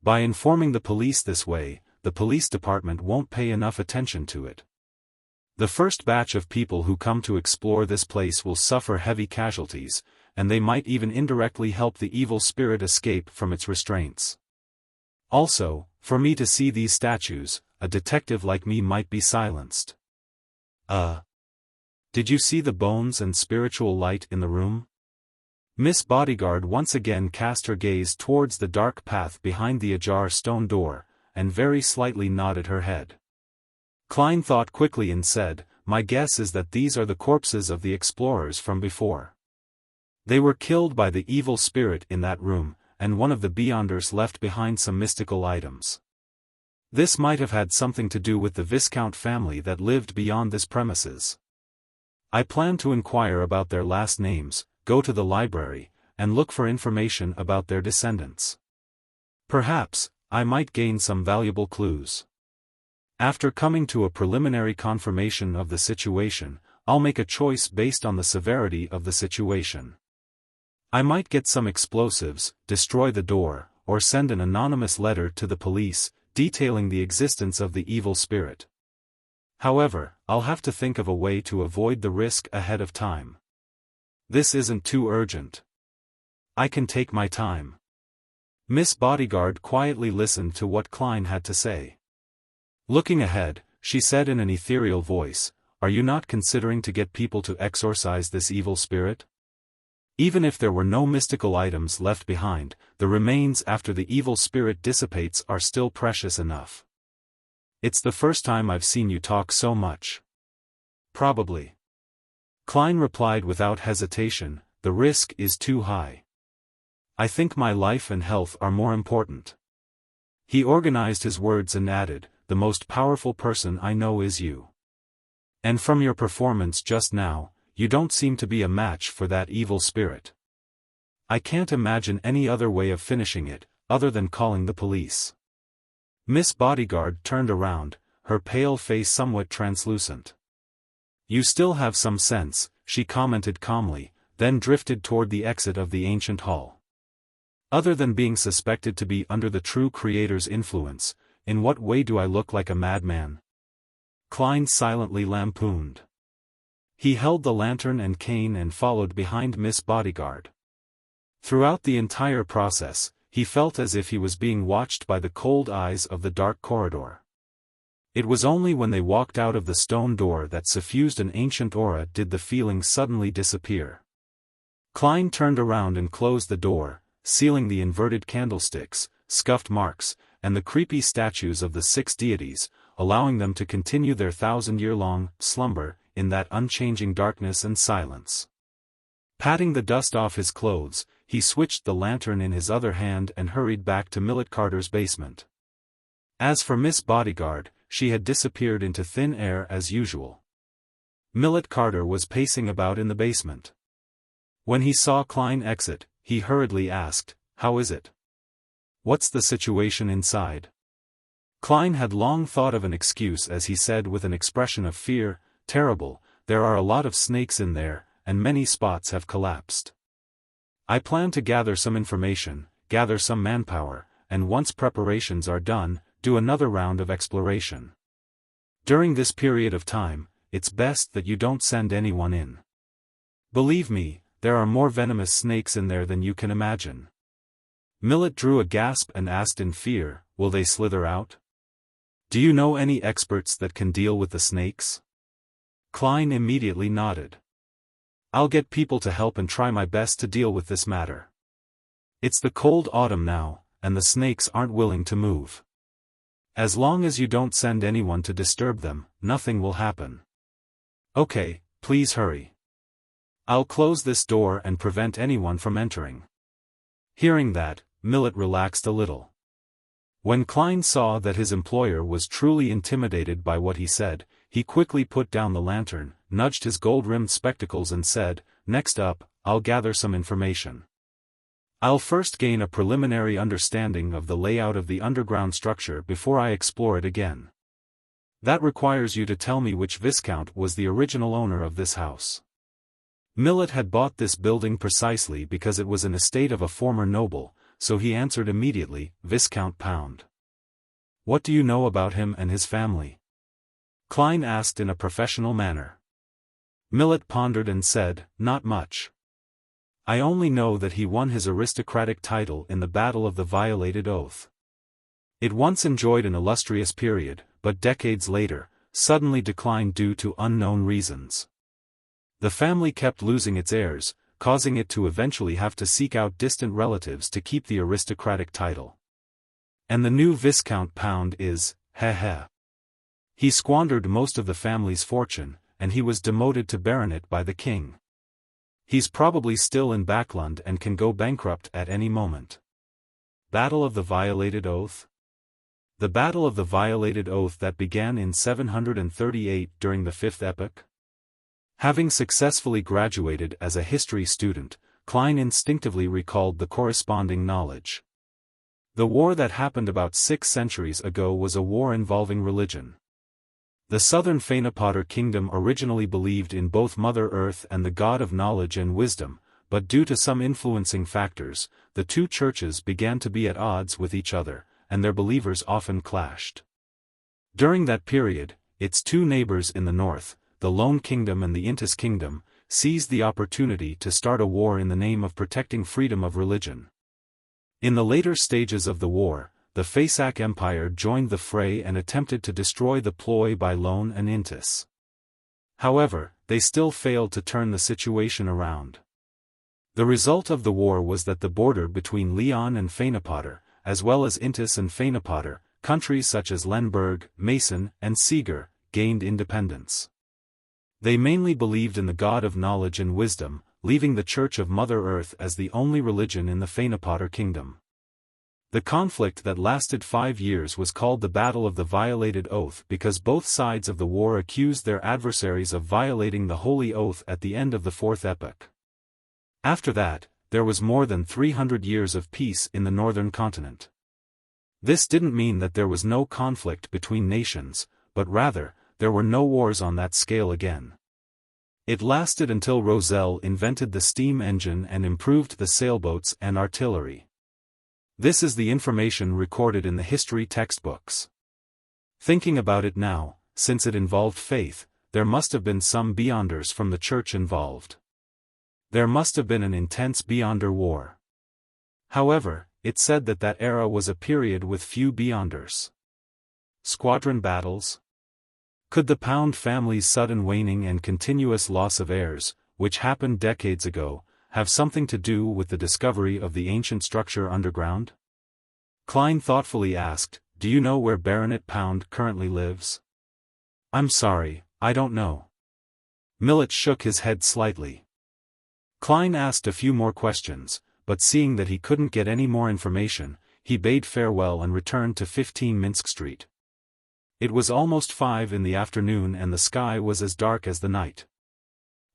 By informing the police this way, the police department won't pay enough attention to it. The first batch of people who come to explore this place will suffer heavy casualties, and they might even indirectly help the evil spirit escape from its restraints. Also, for me to see these statues, a detective like me might be silenced." Did you see the bones and spiritual light in the room?" Miss Bodyguard once again cast her gaze towards the dark path behind the ajar stone door, and very slightly nodded her head. Klein thought quickly and said, "My guess is that these are the corpses of the explorers from before. They were killed by the evil spirit in that room, and one of the beyonders left behind some mystical items. This might have had something to do with the Viscount family that lived beyond this premises. I plan to inquire about their last names, go to the library, and look for information about their descendants. Perhaps I might gain some valuable clues. After coming to a preliminary confirmation of the situation, I'll make a choice based on the severity of the situation. I might get some explosives, destroy the door, or send an anonymous letter to the police, detailing the existence of the evil spirit. However, I'll have to think of a way to avoid the risk ahead of time. This isn't too urgent. I can take my time." Miss Bodyguard quietly listened to what Klein had to say. Looking ahead, she said in an ethereal voice, "Are you not considering to get people to exorcise this evil spirit? Even if there were no mystical items left behind, the remains after the evil spirit dissipates are still precious enough." "It's the first time I've seen you talk so much." "Probably." Klein replied without hesitation, "The risk is too high. I think my life and health are more important." He organized his words and added, "The most powerful person I know is you. And from your performance just now, you don't seem to be a match for that evil spirit. I can't imagine any other way of finishing it, other than calling the police." Miss Bodyguard turned around, her pale face somewhat translucent. You still have some sense, she commented calmly, then drifted toward the exit of the ancient hall. Other than being suspected to be under the true creator's influence, in what way do I look like a madman? Klein silently lampooned. He held the lantern and cane and followed behind Miss Bodyguard. Throughout the entire process, he felt as if he was being watched by the cold eyes of the dark corridor. It was only when they walked out of the stone door that suffused an ancient aura did the feeling suddenly disappear. Klein turned around and closed the door, sealing the inverted candlesticks, scuffed marks, and the creepy statues of the 6 deities, allowing them to continue their 1,000-year-long slumber in that unchanging darkness and silence. Patting the dust off his clothes, he switched the lantern in his other hand and hurried back to Millet Carter's basement. As for Miss Bodyguard, she had disappeared into thin air as usual. Millet Carter was pacing about in the basement. When he saw Klein exit, he hurriedly asked, "How is it? What's the situation inside?" Klein had long thought of an excuse as he said with an expression of fear, "Terrible, there are a lot of snakes in there, and many spots have collapsed. I plan to gather some information, gather some manpower, and once preparations are done, do another round of exploration. During this period of time, it's best that you don't send anyone in. Believe me, there are more venomous snakes in there than you can imagine." Millet drew a gasp and asked in fear, "Will they slither out? Do you know any experts that can deal with the snakes?" Klein immediately nodded. "I'll get people to help and try my best to deal with this matter. It's the cold autumn now, and the snakes aren't willing to move. As long as you don't send anyone to disturb them, nothing will happen. Okay, please hurry. I'll close this door and prevent anyone from entering." Hearing that, Millet relaxed a little. When Klein saw that his employer was truly intimidated by what he said, he quickly put down the lantern, nudged his gold-rimmed spectacles and said, "Next up, I'll gather some information. I'll first gain a preliminary understanding of the layout of the underground structure before I explore it again. That requires you to tell me which Viscount was the original owner of this house." Millet had bought this building precisely because it was an estate of a former noble, so he answered immediately, "Viscount Pound." "What do you know about him and his family?" Klein asked in a professional manner. Millet pondered and said, "Not much. I only know that he won his aristocratic title in the Battle of the Violated Oath. It once enjoyed an illustrious period, but decades later, suddenly declined due to unknown reasons. The family kept losing its heirs, causing it to eventually have to seek out distant relatives to keep the aristocratic title. And the new Viscount Pound is, heh. He squandered most of the family's fortune, and he was demoted to baronet by the king. He's probably still in Backlund and can go bankrupt at any moment." Battle of the Violated Oath? The Battle of the Violated Oath that began in 738 during the Fifth Epoch? Having successfully graduated as a history student, Klein instinctively recalled the corresponding knowledge. The war that happened about 6 centuries ago was a war involving religion. The southern Feyenopoder kingdom originally believed in both Mother Earth and the God of knowledge and wisdom, but due to some influencing factors, the two churches began to be at odds with each other, and their believers often clashed. During that period, its two neighbors in the north, the Lone Kingdom and the Intis Kingdom, seized the opportunity to start a war in the name of protecting freedom of religion. In the later stages of the war, the Faysac Empire joined the fray and attempted to destroy the ploy by Lone and Intis. However, they still failed to turn the situation around. The result of the war was that the border between Leon and Feyenopoder, as well as Intis and Feyenopoder, countries such as Lemberg, Mason, and Seeger, gained independence. They mainly believed in the God of knowledge and wisdom, leaving the Church of Mother Earth as the only religion in the Feyenopoder kingdom. The conflict that lasted 5 years was called the Battle of the Violated Oath because both sides of the war accused their adversaries of violating the Holy Oath at the end of the Fourth Epoch. After that, there was more than 300 years of peace in the northern continent. This didn't mean that there was no conflict between nations, but rather, there were no wars on that scale again. It lasted until Roselle invented the steam engine and improved the sailboats and artillery. This is the information recorded in the history textbooks. Thinking about it now, since it involved faith, there must have been some Beyonders from the church involved. There must have been an intense Beyonder war. However, it said that that era was a period with few Beyonders. Squadron battles? Could the Pound family's sudden waning and continuous loss of heirs, which happened decades ago, have something to do with the discovery of the ancient structure underground? Klein thoughtfully asked, "Do you know where Baronet Pound currently lives?" "I'm sorry, I don't know." Millet shook his head slightly. Klein asked a few more questions, but seeing that he couldn't get any more information, he bade farewell and returned to 15 Minsk Street. It was almost 5 in the afternoon and the sky was as dark as the night.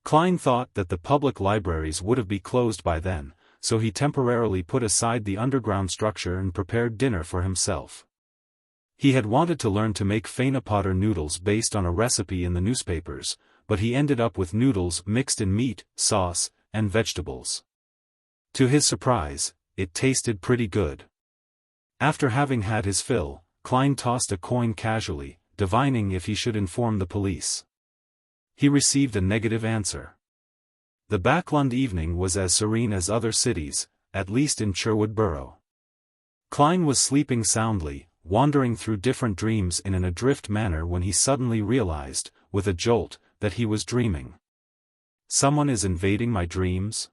Klein thought that the public libraries would have been closed by then, so he temporarily put aside the underground structure and prepared dinner for himself. He had wanted to learn to make Phanepotter noodles based on a recipe in the newspapers, but he ended up with noodles mixed in meat, sauce, and vegetables. To his surprise, it tasted pretty good. After having had his fill, Klein tossed a coin casually, divining if he should inform the police. He received a negative answer. The Backlund evening was as serene as other cities, at least in Sherwood Borough. Klein was sleeping soundly, wandering through different dreams in an adrift manner when he suddenly realized, with a jolt, that he was dreaming. Someone is invading my dreams?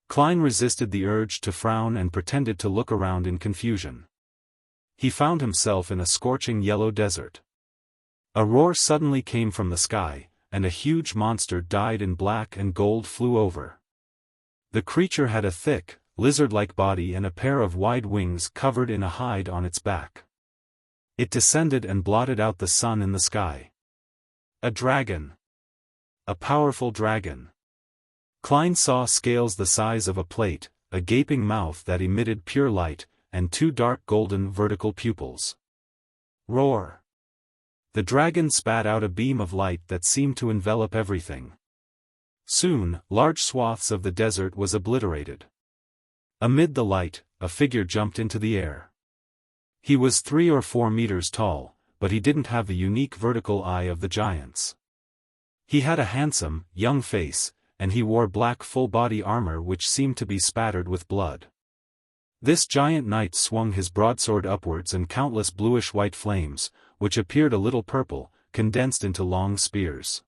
Klein resisted the urge to frown and pretended to look around in confusion. He found himself in a scorching yellow desert. A roar suddenly came from the sky, and a huge monster dyed in black and gold flew over. The creature had a thick, lizard-like body and a pair of wide wings covered in a hide on its back. It descended and blotted out the sun in the sky. A dragon. A powerful dragon. Klein saw scales the size of a plate, a gaping mouth that emitted pure light, and 2 dark golden vertical pupils. Roar! The dragon spat out a beam of light that seemed to envelop everything. Soon, large swaths of the desert was obliterated. Amid the light, a figure jumped into the air. He was 3 or 4 meters tall, but he didn't have the unique vertical eye of the giants. He had a handsome, young face, and he wore black full-body armor which seemed to be spattered with blood. This giant knight swung his broadsword upwards and countless bluish-white flames, which appeared a little purple, condensed into long spears.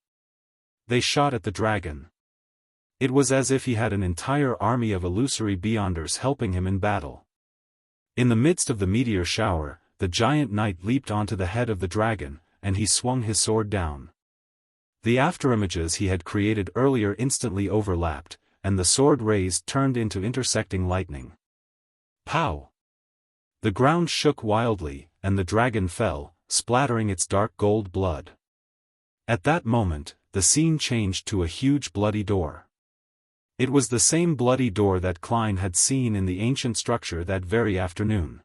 They shot at the dragon. It was as if he had an entire army of illusory Beyonders helping him in battle. In the midst of the meteor shower, the giant knight leaped onto the head of the dragon, and he swung his sword down. The afterimages he had created earlier instantly overlapped, and the sword rays turned into intersecting lightning. Pow! The ground shook wildly, and the dragon fell, splattering its dark gold blood. At that moment, the scene changed to a huge bloody door. It was the same bloody door that Klein had seen in the ancient structure that very afternoon.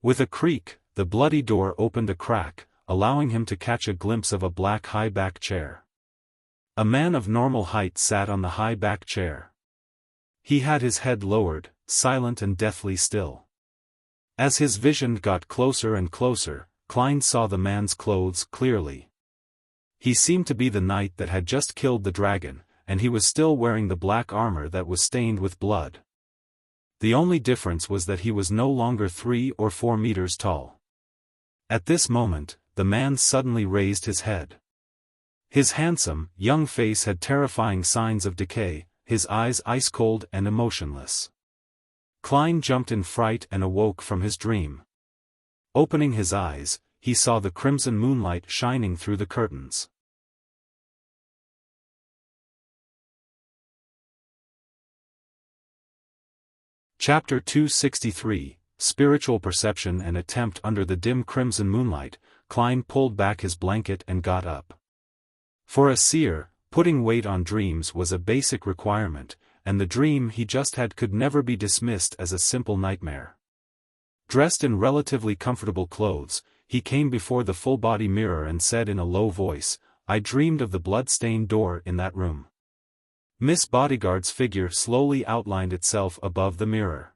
With a creak, the bloody door opened a crack, allowing him to catch a glimpse of a black high-back chair. A man of normal height sat on the high-back chair. He had his head lowered, silent and deathly still. As his vision got closer and closer, Klein saw the man's clothes clearly. He seemed to be the knight that had just killed the dragon, and he was still wearing the black armor that was stained with blood. The only difference was that he was no longer 3 or 4 meters tall. At this moment, the man suddenly raised his head. His handsome, young face had terrifying signs of decay, his eyes ice-cold and emotionless. Klein jumped in fright and awoke from his dream. Opening his eyes, he saw the crimson moonlight shining through the curtains. Chapter 263, Spiritual Perception and Attempt. Under the dim crimson moonlight, Klein pulled back his blanket and got up. For a seer, putting weight on dreams was a basic requirement, and the dream he just had could never be dismissed as a simple nightmare. Dressed in relatively comfortable clothes, he came before the full-body mirror and said in a low voice, I dreamed of the blood-stained door in that room. Miss Bodyguard's figure slowly outlined itself above the mirror.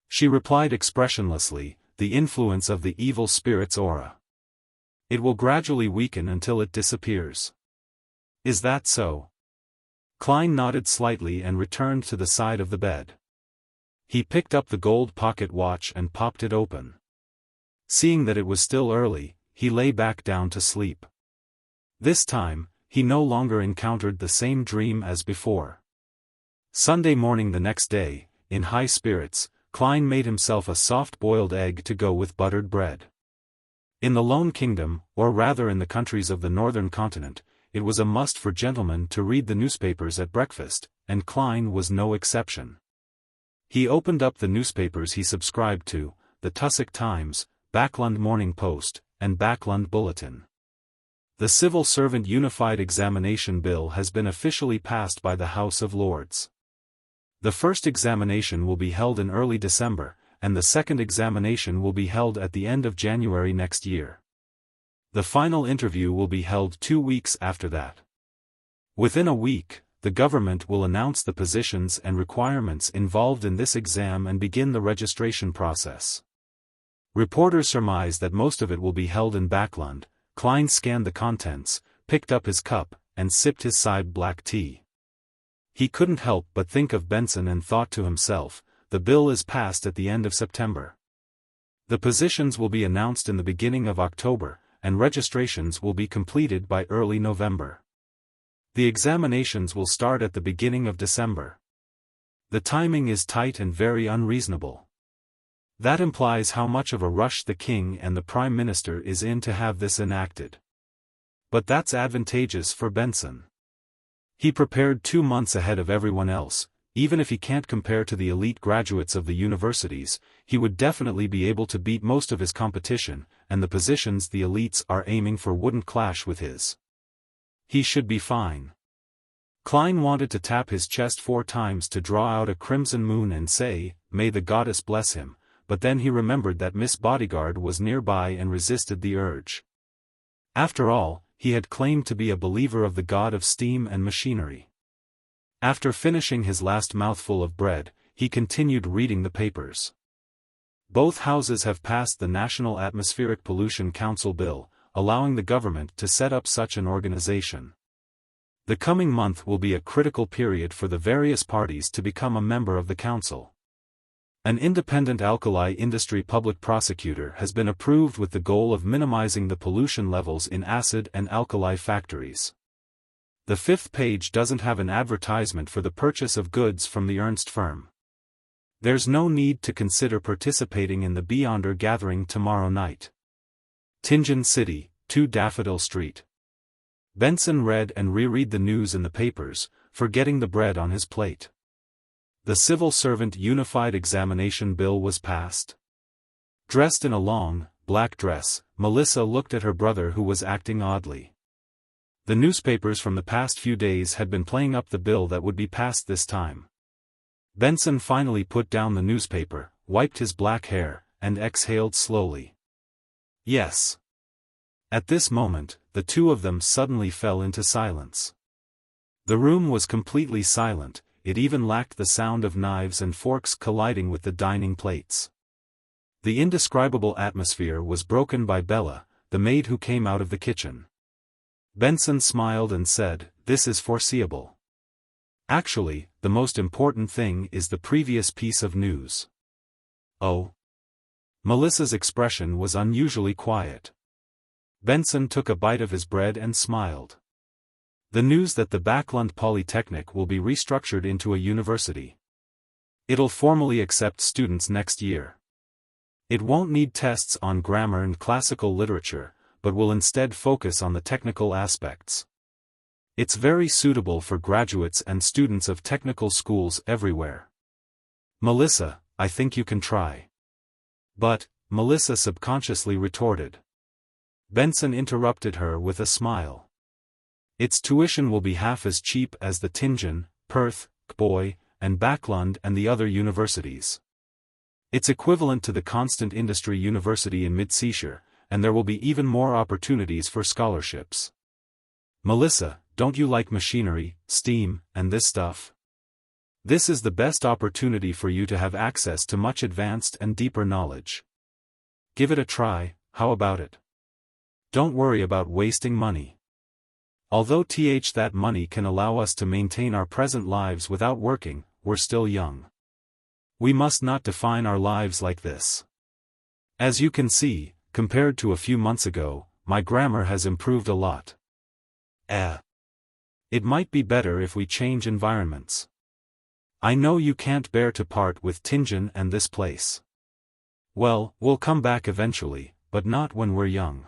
She replied expressionlessly, the influence of the evil spirit's aura. It will gradually weaken until it disappears. Is that so? Klein nodded slightly and returned to the side of the bed. He picked up the gold pocket watch and popped it open. Seeing that it was still early, he lay back down to sleep. This time, he no longer encountered the same dream as before. Sunday morning the next day, in high spirits, Klein made himself a soft-boiled egg to go with buttered bread. In the Lone Kingdom, or rather in the countries of the northern continent, it was a must for gentlemen to read the newspapers at breakfast, and Klein was no exception. He opened up the newspapers he subscribed to, the Tussock Times, Backlund Morning Post, and Backlund Bulletin. The Civil Servant Unified Examination Bill has been officially passed by the House of Lords. The first examination will be held in early December, and the second examination will be held at the end of January next year. The final interview will be held 2 weeks after that. Within a week, the government will announce the positions and requirements involved in this exam and begin the registration process. Reporters surmise that most of it will be held in Backlund. Klein scanned the contents, picked up his cup, and sipped his side black tea. He couldn't help but think of Benson and thought to himself, the bill is passed at the end of September. The positions will be announced in the beginning of October, and registrations will be completed by early November. The examinations will start at the beginning of December. The timing is tight and very unreasonable. That implies how much of a rush the king and the prime minister is in to have this enacted. But that's advantageous for Benson. He prepared 2 months ahead of everyone else. Even if he can't compare to the elite graduates of the universities, he would definitely be able to beat most of his competition, and the positions the elites are aiming for wouldn't clash with his. He should be fine. Klein wanted to tap his chest 4 times to draw out a crimson moon and say, "May the goddess bless him," but then he remembered that Miss Bodyguard was nearby and resisted the urge. After all, he had claimed to be a believer of the god of steam and machinery. After finishing his last mouthful of bread, he continued reading the papers. Both houses have passed the National Atmospheric Pollution Council bill, allowing the government to set up such an organization. The coming month will be a critical period for the various parties to become a member of the council. An independent alkali industry public prosecutor has been approved with the goal of minimizing the pollution levels in acid and alkali factories. The 5th page doesn't have an advertisement for the purchase of goods from the Ernst firm. There's no need to consider participating in the Beyonder gathering tomorrow night. Tingen City, 2 Daffodil Street. Benson read and reread the news in the papers, forgetting the bread on his plate. The Civil Servant Unified Examination Bill was passed. Dressed in a long, black dress, Melissa looked at her brother who was acting oddly. The newspapers from the past few days had been playing up the bill that would be passed this time. Benson finally put down the newspaper, wiped his black hair, and exhaled slowly. Yes. At this moment, the two of them suddenly fell into silence. The room was completely silent. It even lacked the sound of knives and forks colliding with the dining plates. The indescribable atmosphere was broken by Bella, the maid who came out of the kitchen. Benson smiled and said, "This is foreseeable. Actually, the most important thing is the previous piece of news." "Oh?" Melissa's expression was unusually quiet. Benson took a bite of his bread and smiled. The news that the Backlund Polytechnic will be restructured into a university. It'll formally accept students next year. It won't need tests on grammar and classical literature, but will instead focus on the technical aspects. It's very suitable for graduates and students of technical schools everywhere. "Melissa, I think you can try." "But," Melissa subconsciously retorted. Benson interrupted her with a smile. "Its tuition will be half as cheap as the Tingen, Perth, Kboy, and Backlund and the other universities. It's equivalent to the Constant Industry University in Mid-Seashire, and there will be even more opportunities for scholarships." Melissa, don't you like machinery, steam, and this stuff? This is the best opportunity for you to have access to much advanced and deeper knowledge. Give it a try, how about it? Don't worry about wasting money. Although that money can allow us to maintain our present lives without working, we're still young. We must not define our lives like this. As you can see, compared to a few months ago, my grammar has improved a lot. It might be better if we change environments. I know you can't bear to part with Tianjin and this place. Well, we'll come back eventually, but not when we're young.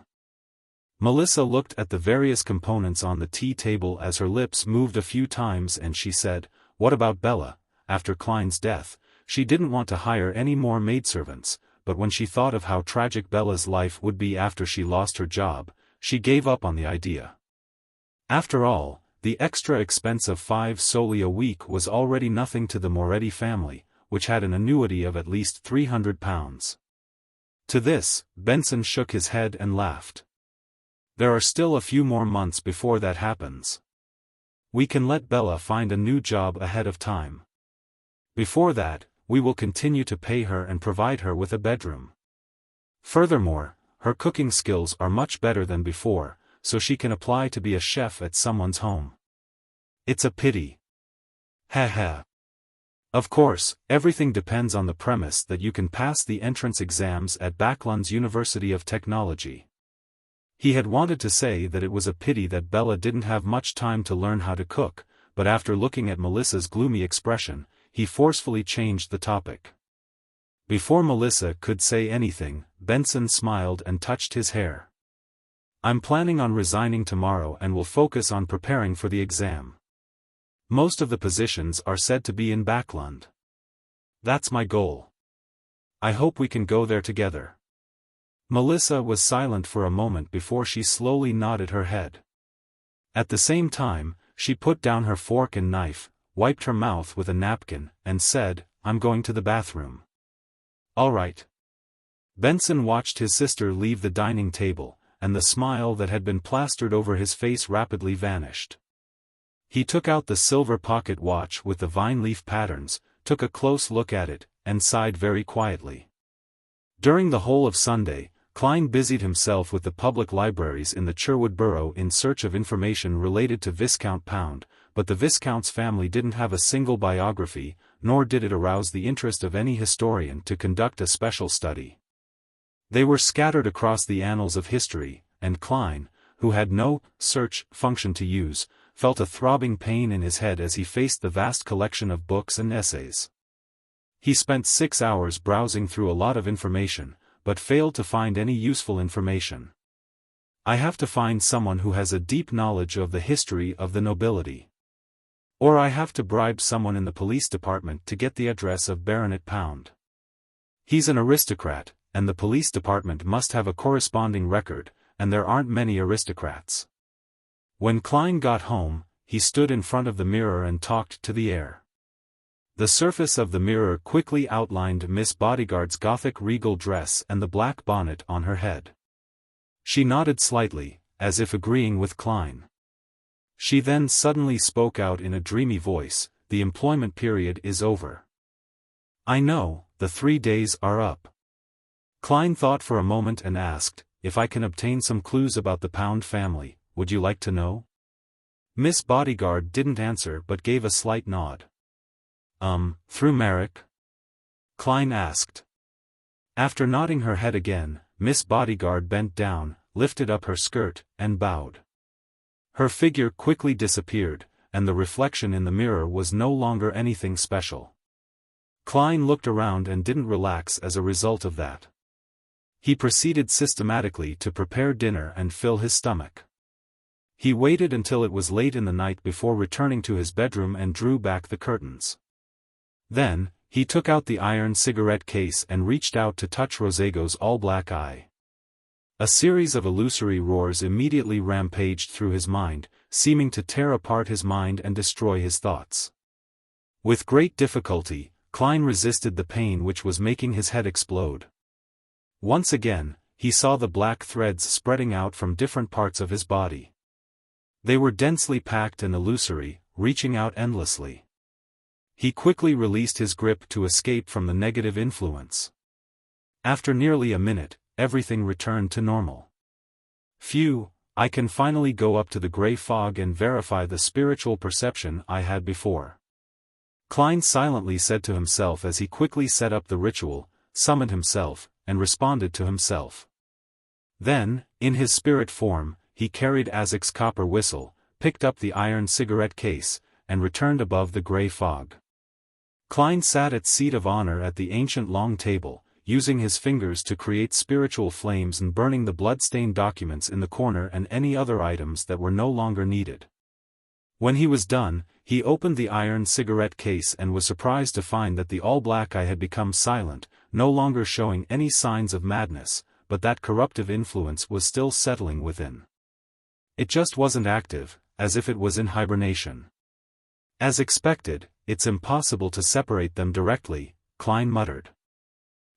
Melissa looked at the various components on the tea table as her lips moved a few times and she said, "What about Bella?" After Klein's death, she didn't want to hire any more maidservants, but when she thought of how tragic Bella's life would be after she lost her job, she gave up on the idea. After all, the extra expense of 5 soldi a week was already nothing to the Moretti family, which had an annuity of at least £300. To this, Benson shook his head and laughed. There are still a few more months before that happens. We can let Bella find a new job ahead of time. Before that, we will continue to pay her and provide her with a bedroom. Furthermore, her cooking skills are much better than before, so she can apply to be a chef at someone's home. It's a pity. Ha. Of course, everything depends on the premise that you can pass the entrance exams at Backlund's University of Technology. He had wanted to say that it was a pity that Bella didn't have much time to learn how to cook, but after looking at Melissa's gloomy expression, he forcefully changed the topic. Before Melissa could say anything, Benson smiled and touched his hair. I'm planning on resigning tomorrow and will focus on preparing for the exam. Most of the positions are said to be in Backlund. That's my goal. I hope we can go there together. Melissa was silent for a moment before she slowly nodded her head. At the same time, she put down her fork and knife, wiped her mouth with a napkin, and said, "I'm going to the bathroom." All right. Benson watched his sister leave the dining table, and the smile that had been plastered over his face rapidly vanished. He took out the silver pocket watch with the vine leaf patterns, took a close look at it, and sighed very quietly. During the whole of Sunday, Klein busied himself with the public libraries in the Cherwood borough in search of information related to Viscount Pound, but the Viscount's family didn't have a single biography, nor did it arouse the interest of any historian to conduct a special study. They were scattered across the annals of history, and Klein, who had no search function to use, felt a throbbing pain in his head as he faced the vast collection of books and essays. He spent 6 hours browsing through a lot of information, but failed to find any useful information. I have to find someone who has a deep knowledge of the history of the nobility. Or I have to bribe someone in the police department to get the address of Baronet Pound. He's an aristocrat, and the police department must have a corresponding record, and there aren't many aristocrats. When Klein got home, he stood in front of the mirror and talked to the air. The surface of the mirror quickly outlined Miss Bodyguard's Gothic regal dress and the black bonnet on her head. She nodded slightly, as if agreeing with Klein. She then suddenly spoke out in a dreamy voice, "The employment period is over. I know, the 3 days are up." Klein thought for a moment and asked, "If I can obtain some clues about the Pound family, would you like to know?" Miss Bodyguard didn't answer but gave a slight nod. Through Merrick?" Klein asked. After nodding her head again, Miss Bodyguard bent down, lifted up her skirt, and bowed. Her figure quickly disappeared, and the reflection in the mirror was no longer anything special. Klein looked around and didn't relax as a result of that. He proceeded systematically to prepare dinner and fill his stomach. He waited until it was late in the night before returning to his bedroom and drew back the curtains. Then, he took out the iron cigarette case and reached out to touch Rosego's all-black eye. A series of illusory roars immediately rampaged through his mind, seeming to tear apart his mind and destroy his thoughts. With great difficulty, Klein resisted the pain which was making his head explode. Once again, he saw the black threads spreading out from different parts of his body. They were densely packed and illusory, reaching out endlessly. He quickly released his grip to escape from the negative influence. After nearly a minute, everything returned to normal. Phew, I can finally go up to the gray fog and verify the spiritual perception I had before. Klein silently said to himself as he quickly set up the ritual, summoned himself, and responded to himself. Then, in his spirit form, he carried Azek's copper whistle, picked up the iron cigarette case, and returned above the gray fog. Klein sat at seat of honor at the ancient long table, using his fingers to create spiritual flames and burning the blood-stained documents in the corner and any other items that were no longer needed. When he was done, he opened the iron cigarette case and was surprised to find that the all-black eye had become silent, no longer showing any signs of madness, but that corruptive influence was still settling within. It just wasn't active, as if it was in hibernation. As expected, it's impossible to separate them directly, Klein muttered.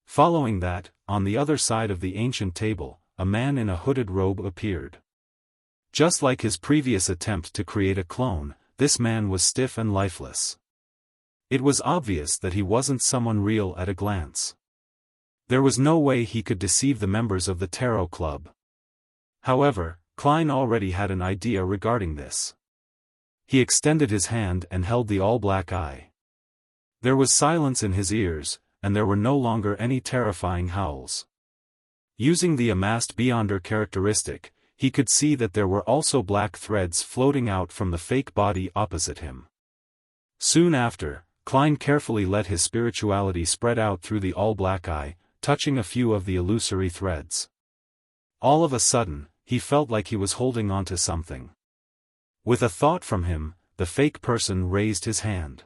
Following that, on the other side of the ancient table, a man in a hooded robe appeared. Just like his previous attempt to create a clone, this man was stiff and lifeless. It was obvious that he wasn't someone real at a glance. There was no way he could deceive the members of the Tarot Club. However, Klein already had an idea regarding this. He extended his hand and held the all-black eye. There was silence in his ears, and there were no longer any terrifying howls. Using the amassed beyonder characteristic, he could see that there were also black threads floating out from the fake body opposite him. Soon after, Klein carefully let his spirituality spread out through the all-black eye, touching a few of the illusory threads. All of a sudden, he felt like he was holding onto something. With a thought from him, the fake person raised his hand.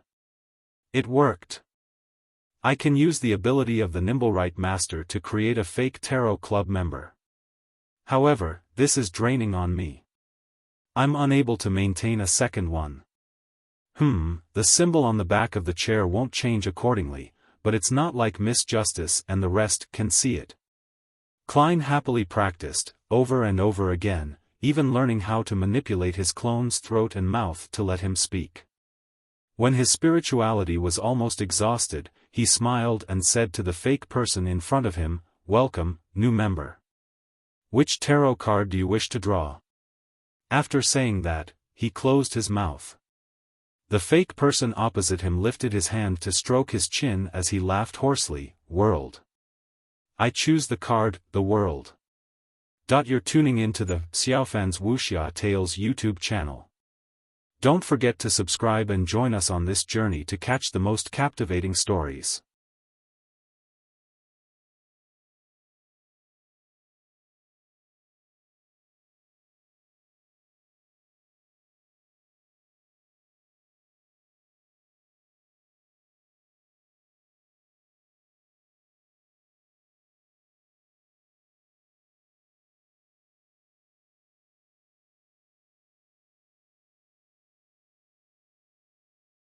It worked. I can use the ability of the Nimblewright Master to create a fake Tarot Club member. However, this is draining on me. I'm unable to maintain a second one. The symbol on the back of the chair won't change accordingly, but it's not like Miss Justice and the rest can see it. Klein happily practiced, over and over again, even learning how to manipulate his clone's throat and mouth to let him speak. When his spirituality was almost exhausted, he smiled and said to the fake person in front of him, "Welcome, new member. Which tarot card do you wish to draw?" After saying that, he closed his mouth. The fake person opposite him lifted his hand to stroke his chin as he laughed hoarsely, "World. I choose the card, the World." You're tuning into the Xiaofan's Wuxia Tales YouTube channel. Don't forget to subscribe and join us on this journey to catch the most captivating stories.